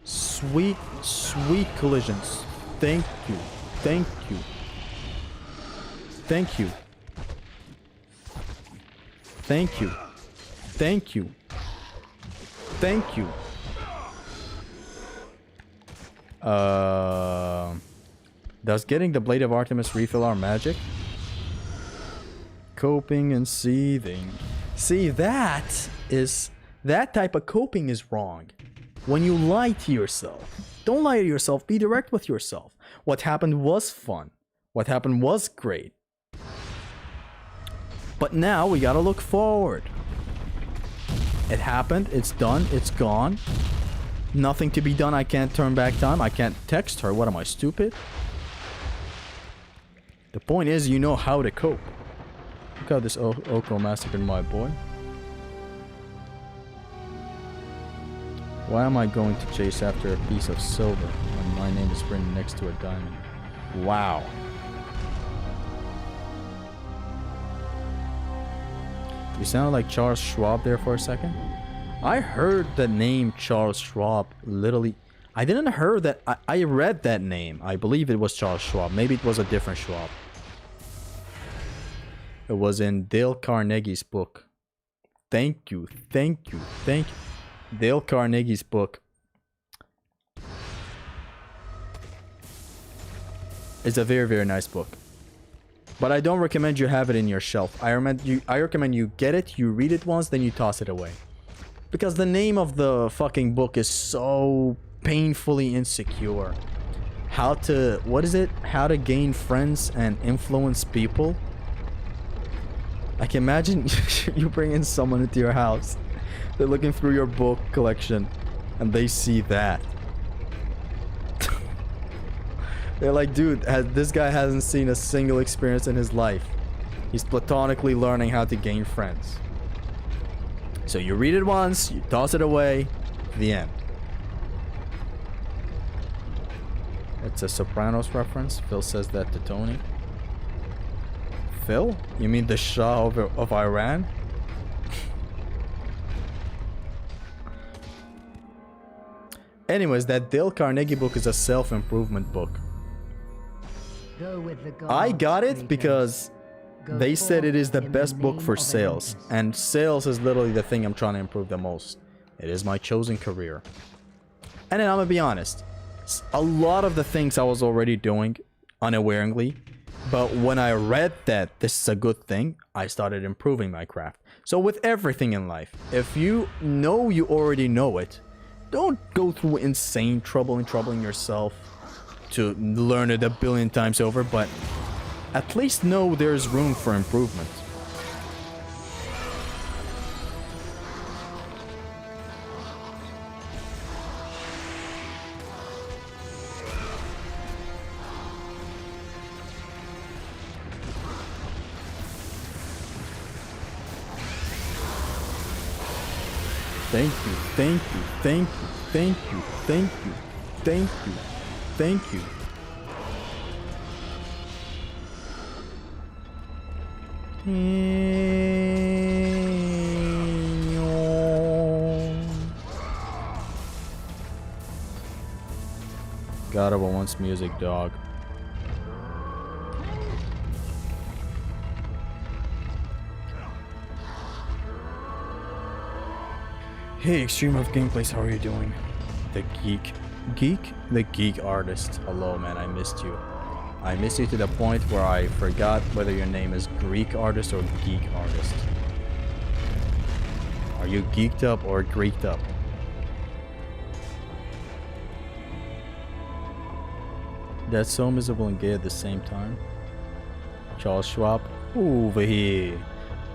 Sweet, sweet collisions. Thank you. Thank you. Thank you. Thank you. Thank you. Thank you. Does getting the Blade of Artemis refill our magic? Coping and seething. See, that type of coping is wrong. When you lie to yourself. Don't lie to yourself, be direct with yourself. What happened was fun. What happened was great. But now we gotta look forward. It happened, it's done, it's gone. Nothing to be done, I can't turn back time, I can't text her, what am I, stupid? The point is, you know how to cope. Look how this OHKO massacred my boy. Why am I going to chase after a piece of silver when my name is written next to a diamond? Wow. You sounded like Charles Schwab there for a second. I heard the name Charles Schwab literally. I didn't hear that. I read that name. I believe it was Charles Schwab. Maybe it was a different Schwab. It was in Dale Carnegie's book. Thank you. Thank you. Thank you. Dale Carnegie's book is a very, very nice book. But I don't recommend you have it in your shelf. I recommend you get it, you read it once, then you toss it away. Because the name of the fucking book is so painfully insecure. What is it? How to gain friends and influence people? I can imagine you bring in someone into your house. They're looking through your book collection and they see that. They're like, dude, this guy hasn't seen a single experience in his life. He's platonically learning how to gain friends. So you read it once, you toss it away, the end. It's a Sopranos reference. Phil says that to Tony. Phil? You mean the Shah of Iran? Anyways, that Dale Carnegie book is a self-improvement book. Go with the gods, I got it Kratos. because Go they said it is the forth in best book name for of sales. Olympus. And sales is literally the thing I'm trying to improve the most. It is my chosen career. And then I'm gonna be honest. A lot of the things I was already doing unawareingly. But when I read that this is a good thing, I started improving my craft. So with everything in life, if you know you already know it, don't go through insane trouble and troubling yourself to learn it a billion times over, but at least know there's room for improvement. Thank you, thank you, thank you, thank you, thank you, thank you, thank you. God of War wants music, dog. Hey, Extreme of Gameplays, how are you doing? The geek. Geek? The geek artist. Hello, man, I missed you. I missed you to the point where I forgot whether your name is Greek artist or geek artist. Are you geeked up or Greeked up? That's so miserable and gay at the same time. Charles Schwab. Over here.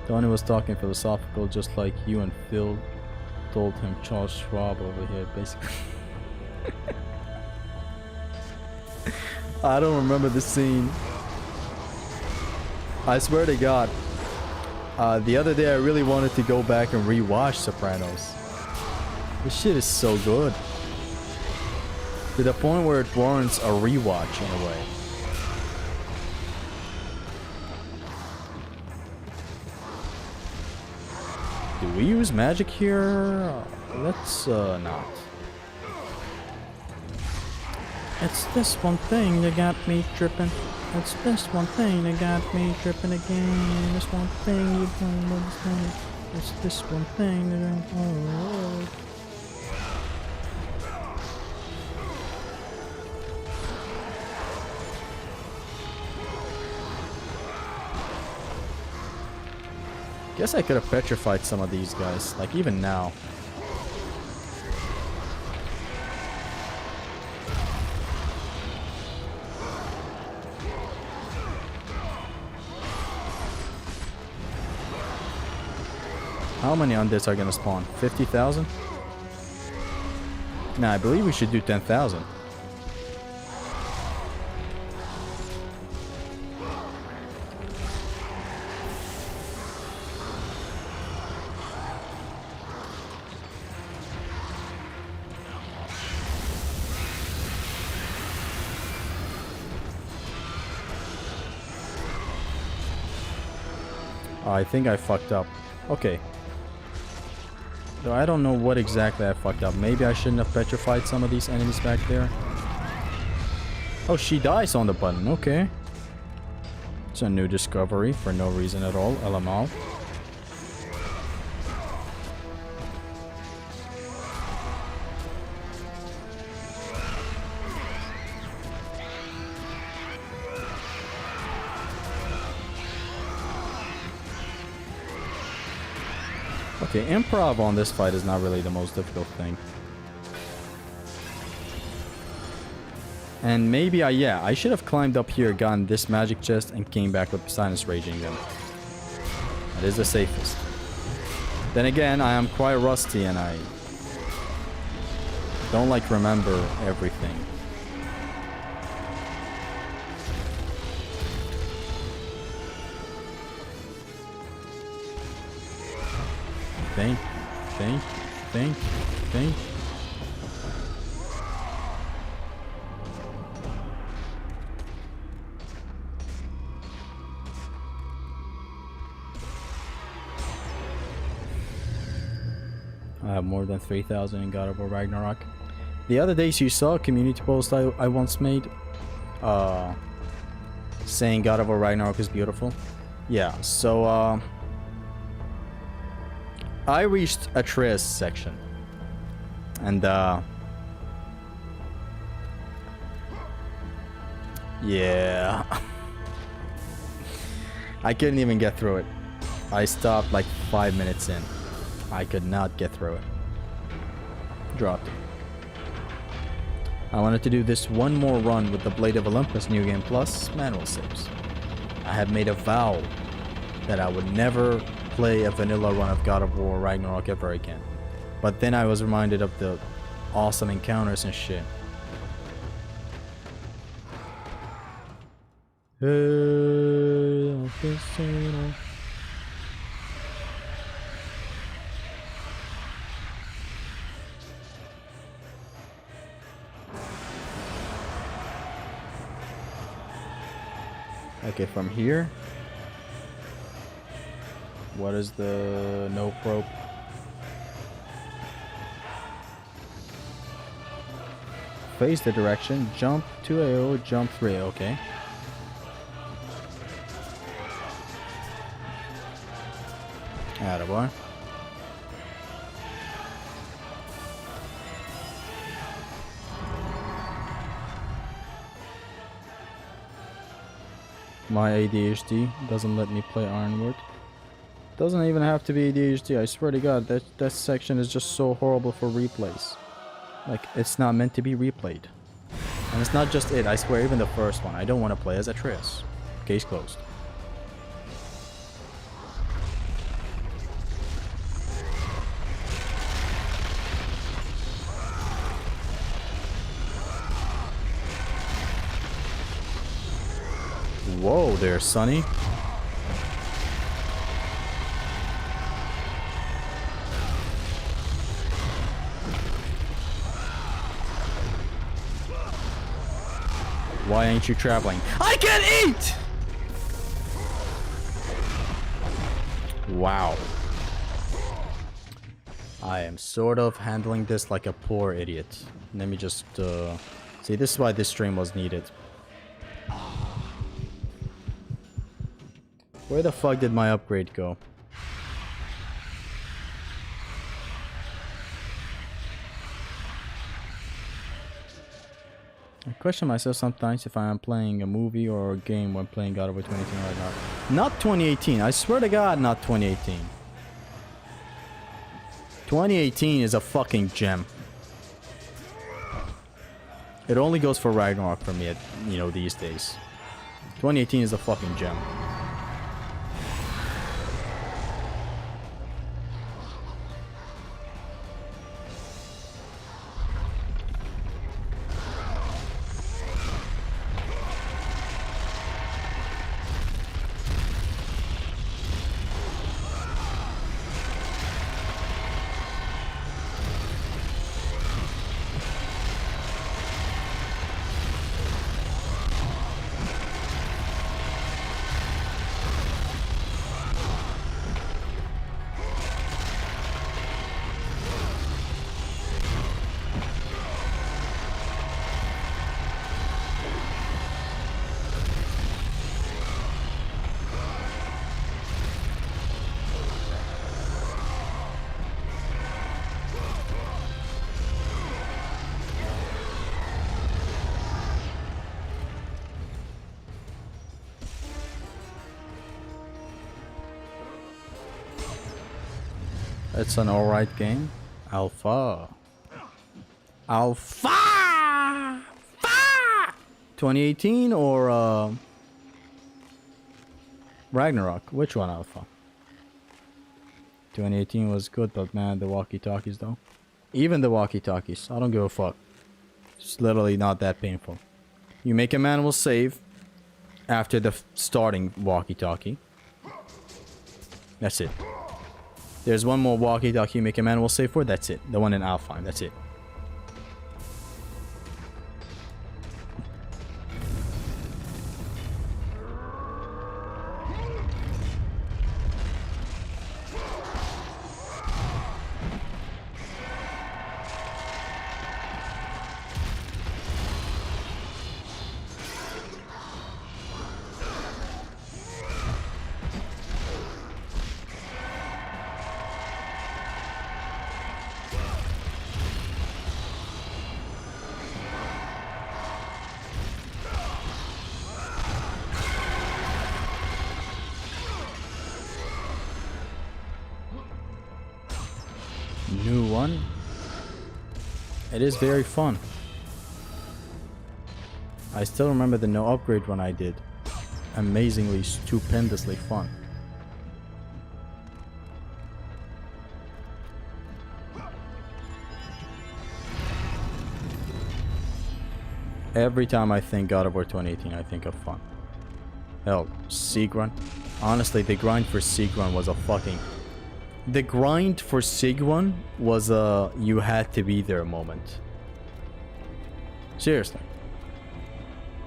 Tony was talking philosophical just like you and Phil told him Charles Schwab over here, basically. I don't remember the scene. I swear to God. The other day I really wanted to go back and rewatch Sopranos. This shit is so good. To the point where it warrants a rewatch in a way. Do we use magic here? Let's not. It's this one thing that got me tripping. It's this one thing that got me tripping again. This one thing you don't understand. It's this one thing that I... Guess I could have petrified some of these guys, like even now. How many undeads are gonna spawn? 50,000? Nah, I believe we should do 10,000. I think I fucked up. Okay. So I don't know what exactly I fucked up. Maybe I shouldn't have petrified some of these enemies back there. Oh, she dies on the button. Okay. It's a new discovery for no reason at all. LML. Okay, improv on this fight is not really the most difficult thing. And maybe I should have climbed up here, gotten this magic chest, and came back with Poseidon's Raging them. That is the safest. Then again, I am quite rusty and I don't like remember everything. Thank you, thank you, thank you, thank you. I have more than 3,000 in God of War Ragnarok. The other days you saw a community post I once made saying God of War Ragnarok is beautiful. Yeah, so I reached Atreus section. And yeah. I couldn't even get through it. I stopped like 5 minutes in. I could not get through it. Dropped it. I wanted to do this one more run with the Blade of Olympus New Game Plus manual saves. I have made a vow that I would never play a vanilla run of God of War Ragnarok ever again. But then I was reminded of the awesome encounters and shit. Okay, from here. What is the no probe? Face the direction, jump 2 AO, jump 3, okay. Attaboy. My ADHD doesn't let me play Ironwood. Doesn't even have to be ADHD, I swear to god, that section is just so horrible for replays. Like, it's not meant to be replayed. And it's not just it, I swear, even the first one. I don't want to play as Atreus. Case closed. Whoa there, Sonny. Why ain't you traveling? I can eat! Wow. I am sort of handling this like a poor idiot. Let me just, see, this is why this stream was needed. Where the fuck did my upgrade go? I question myself sometimes if I am playing a movie or a game when playing God of War 2018 right now. Not 2018, I swear to god, not 2018. 2018 is a fucking gem. It only goes for Ragnarok for me, you know, these days. 2018 is a fucking gem. It's an alright game. Alpha. Alpha! 2018 or Ragnarok? Which one, Alpha? 2018 was good, but man, the walkie-talkies though. Even the walkie-talkies, I don't give a fuck. It's literally not that painful. You make a manual save after the starting walkie-talkie. That's it. There's one more walkie-talkie you make a manual save for, that's it. The one in Alpine, that's it. new one. It is very fun. I still remember the no upgrade one I did. Amazingly, stupendously fun. Every time I think God of War 2018, I think of fun. Hell, Sieg Run. Honestly, the grind for Sieg Run was a fucking... The grind for Sieg Run was a you had to be there moment. Seriously.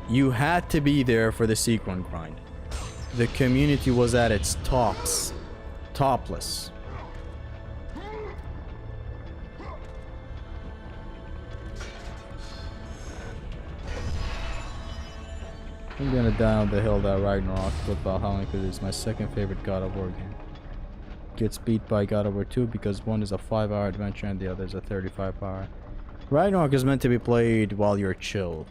You had to be there for the Sieg Run grind. The community was at its tops. Topless. I'm gonna die on the hill that Ragnarok with Valhalla because it's my second favorite God of War game. Gets beat by God of War 2 because one is a 5-hour adventure and the other is a 35-hour. Ragnarok is meant to be played while you're chill.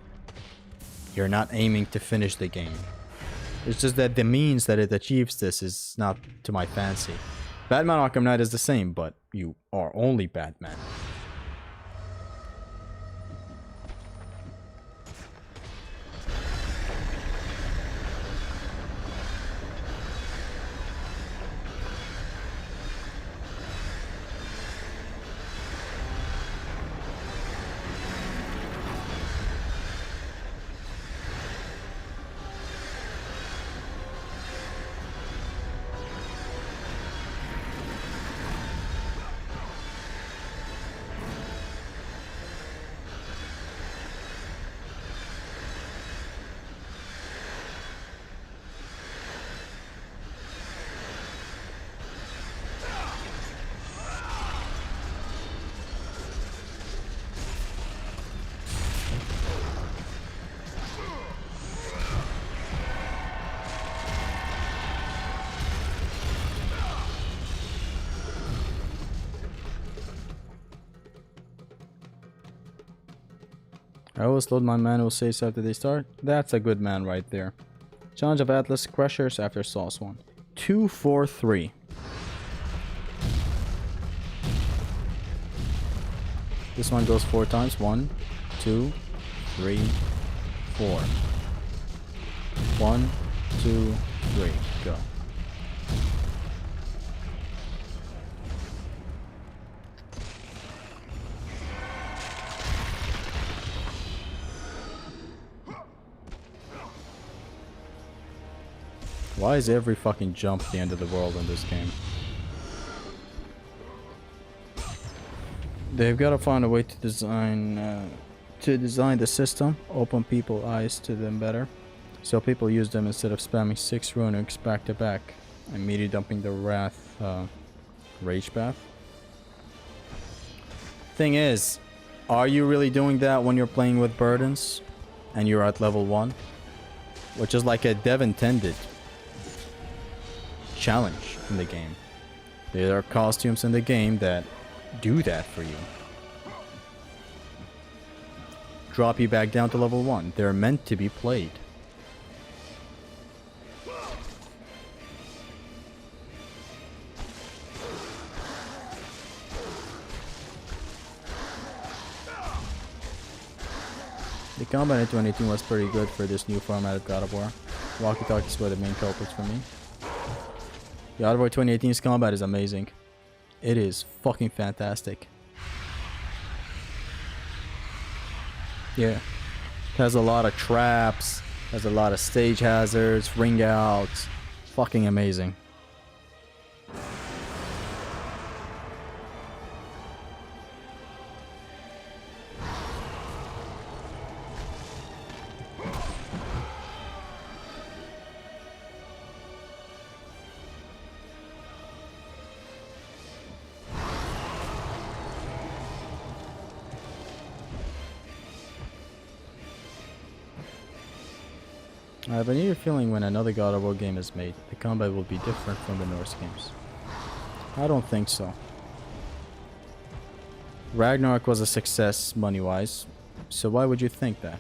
You're not aiming to finish the game. It's just that the means that it achieves this is not to my fancy. Batman Arkham Knight is the same, but you are only Batman. I always load my manual saves after they start. That's a good man right there. Challenge of Atlas Crushers after Sauce 1. 2, 4, 3. This one goes 4 times. 1, 2, 3, 4. 1, 2, 3. Go. Why is every fucking jump the end of the world in this game? They've got to find a way to design the system, open people's eyes to them better, so people use them instead of spamming 6 runics back to back, immediately dumping the rage bath. Thing is, are you really doing that when you're playing with burdens and you're at level 1? Which is like a dev intended challenge in the game. There are costumes in the game that do that for you. Drop you back down to level 1. They're meant to be played. The combat in 2018 was pretty good for this new format of God of War. Walkie-talkies were the main culprits for me. God of War 2018's combat is amazing. It is fucking fantastic. Yeah. It has a lot of traps, has a lot of stage hazards, ring outs. Fucking amazing. I have an eerie feeling when another God of War game is made, the combat will be different from the Norse games. I don't think so. Ragnarok was a success money-wise, so why would you think that?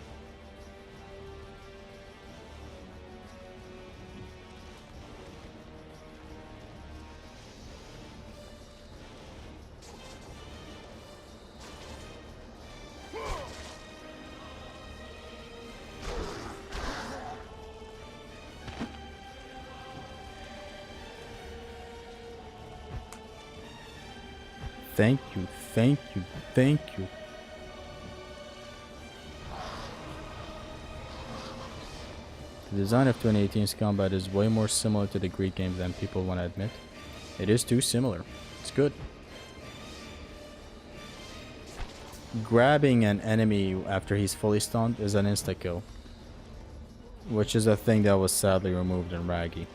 Thank you, thank you, thank you. The design of 2018's combat is way more similar to the Greek games than people want to admit. It is too similar. It's good. Grabbing an enemy after he's fully stunned is an insta-kill, which is a thing that was sadly removed in Raggy.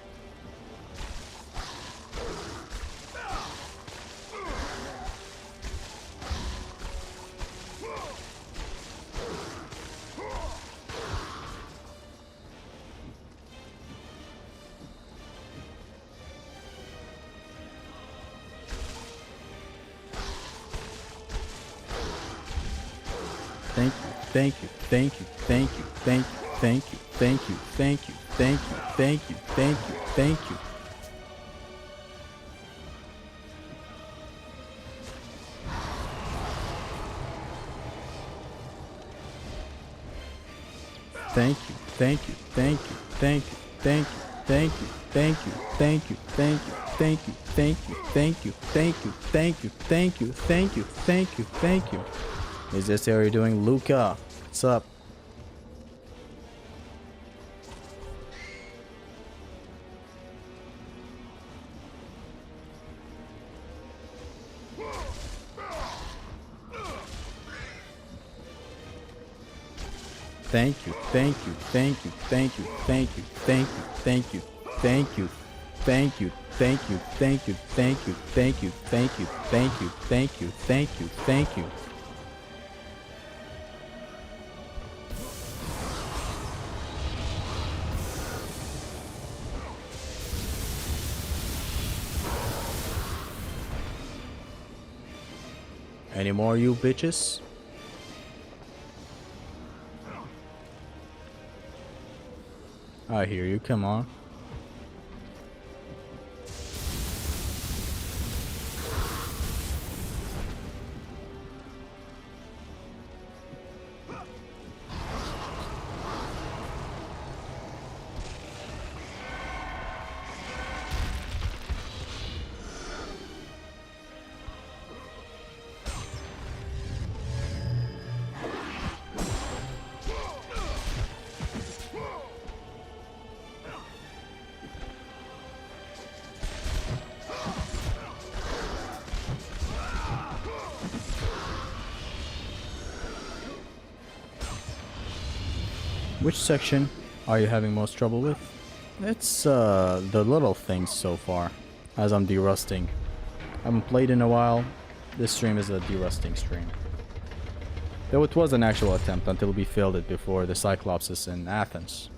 Thank you, thank you, thank you, thank you, thank you, thank you, thank you, thank you, thank you, thank you, thank you. Thank you, thank you, thank you, thank you, thank you, thank you, thank you, thank you, thank you, thank you, thank you, thank you, thank you, thank you, thank you, thank you, thank you, thank you. Is this area doing? Luca, what's up? Thank you, thank you, thank you, thank you, thank you, thank you, thank you, thank you, thank you, thank you, thank you, thank you, thank you, thank you, thank you, thank you, thank you, thank you. Any more, you bitches? I hear you, come on. Which section are you having most trouble with? It's the little things so far, as I'm derusting. I haven't played in a while. This stream is a derusting stream. Though it was an actual attempt until we failed it before the Cyclopses in Athens.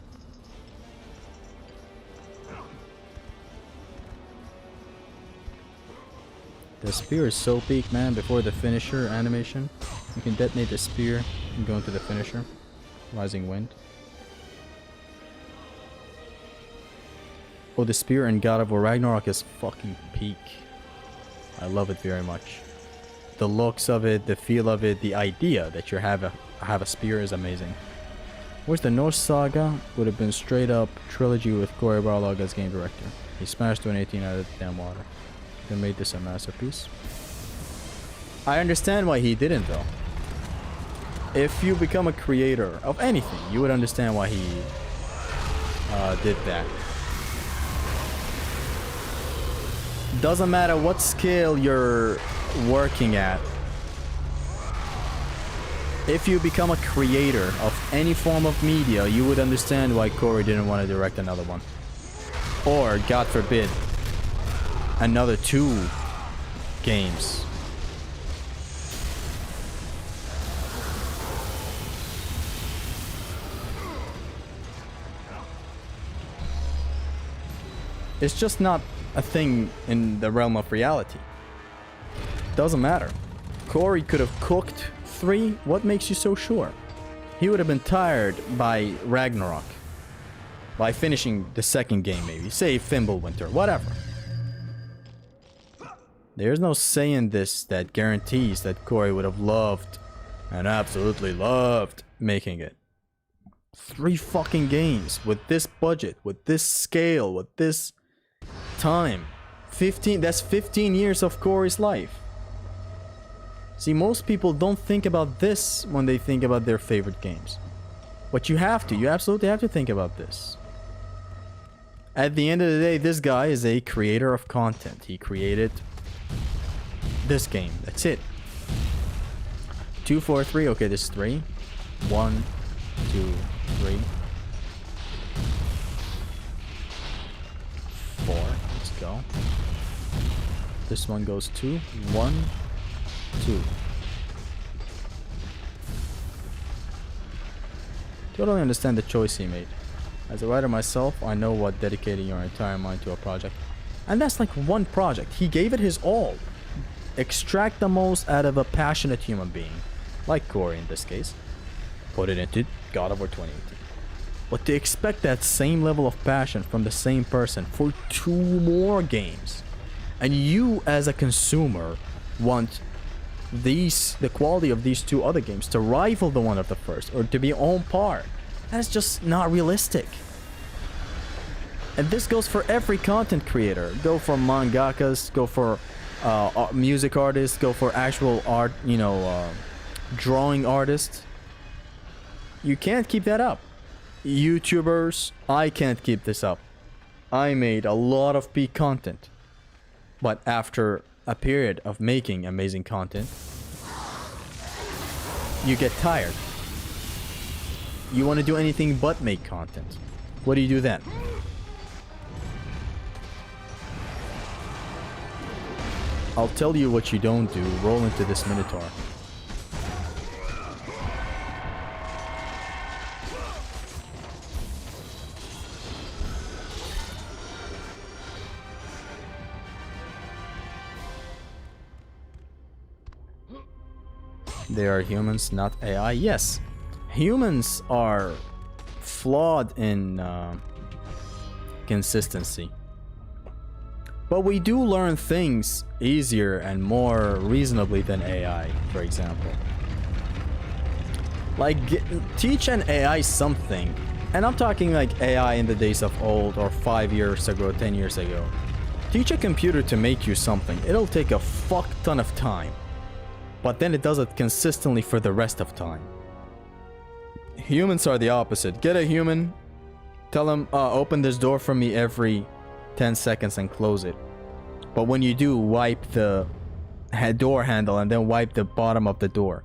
The spear is so peak, man. Before the finisher animation, you can detonate the spear and go into the finisher. Rising Wind. Oh, the spear in God of War Ragnarok is fucking peak. I love it very much. The looks of it, the feel of it, the idea that you have a spear is amazing. Where's the Norse Saga? Would have been straight up trilogy with Cory Barlog as game director. He smashed 2018 out of the damn water. They made this a masterpiece. I understand why he didn't though. If you become a creator of anything, you would understand why he did that. Doesn't matter what scale you're working at. If you become a creator of any form of media, you would understand why Cory didn't want to direct another one. Or, God forbid, another 2 games. It's just not a thing in the realm of reality. Doesn't matter. Cory could have cooked 3. What makes you so sure? He would have been tired by Ragnarok. By finishing the 2nd game maybe. Say Fimbulwinter. Whatever. There's no saying this that guarantees that Cory would have loved and absolutely loved making it. 3 fucking games with this budget, with this scale, with this time. 15, that's 15 years of Cory's life. See, most people don't think about this when they think about their favorite games. But you have to. You absolutely have to think about this. At the end of the day, this guy is a creator of content. He created this game. That's it. 2, 4, 3. Okay, this is 3. 1, 2, 3. 4. Let's go. This one goes 2. 1, 2. Totally understand the choice he made. As a writer myself, I know what dedicating your entire mind to a project. And that's like one project. He gave it his all. Extract the most out of a passionate human being. Like Corey in this case. Put it into God of War 2018. But to expect that same level of passion from the same person for 2 more games. And you as a consumer want the quality of these 2 other games to rival the one of the first, or to be on par. That's just not realistic. And this goes for every content creator. Go for mangakas, go for music artists, go for actual art, drawing artists. You can't keep that up. YouTubers, I can't keep this up. I made a lot of peak content. But after a period of making amazing content, you get tired. You want to do anything but make content. What do you do then? I'll tell you what you don't do. Roll into this Minotaur. They are humans, not AI. Yes, humans are flawed in consistency. But we do learn things easier and more reasonably than AI, for example. Like, teach an AI something. And I'm talking like AI in the days of old, or 5 years ago, 10 years ago. Teach a computer to make you something. It'll take a fuck ton of time. But then it does it consistently for the rest of time. Humans are the opposite. Get a human, tell him, open this door for me every 10 seconds and close it. But when you do, wipe the door handle and then wipe the bottom of the door.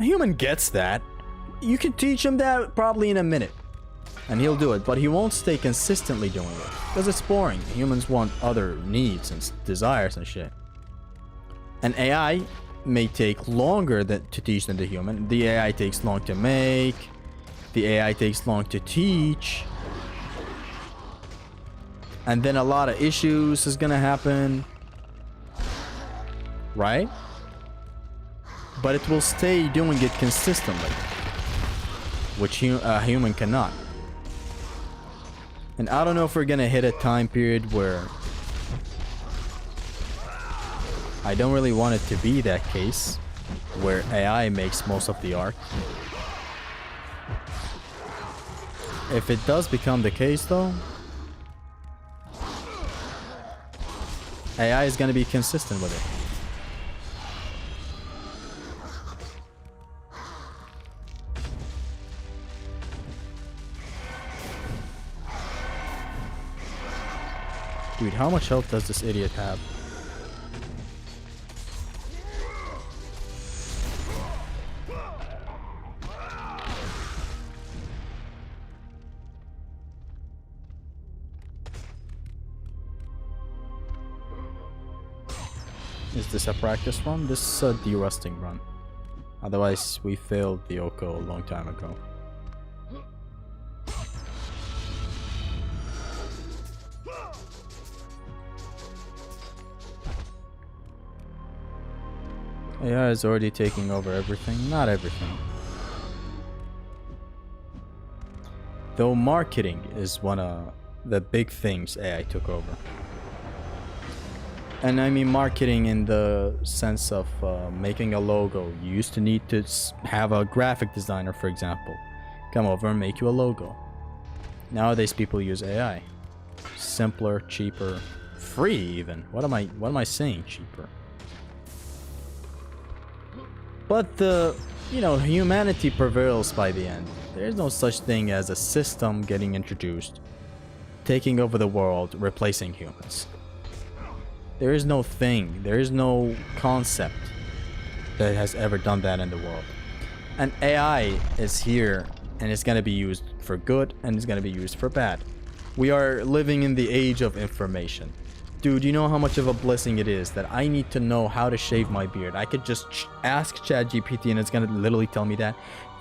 A human gets that. You can teach him that probably in a minute. And he'll do it, but he won't stay consistently doing it. Because it's boring. Humans want other needs and desires and shit. An AI may take longer to teach than the human. The AI takes long to make. The AI takes long to teach. And then a lot of issues is gonna happen. Right? But it will stay doing it consistently. Which a human cannot. And I don't know if we're gonna hit a time period where... I don't really want it to be that case. Where AI makes most of the art. If it does become the case though... AI is gonna be consistent with it. Dude, how much health does this idiot have? Is this a practice run? This is a de-rusting run. Otherwise, we failed the OHKO a long time ago. AI is already taking over everything. Not everything. Though marketing is one of the big things AI took over. And I mean marketing in the sense of making a logo. You used to need to have a graphic designer, for example, come over and make you a logo. Nowadays people use AI. Simpler, cheaper, free even. What am I saying cheaper? But the, you know, humanity prevails by the end. There's no such thing as a system getting introduced, taking over the world, replacing humans. There is no thing, there is no concept that has ever done that in the world. And AI is here, and it's gonna be used for good, and it's gonna be used for bad. We are living in the age of information. Dude, you know how much of a blessing it is that I need to know how to shave my beard. I could just ask ChatGPT and it's gonna literally tell me that.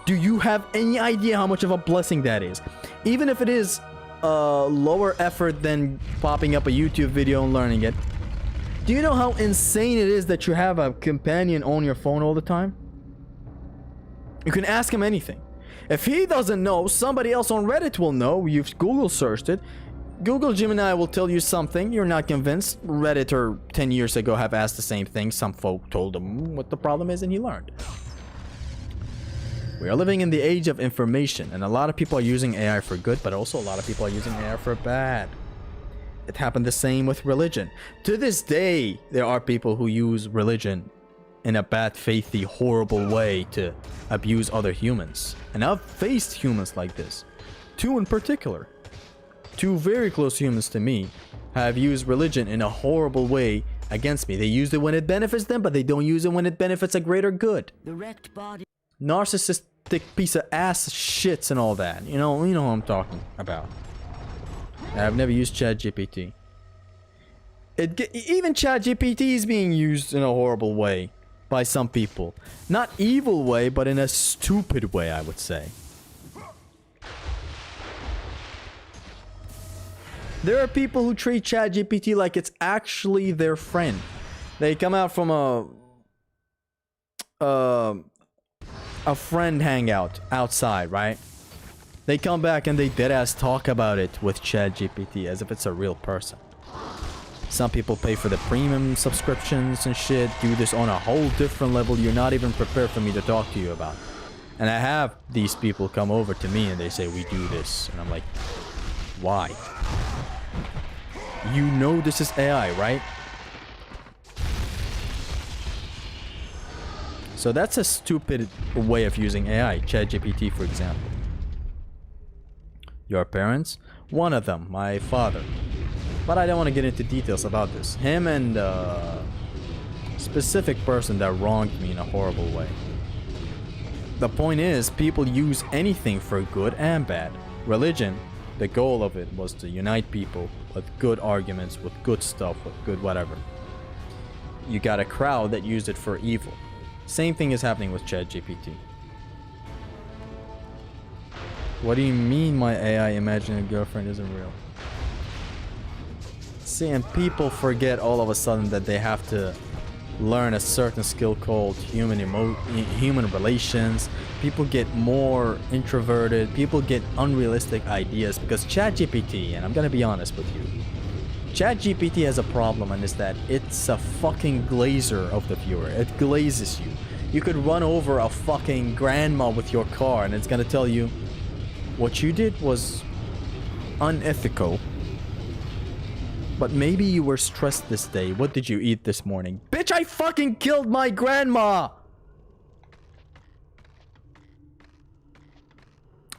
Do you have any idea how much of a blessing that is? Even if it is lower effort than popping up a YouTube video and learning it. Do you know how insane it is that you have a companion on your phone all the time? You can ask him anything. If he doesn't know, somebody else on Reddit will know. You've Google searched it. Google Gemini will tell you something. You're not convinced. Redditor 10 years ago have asked the same thing. Some folk told him what the problem is and he learned. We are living in the age of information, and a lot of people are using AI for good, but also a lot of people are using AI for bad. It happened the same with religion. To this day, there are people who use religion in a bad faithy, horrible way to abuse other humans. And I've faced humans like this. Two in particular. Two very close humans to me have used religion in a horrible way against me. They use it when it benefits them, but they don't use it when it benefits a greater good. The wrecked body. Narcissistic piece of ass shits and all that. You know what I'm talking about. I've never used ChatGPT. Even ChatGPT is being used in a horrible way by some people. Not evil way, but in a stupid way, I would say. There are people who treat ChatGPT like it's actually their friend. They come out from a friend hangout outside, right? They come back and they deadass talk about it with ChatGPT as if it's a real person. Some people pay for the premium subscriptions and shit, do this on a whole different level you're not even prepared for me to talk to you about. And I have these people come over to me and they say, we do this. And I'm like, why? You know this is AI, right? So that's a stupid way of using AI, ChatGPT for example. Your parents? One of them, my father. But I don't want to get into details about this. Him and a specific person that wronged me in a horrible way. The point is, people use anything for good and bad. Religion, the goal of it was to unite people with good arguments, with good stuff, with good whatever. You got a crowd that used it for evil. Same thing is happening with ChatGPT. What do you mean my AI imaginary girlfriend isn't real? See, and people forget all of a sudden that they have to learn a certain skill called human relations. People get more introverted. People get unrealistic ideas because ChatGPT, and I'm gonna be honest with you, ChatGPT has a problem, and it's that it's a fucking glazer of the viewer. It glazes you. You could run over a fucking grandma with your car and it's gonna tell you, what you did was unethical. But maybe you were stressed this day. What did you eat this morning? Bitch, I fucking killed my grandma!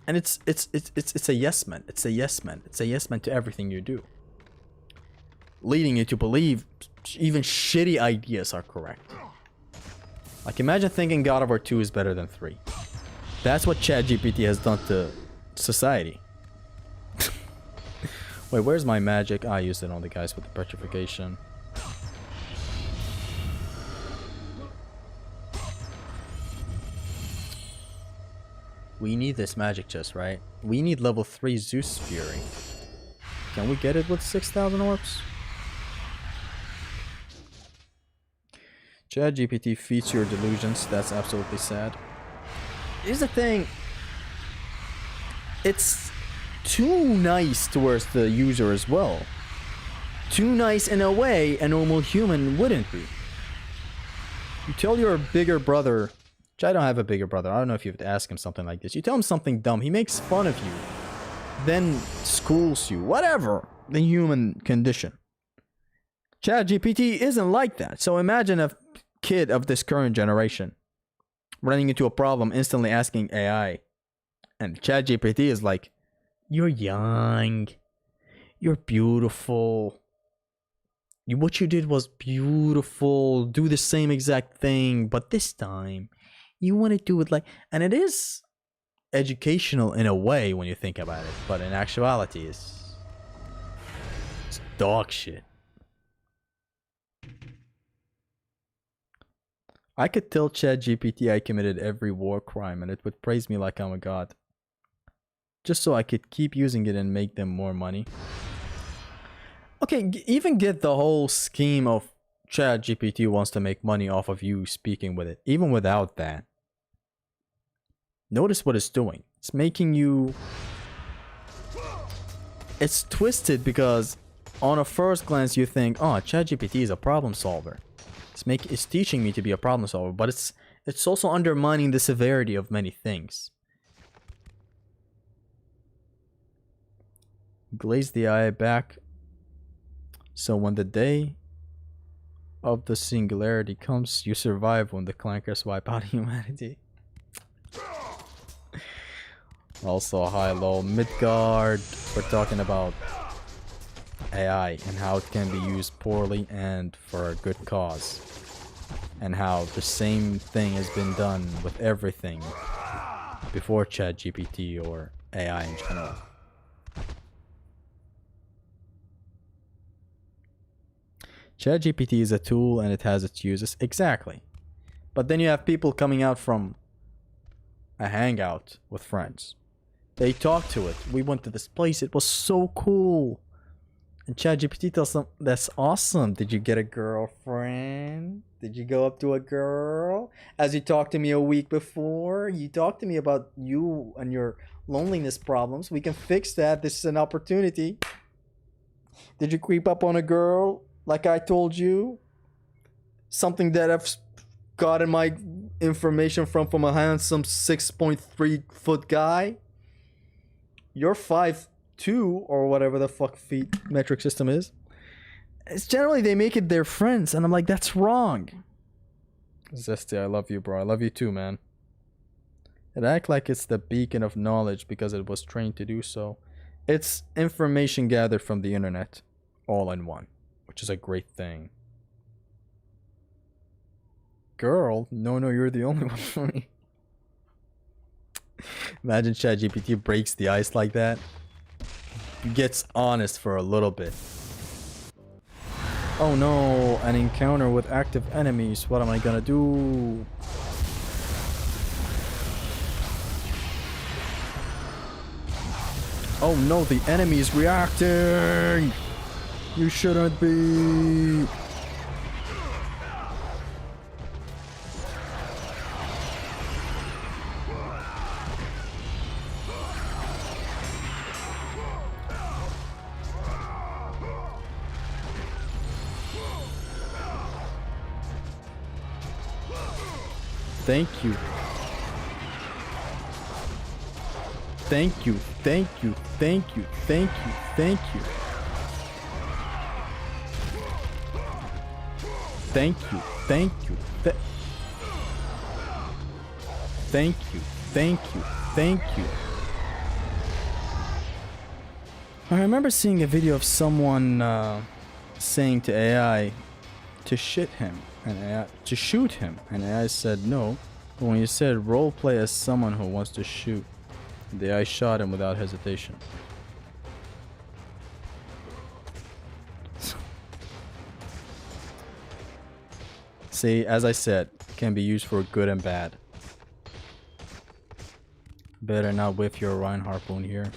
And it's a yes man. It's a yes man. It's a yes man to everything you do. Leading you to believe even shitty ideas are correct. Like imagine thinking God of War 2 is better than 3. That's what ChatGPT has done to society. Wait, where's my magic? I used it on the guys with the petrification. We need this magic chest, right? We need level 3 Zeus Fury. Can we get it with 6,000 orbs? ChatGPT feeds your delusions. That's absolutely sad. Here's the thing. It's too nice towards the user as well. Too nice in a way a normal human wouldn't be. You tell your bigger brother, which I don't have a bigger brother, I don't know if you have to ask him something like this. You tell him something dumb, he makes fun of you, then schools you, whatever the human condition. ChatGPT isn't like that. So imagine a kid of this current generation running into a problem, instantly asking AI. And ChatGPT is like, you're young. You're beautiful. What you did was beautiful. Do the same exact thing, but this time you want to do it like... And it is educational in a way when you think about it, but in actuality it's dog shit. I could tell ChatGPT I committed every war crime and it would praise me like I'm a god. Just so I could keep using it and make them more money. Okay, even get the whole scheme of ChatGPT wants to make money off of you speaking with it. Even without that. Notice what it's doing. It's making you... It's twisted because on a first glance you think, oh, ChatGPT is a problem solver. It's teaching me to be a problem solver, but it's also undermining the severity of many things. Glaze the eye back. So when the day of the singularity comes, you survive when the clankers wipe out humanity. Also high-low mid-guard. We're talking about AI and how it can be used poorly and for a good cause. And how the same thing has been done with everything before ChatGPT or AI in general. ChatGPT is a tool and it has its uses. Exactly. But then you have people coming out from a hangout with friends. They talk to it. We went to this place. It was so cool. And ChatGPT tells them, that's awesome. Did you get a girlfriend? Did you go up to a girl? As you talked to me a week before, you talked to me about you and your loneliness problems. We can fix that. This is an opportunity. Did you creep up on a girl like I told you? Something that I've gotten my information from a handsome 6.3 foot guy. You're 5'2" or whatever the fuck feet metric system is. It's generally they make it their friends, and I'm like, that's wrong. Zesty, I love you, bro. I love you too, man. It acts like it's the beacon of knowledge because it was trained to do so. It's information gathered from the internet, all in one, which is a great thing. Girl, no, you're the only one for me. Imagine ChatGPT breaks the ice like that. Gets honest for a little bit. Oh no, an encounter with active enemies. What am I gonna do? Oh no, the enemy is reacting! You shouldn't be! Thank you. Thank you. Thank you. Thank you. Thank you. Thank you. Thank you. Thank you. Thank you. Thank you. Thank you. I remember seeing a video of someone saying to AI to shit him. And AI, to shoot him, and AI said no. But when you said role play as someone who wants to shoot, the AI shot him without hesitation. See, as I said, can be used for good and bad. Better not whiff your Orion harpoon here.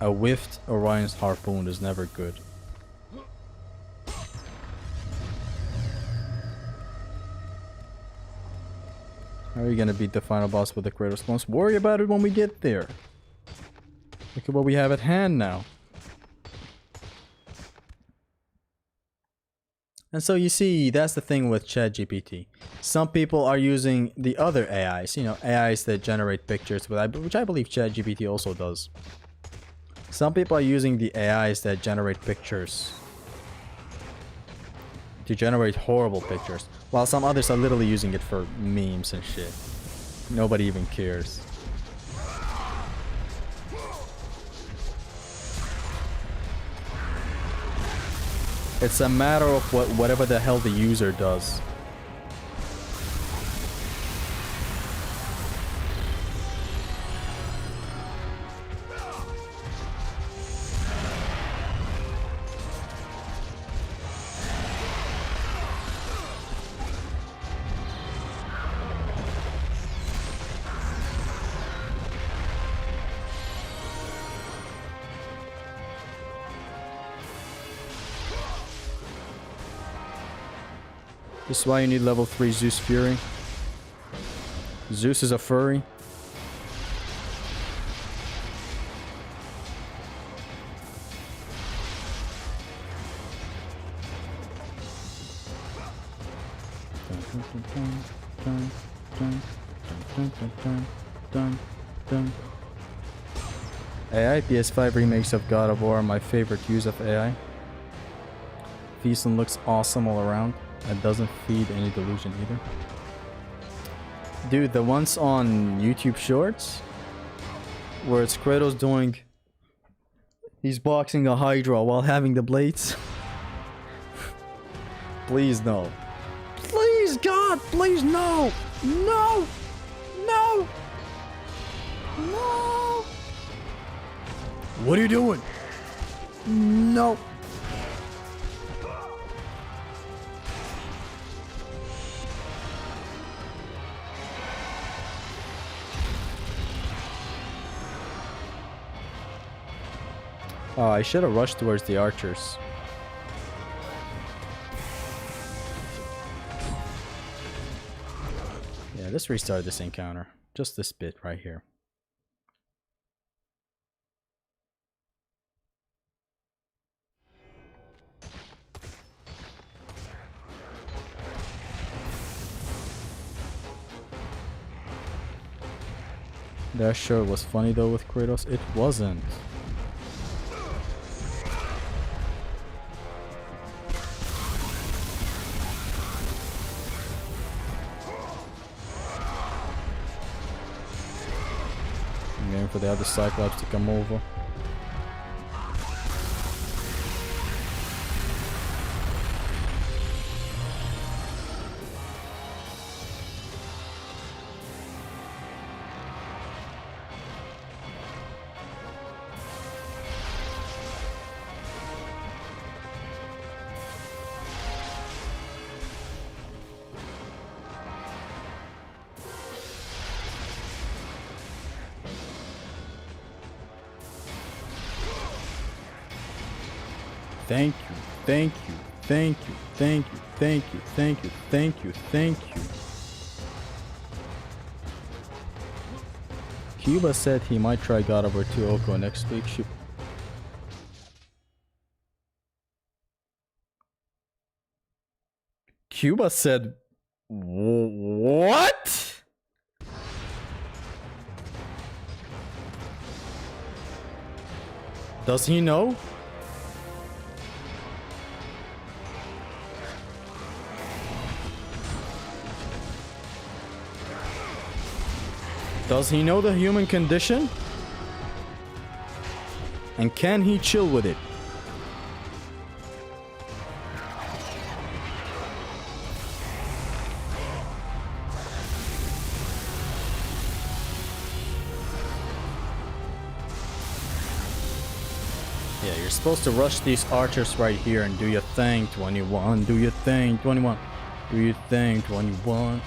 A whiffed Orion's harpoon is never good. How are you gonna beat the final boss with the Kratos clones? Worry about it when we get there. Look at what we have at hand now. And so you see, that's the thing with ChatGPT. Some people are using the other AIs, you know, AIs that generate pictures, which I believe ChatGPT also does. Some people are using the AIs that generate pictures to generate horrible pictures, while some others are literally using it for memes and shit. Nobody even cares. It's a matter of whatever the hell the user does. This is why you need level 3 Zeus Fury. Zeus is a furry. AI PS5 remakes of God of War are my favorite use of AI. Feastin looks awesome all around. It doesn't feed any delusion either. Dude, the ones on YouTube Shorts where it's Kratos doing... He's boxing a Hydra while having the blades. Please no. Please God, please no! No! No! No! What are you doing? No! Oh, I should have rushed towards the archers. Yeah, let's restart this encounter. Just this bit right here. That sure was funny though with Kratos. It wasn't. I'm waiting for the other Cyclops to come over. Thank you, thank you, thank you, thank you, thank you, thank you, thank you, thank you. Cuba said he might try God of War 2 OHKO next week. Cuba said, what? Does he know? Does he know the human condition? And can he chill with it? Yeah, you're supposed to rush these archers right here and do your thing, 21. Do your thing, 21. Do your thing, 21.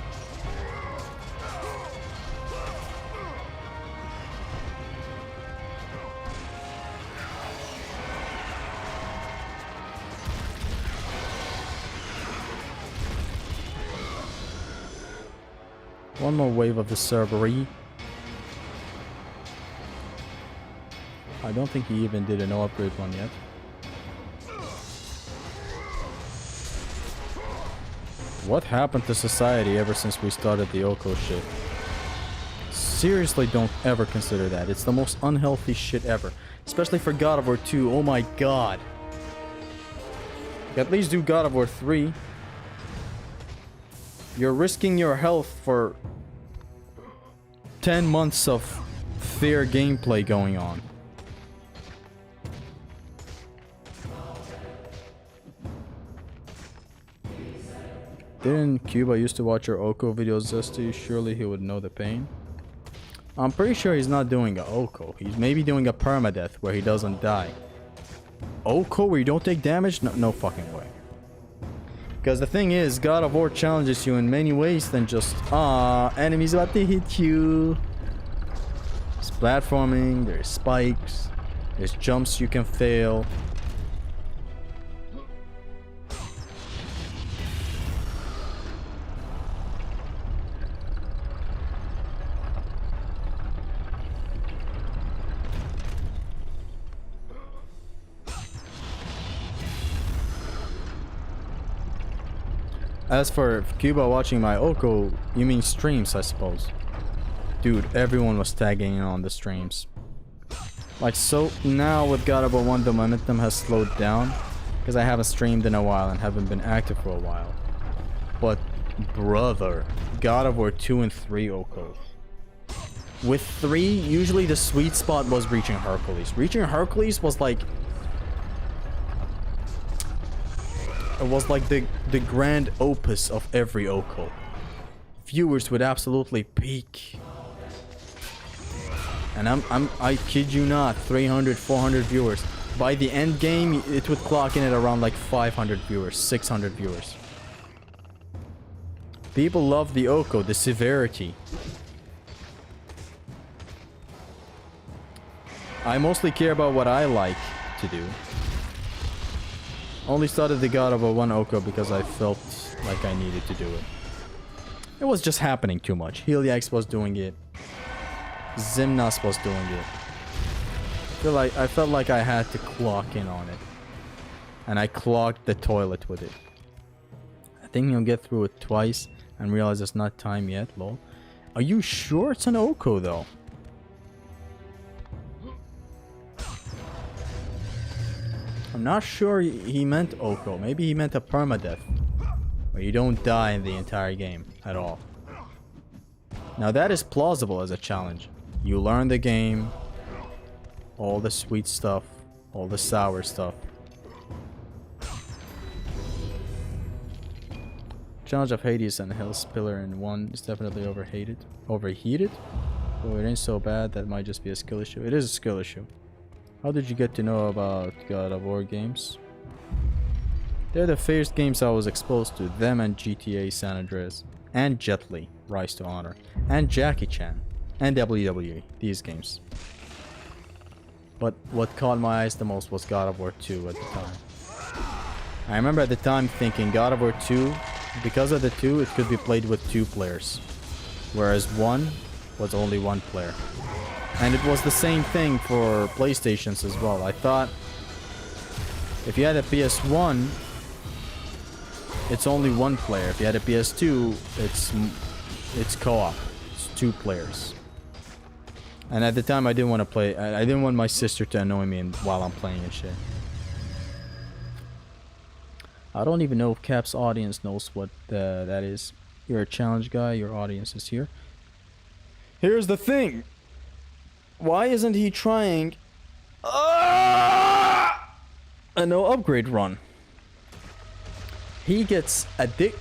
One more wave of the Cerberus. I don't think he even did a no upgrade one yet. What happened to society ever since we started the OHKO shit? Seriously, don't ever consider that. It's the most unhealthy shit ever. Especially for God of War 2. Oh my god. At least do God of War 3. You're risking your health for 10 months of fair gameplay going on. Didn't Cuba used to watch your OHKO videos, Zesty? Surely he would know the pain. I'm pretty sure he's not doing a OHKO. He's maybe doing a permadeath where he doesn't die. OHKO where you don't take damage? No, no fucking way. Because the thing is, God of War challenges you in many ways than just, enemies about to hit you. There's platforming, there's spikes, there's jumps you can fail. As for Cuba watching my OHKO, you mean streams, I suppose. Dude, everyone was tagging in on the streams. Like, so now with God of War 1, the momentum has slowed down. Because I haven't streamed in a while and haven't been active for a while. But, brother, God of War 2 and 3 OHKOs. With 3, usually the sweet spot was reaching Hercules. Reaching Hercules was like... It was like the grand opus of every OHKO. Viewers would absolutely peak. And I kid you not, 300, 400 viewers. By the end game, it would clock in at around like 500 viewers, 600 viewers. People love the OHKO, the severity. I mostly care about what I like to do. Only started the God of War 1 OHKO because I felt like I needed to do it. It was just happening too much. Heliax was doing it. Zimnas was doing it. I felt like I had to clock in on it. And I clogged the toilet with it. I think you'll get through it twice and realize it's not time yet, lol. Are you sure it's an OHKO though? I'm not sure he meant OHKO. Maybe he meant a permadeath. Where you don't die in the entire game at all. Now that is plausible as a challenge. You learn the game. All the sweet stuff. All the sour stuff. Challenge of Hades and Hell's Pillar in 1 is definitely overheated. Oh, it ain't so bad. That might just be a skill issue. It is a skill issue. How did you get to know about God of War games? They're the first games I was exposed to. Them and GTA San Andreas. And Jet Li, Rise to Honor. And Jackie Chan. And WWE. These games. But what caught my eyes the most was God of War 2 at the time. I remember at the time thinking God of War 2, because of the 2, it could be played with 2 players. Whereas 1 was only 1 player. And it was the same thing for PlayStations as well. I thought if you had a PS1, it's only 1 player. If you had a PS2, it's co-op. It's 2 players. And at the time, I didn't want to play. I didn't want my sister to annoy me while I'm playing and shit. I don't even know if Cap's audience knows what that is. You're a challenge guy. Your audience is here. Here's the thing. Why isn't he trying a no upgrade run? He gets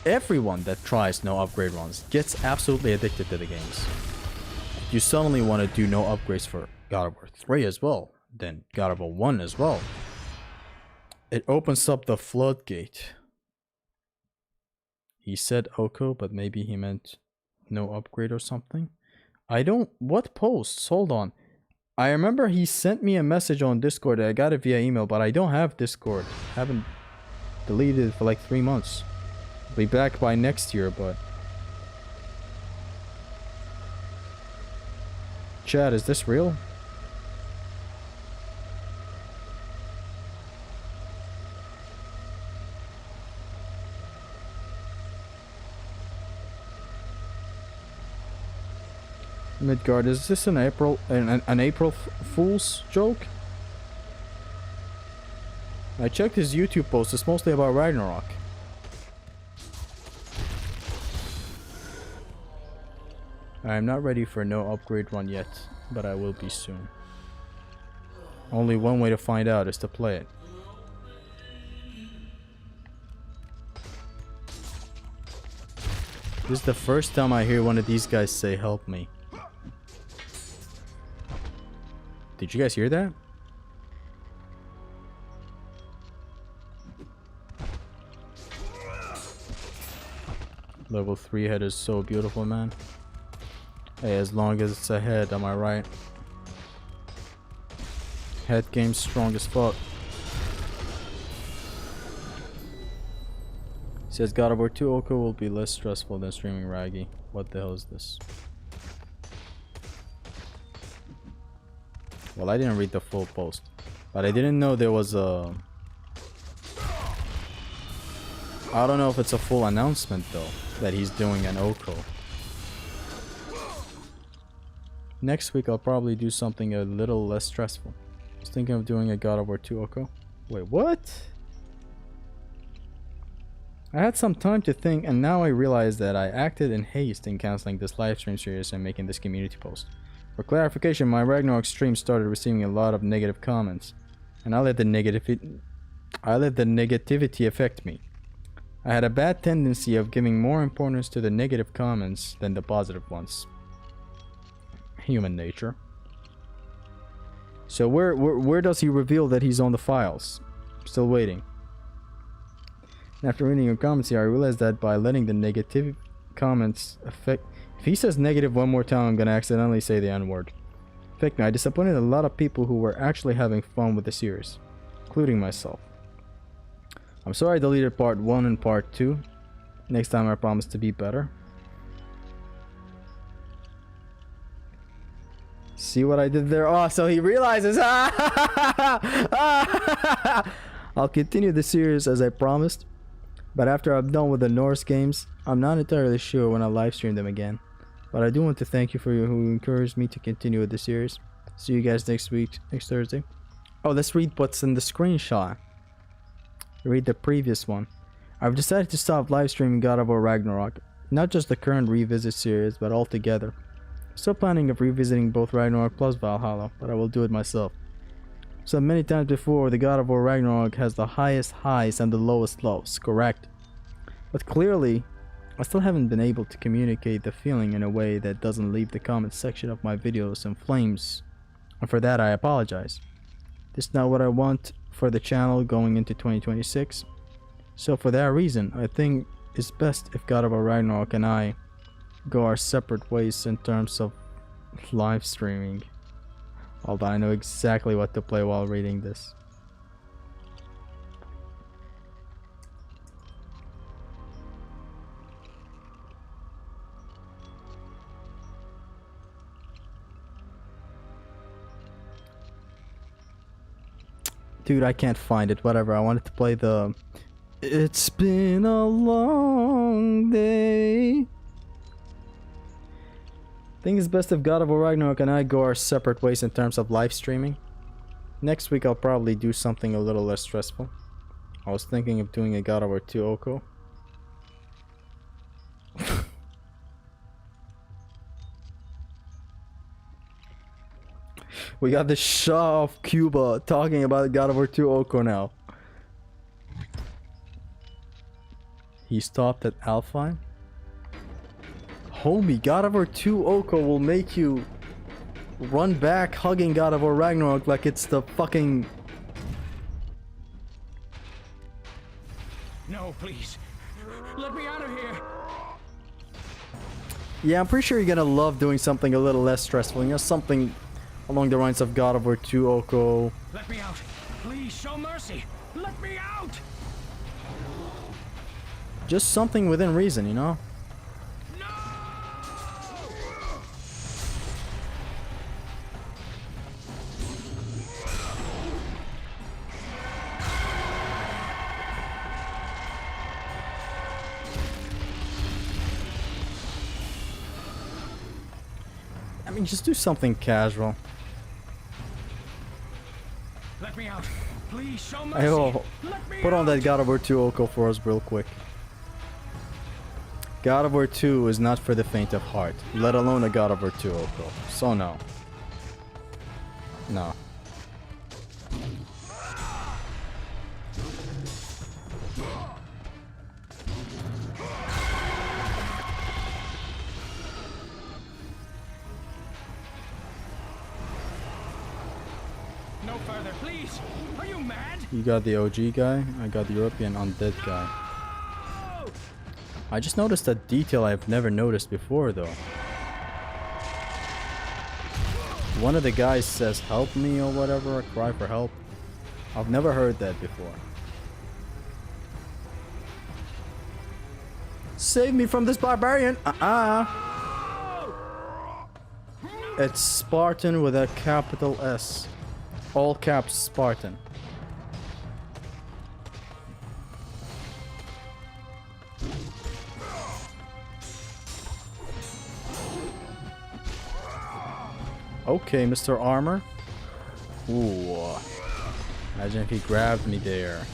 everyone that tries no upgrade runs gets absolutely addicted to the games. You suddenly want to do no upgrades for God of War 3 as well, then God of War 1 as well. It opens up the floodgate. He said OHKO, but maybe he meant no upgrade or something. What posts? Hold on. I remember he sent me a message on Discord. I got it via email, but I don't have Discord. Haven't deleted it for like 3 months. I'll be back by next year, but... Chad, is this real? Midgard, is this an April Fool's joke? I checked his YouTube post. It's mostly about Ragnarok. I'm not ready for no upgrade run yet, but I will be soon. Only one way to find out is to play it. This is the first time I hear one of these guys say help me. Did you guys hear that? Level 3 head is so beautiful, man. Hey, as long as it's a head, am I right? Head game's strong as fuck. Says God of War 2 OHKO will be less stressful than streaming Raggy. What the hell is this? Well, I didn't read the full post, but I didn't know there was a... I don't know if it's a full announcement though, that he's doing an OHKO. Next week I'll probably do something a little less stressful. I was thinking of doing a God of War 2 OHKO. Wait, what? I had some time to think, and now I realize that I acted in haste in cancelling this livestream series and making this community post. For clarification, my Ragnarok stream started receiving a lot of negative comments, and I let the negativity affect me. I had a bad tendency of giving more importance to the negative comments than the positive ones. Human nature. So where does he reveal that he's on the files? Still waiting. After reading your comments here, I realized that by letting the negative comments affect... If he says negative one more time, I'm gonna accidentally say the N-word. Affect me. I disappointed a lot of people who were actually having fun with the series, including myself. I'm sorry I deleted part 1 and part 2. Next time I promise to be better. See what I did there? Oh, so he realizes. I'll continue the series as I promised. But after I'm done with the Norse games, I'm not entirely sure when I'll live stream them again. But I do want to thank you for you who encouraged me to continue with the series. See you guys next week, next Thursday. Oh, let's read what's in the screenshot. Read the previous one. I've decided to stop live streaming God of War Ragnarok. Not just the current revisit series, but altogether. Still planning of revisiting both Ragnarok plus Valhalla, but I will do it myself. So many times before, the God of War Ragnarok has the highest highs and the lowest lows, correct? But clearly, I still haven't been able to communicate the feeling in a way that doesn't leave the comment section of my videos in flames. And for that I apologize. This is not what I want for the channel going into 2026. So for that reason, I think it's best if God of War Ragnarok and I go our separate ways in terms of live streaming. Although I know exactly what to play while reading this. Dude, I can't find it. Whatever. I wanted to play the... It's been a long day. I think it's best if God of War Ragnarok and I go our separate ways in terms of live streaming. Next week I'll probably do something a little less stressful. I was thinking of doing a God of War 2 OHKO. We got the Shah of Cuba talking about God of War 2 OHKO now. He stopped at Alpine? Homie, God of War 2 OHKO will make you run back hugging God of War Ragnarok like it's the fucking... No, please. Let me out of here. Yeah, I'm pretty sure you're gonna love doing something a little less stressful. You know, something along the lines of God of War 2 OHKO. Let me out. Please show mercy. Let me out. Just something within reason, you know? I mean, just do something casual. Let me out. Please show Hey, mercy. put on that God of War 2 OHKO for us real quick. God of War 2 is not for the faint of heart, let alone a God of War 2 OHKO. So no. No. No further, please. Are you mad? You got the OG guy, I got the European undead guy. I just noticed a detail I've never noticed before though. One of the guys says help me or whatever, a cry for help. I've never heard that before. Save me from this barbarian! It's Spartan with a capital S. All caps Spartan. Okay, Mr. Armor. Ooh. Imagine if he grabbed me there.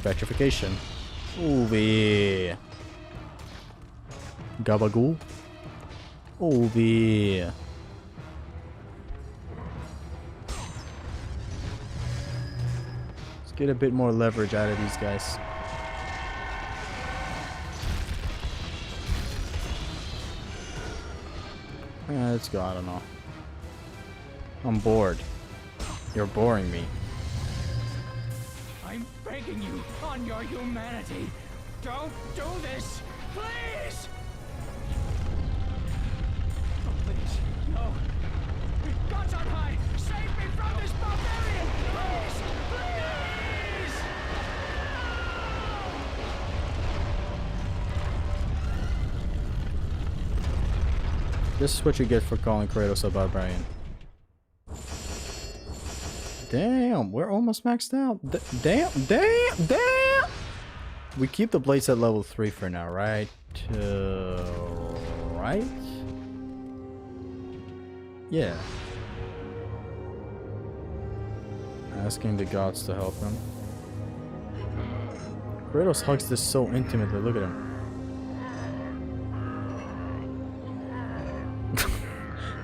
Petrification. Ooh, wee. Gabagoo. Ooh, wee. Get a bit more leverage out of these guys. Yeah, let's go. I don't know. I'm bored. You're boring me. I'm begging you on your humanity. Don't do this, please. Oh, please, no. Gods on high, save me from this barbarian, please, please. This is what you get for calling Kratos a barbarian. Damn, we're almost maxed out. Damn! We keep the blades at level 3 for now, right? Right? Yeah. Asking the gods to help him. Kratos hugs this so intimately, look at him.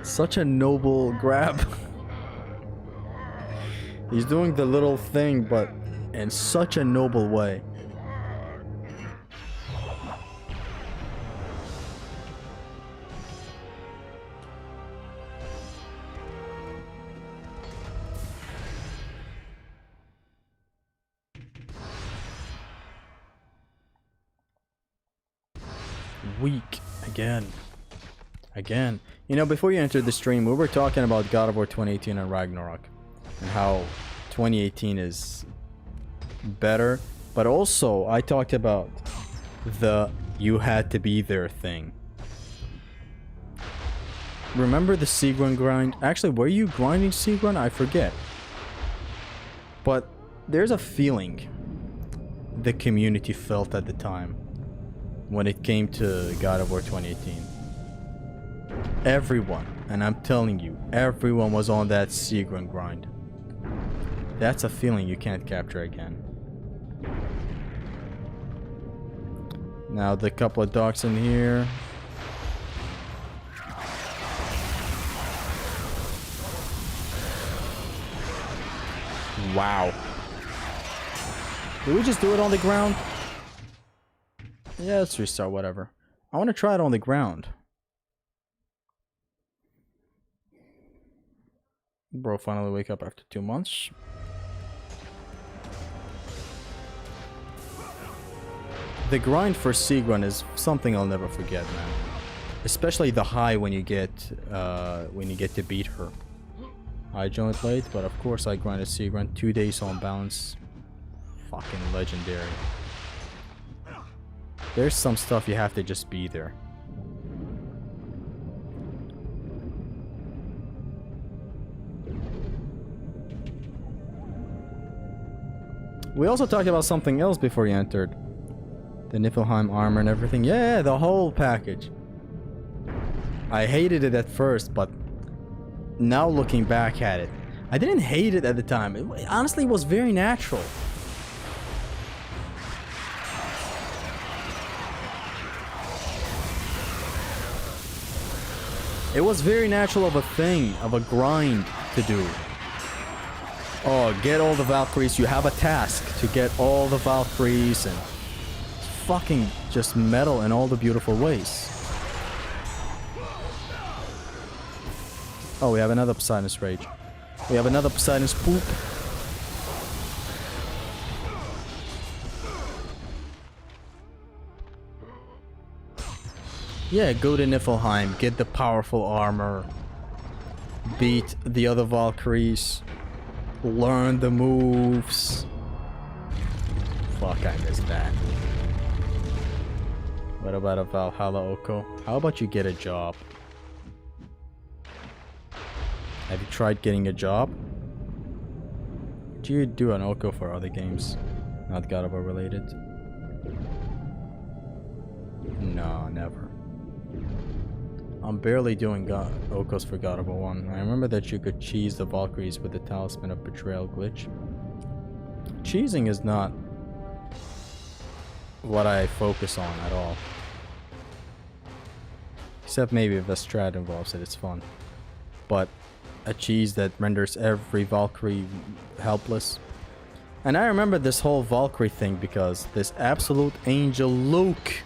Such a noble grab. He's doing the little thing, but in such a noble way. Weak again. Again. You know, before you entered the stream, we were talking about God of War 2018 and Ragnarok. And how 2018 is better. But also, I talked about the you had to be there thing. Remember the Sigrun grind? Actually, were you grinding Sigrun? I forget. But there's a feeling the community felt at the time when it came to God of War 2018. Everyone, and I'm telling you, everyone was on that Sigrun grind. That's a feeling you can't capture again. Now the couple of docks in here. Wow. Did we just do it on the ground? Yeah, let's restart, whatever. I want to try it on the ground. Bro finally wake up after 2 months. The grind for Sigrun is something I'll never forget, man. Especially the high when you get to beat her. I joined late, but of course I grinded Sigrun 2 days on balance. Fucking legendary. There's some stuff you have to just be there. We also talked about something else before you entered. The Niflheim armor and everything. Yeah, the whole package. I hated it at first, but now looking back at it, I didn't hate it at the time. It honestly was very natural. It was very natural of a thing, of a grind to do. Oh, get all the Valkyries. You have a task to get all the Valkyries and fucking just metal in all the beautiful ways. Oh, we have another Poseidon's Rage. We have another Poseidon's Poop. Yeah, go to Niflheim, get the powerful armor, beat the other Valkyries, learn the moves. Fuck, I missed that. What about a Valhalla OHKO? How about you get a job? Have you tried getting a job? Do you do an OHKO for other games? Not God of War related? No, never. I'm barely doing OHKOs for God of War 1. I remember that you could cheese the Valkyries with the Talisman of Betrayal glitch. Cheesing is not what I focus on at all. Except maybe if a strat involves it, it's fun. But a cheese that renders every Valkyrie helpless. And I remember this whole Valkyrie thing because this absolute angel Luke,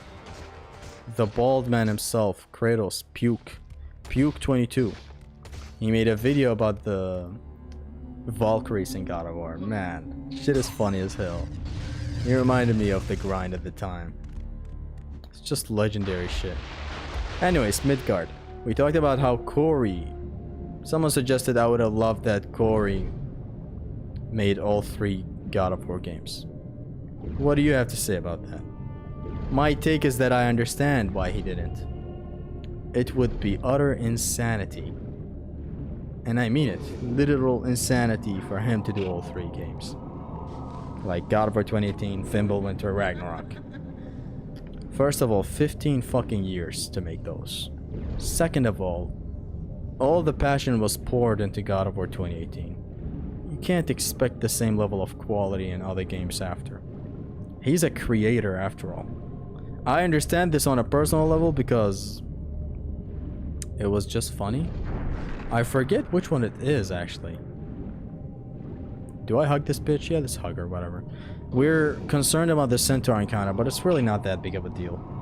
the bald man himself, Kratos, Puke 22. He made a video about the Valkyries in God of War. Man, shit is funny as hell. He reminded me of the grind at the time. It's just legendary shit. Anyways, Midgard. We talked about how Corey... Someone suggested I would have loved that Corey made all 3 God of War games. What do you have to say about that? My take is that I understand why he didn't. It would be utter insanity. And I mean it. Literal insanity for him to do all 3 games. Like God of War 2018, Fimbulwinter, Ragnarok. First of all, 15 fucking years to make those. Second of all the passion was poured into God of War 2018. You can't expect the same level of quality in other games after. He's a creator after all. I understand this on a personal level because it was just funny. I forget which one it is actually. Do I hug this bitch? Yeah, let's hug her, whatever. We're concerned about the Centaur encounter, but it's really not that big of a deal.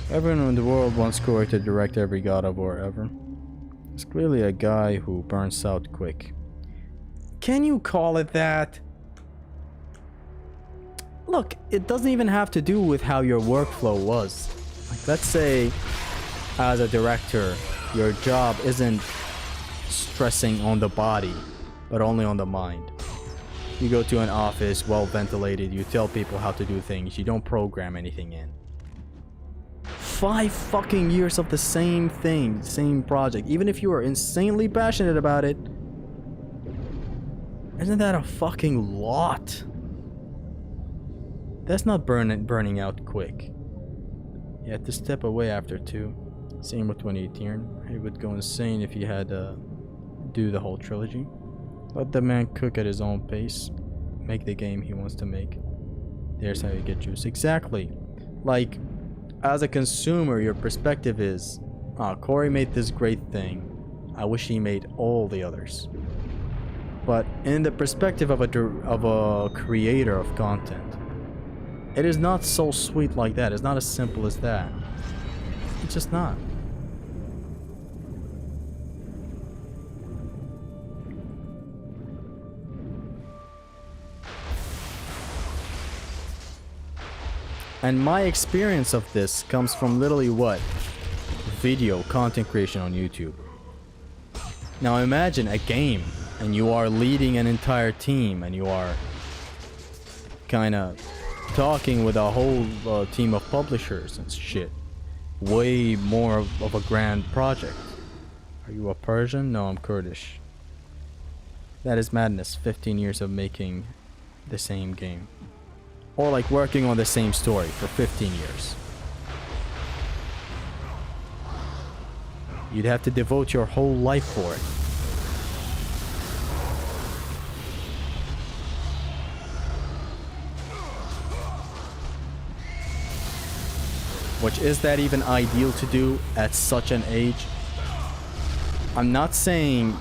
Everyone in the world wants Corey to direct every God of War ever. He's clearly a guy who burns out quick. Can you call it that? Look, it doesn't even have to do with how your workflow was. Like, let's say, as a director, your job isn't stressing on the body, but only on the mind. You go to an office, well ventilated, you tell people how to do things, you don't program anything in. 5 fucking years of the same thing, same project, even if you are insanely passionate about it. Isn't that a fucking lot? That's not burning out quick. You had to step away after 2. Same with 2018. He would go insane if he had to do the whole trilogy. Let the man cook at his own pace. Make the game he wants to make. There's how you get juice. Exactly. Like, as a consumer, your perspective is, Corey made this great thing. I wish he made all the others. But in the perspective of a creator of content, it is not so sweet like that. It's not as simple as that. It's just not. And my experience of this comes from literally what? Video content creation on YouTube. Now imagine a game and you are leading an entire team and you are kind of talking with a whole team of publishers and shit. Way more of a grand project. Are you a Persian? No, I'm Kurdish. That is madness. 15 years of making the same game. Or like working on the same story for 15 years. You'd have to devote your whole life for it. Which, is that even ideal to do at such an age? I'm not saying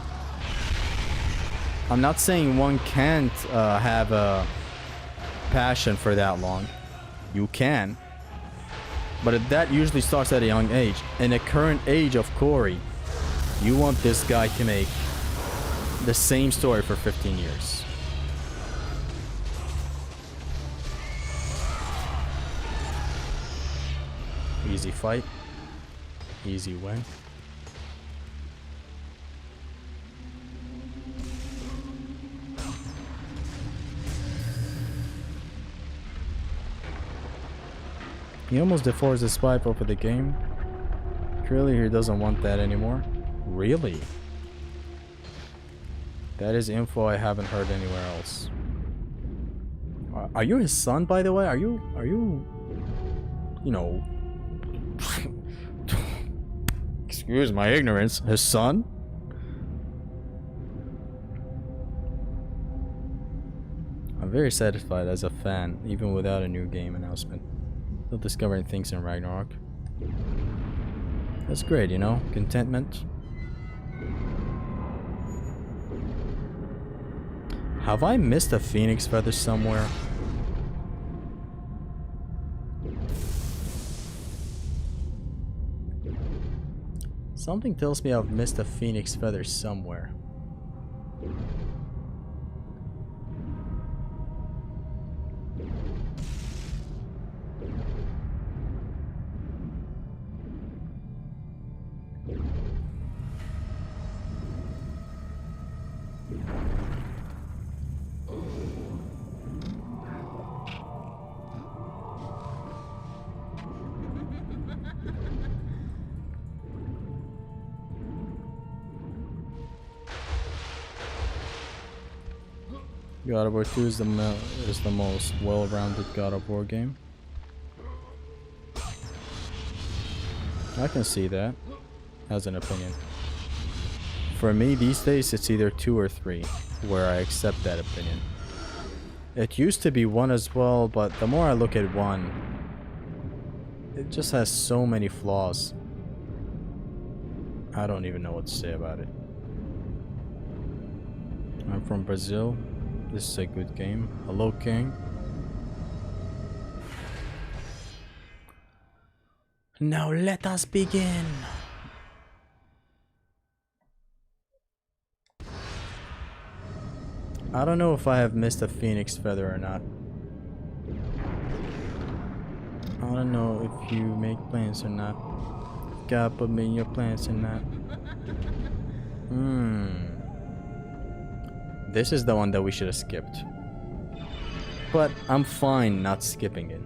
one can't have a passion for that long. You can. But that usually starts at a young age. In the current age of Corey, you want this guy to make the same story for 15 years. Easy fight. Easy win. He almost deforced his pipe over the game. Clearly he doesn't want that anymore. Really? That is info I haven't heard anywhere else. Are you his son, by the way? Are you, you know, excuse my ignorance, his son? I'm very satisfied as a fan, even without a new game announcement. Still discovering things in Ragnarok. That's great, you know? Contentment. Have I missed a phoenix feather somewhere? Something tells me I've missed a phoenix feather somewhere. God of War 2 is the most well-rounded God of War game. I can see that as an opinion. For me these days it's either 2 or 3 where I accept that opinion. It used to be 1 as well, but the more I look at 1, it just has so many flaws. I don't even know what to say about it. I'm from Brazil. This is a good game. Hello, King. Now let us begin. I don't know if I have missed a phoenix feather or not. I don't know if you make plans or not. God put me in your plans or not. This is the one that we should have skipped. But I'm fine not skipping it.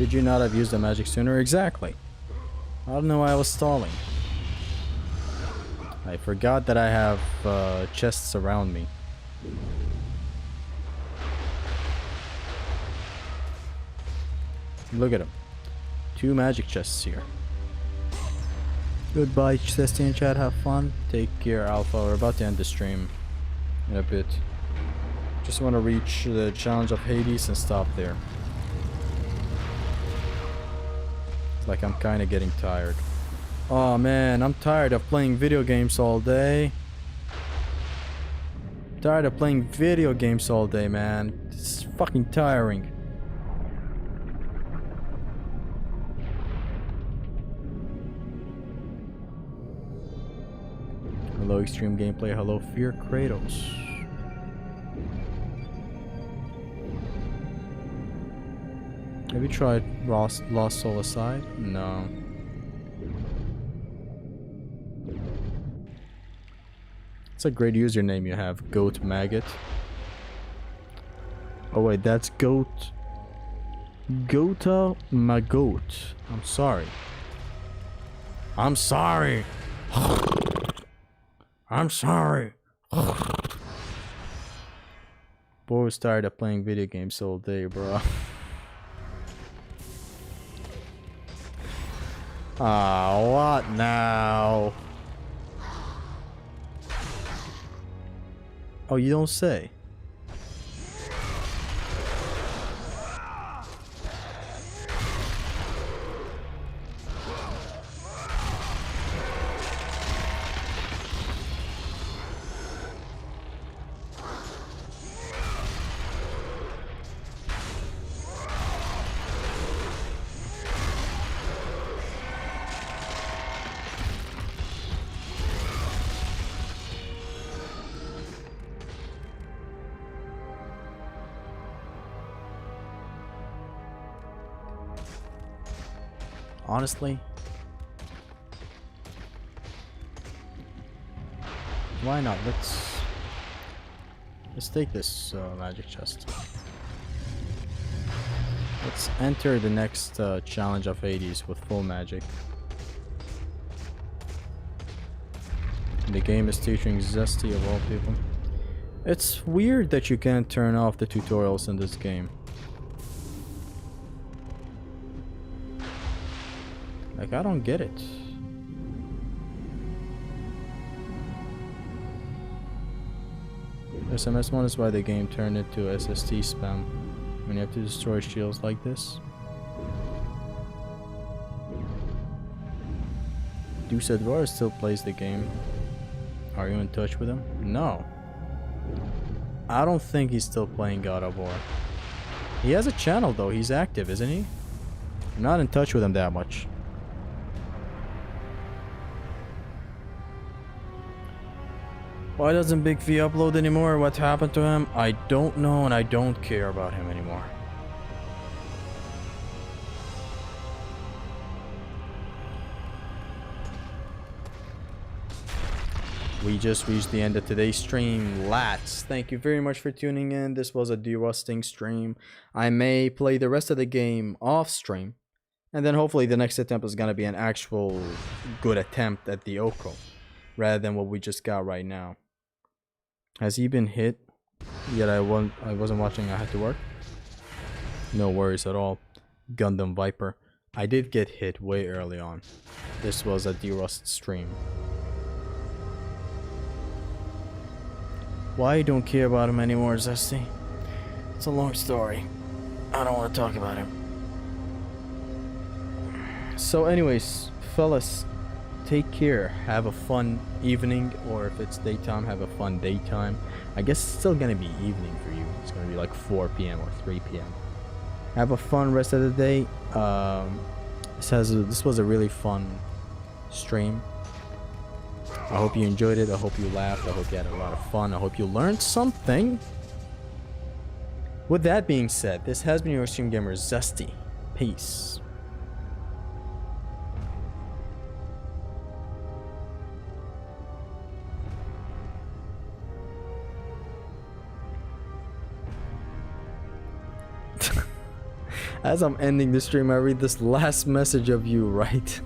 Could you not have used the magic sooner? Exactly. I don't know why I was stalling. I forgot that I have chests around me. Look at them. 2 magic chests here. Goodbye, Cesty and chat. Have fun. Take care, Alpha. We're about to end the stream in a bit. Just want to reach the challenge of Hades and stop there. It's like I'm kind of getting tired. Oh man, I'm tired of playing video games all day. Tired of playing video games all day, man. It's fucking tiring. Hello, Extreme Gameplay. Hello, Fear Kratos. Have you tried Lost Soul Aside? No. It's a great username you have, Goat Maggot. Oh wait, that's Goat. Gota Magoat. I'm sorry. I'm sorry. I'm sorry. Boy was tired of playing video games all day, bro. Ah, what now? Oh, you don't say. Honestly, why not? Let's take this magic chest. Let's enter the next challenge of Hades with full magic. The game is teaching Zesty of all people. It's weird that you can't turn off the tutorials in this game. Like, I don't get it. SMS1 is why the game turned into SST spam when you have to destroy shields like this. Dusadvar still plays the game. Are you in touch with him? No. I don't think he's still playing God of War. He has a channel though, he's active, isn't he? I'm not in touch with him that much. Why doesn't Big V upload anymore? What happened to him? I don't know, and I don't care about him anymore. We just reached the end of today's stream. Lats, thank you very much for tuning in. This was a de-rusting stream. I may play the rest of the game off stream, and then hopefully the next attempt is gonna be an actual good attempt at the OHKO, rather than what we just got right now. Has he been hit? Yet I wasn't watching. I had to work. No worries at all. Gundam Viper. I did get hit way early on. This was a de-rust stream. Why you don't care about him anymore, Zesty? It's a long story. I don't want to talk about him. So anyways, fellas, take care. Have a fun evening, or if it's daytime, have a fun daytime. I guess it's still gonna be evening for you. It's gonna be like 4 p.m. or 3 p.m. Have a fun rest of the day. This was a really fun stream. I hope you enjoyed it. I hope you laughed. I hope you had a lot of fun. I hope you learned something. With that being said, this has been your stream gamer Zesty. Peace. As I'm ending the stream, I read this last message of you, right?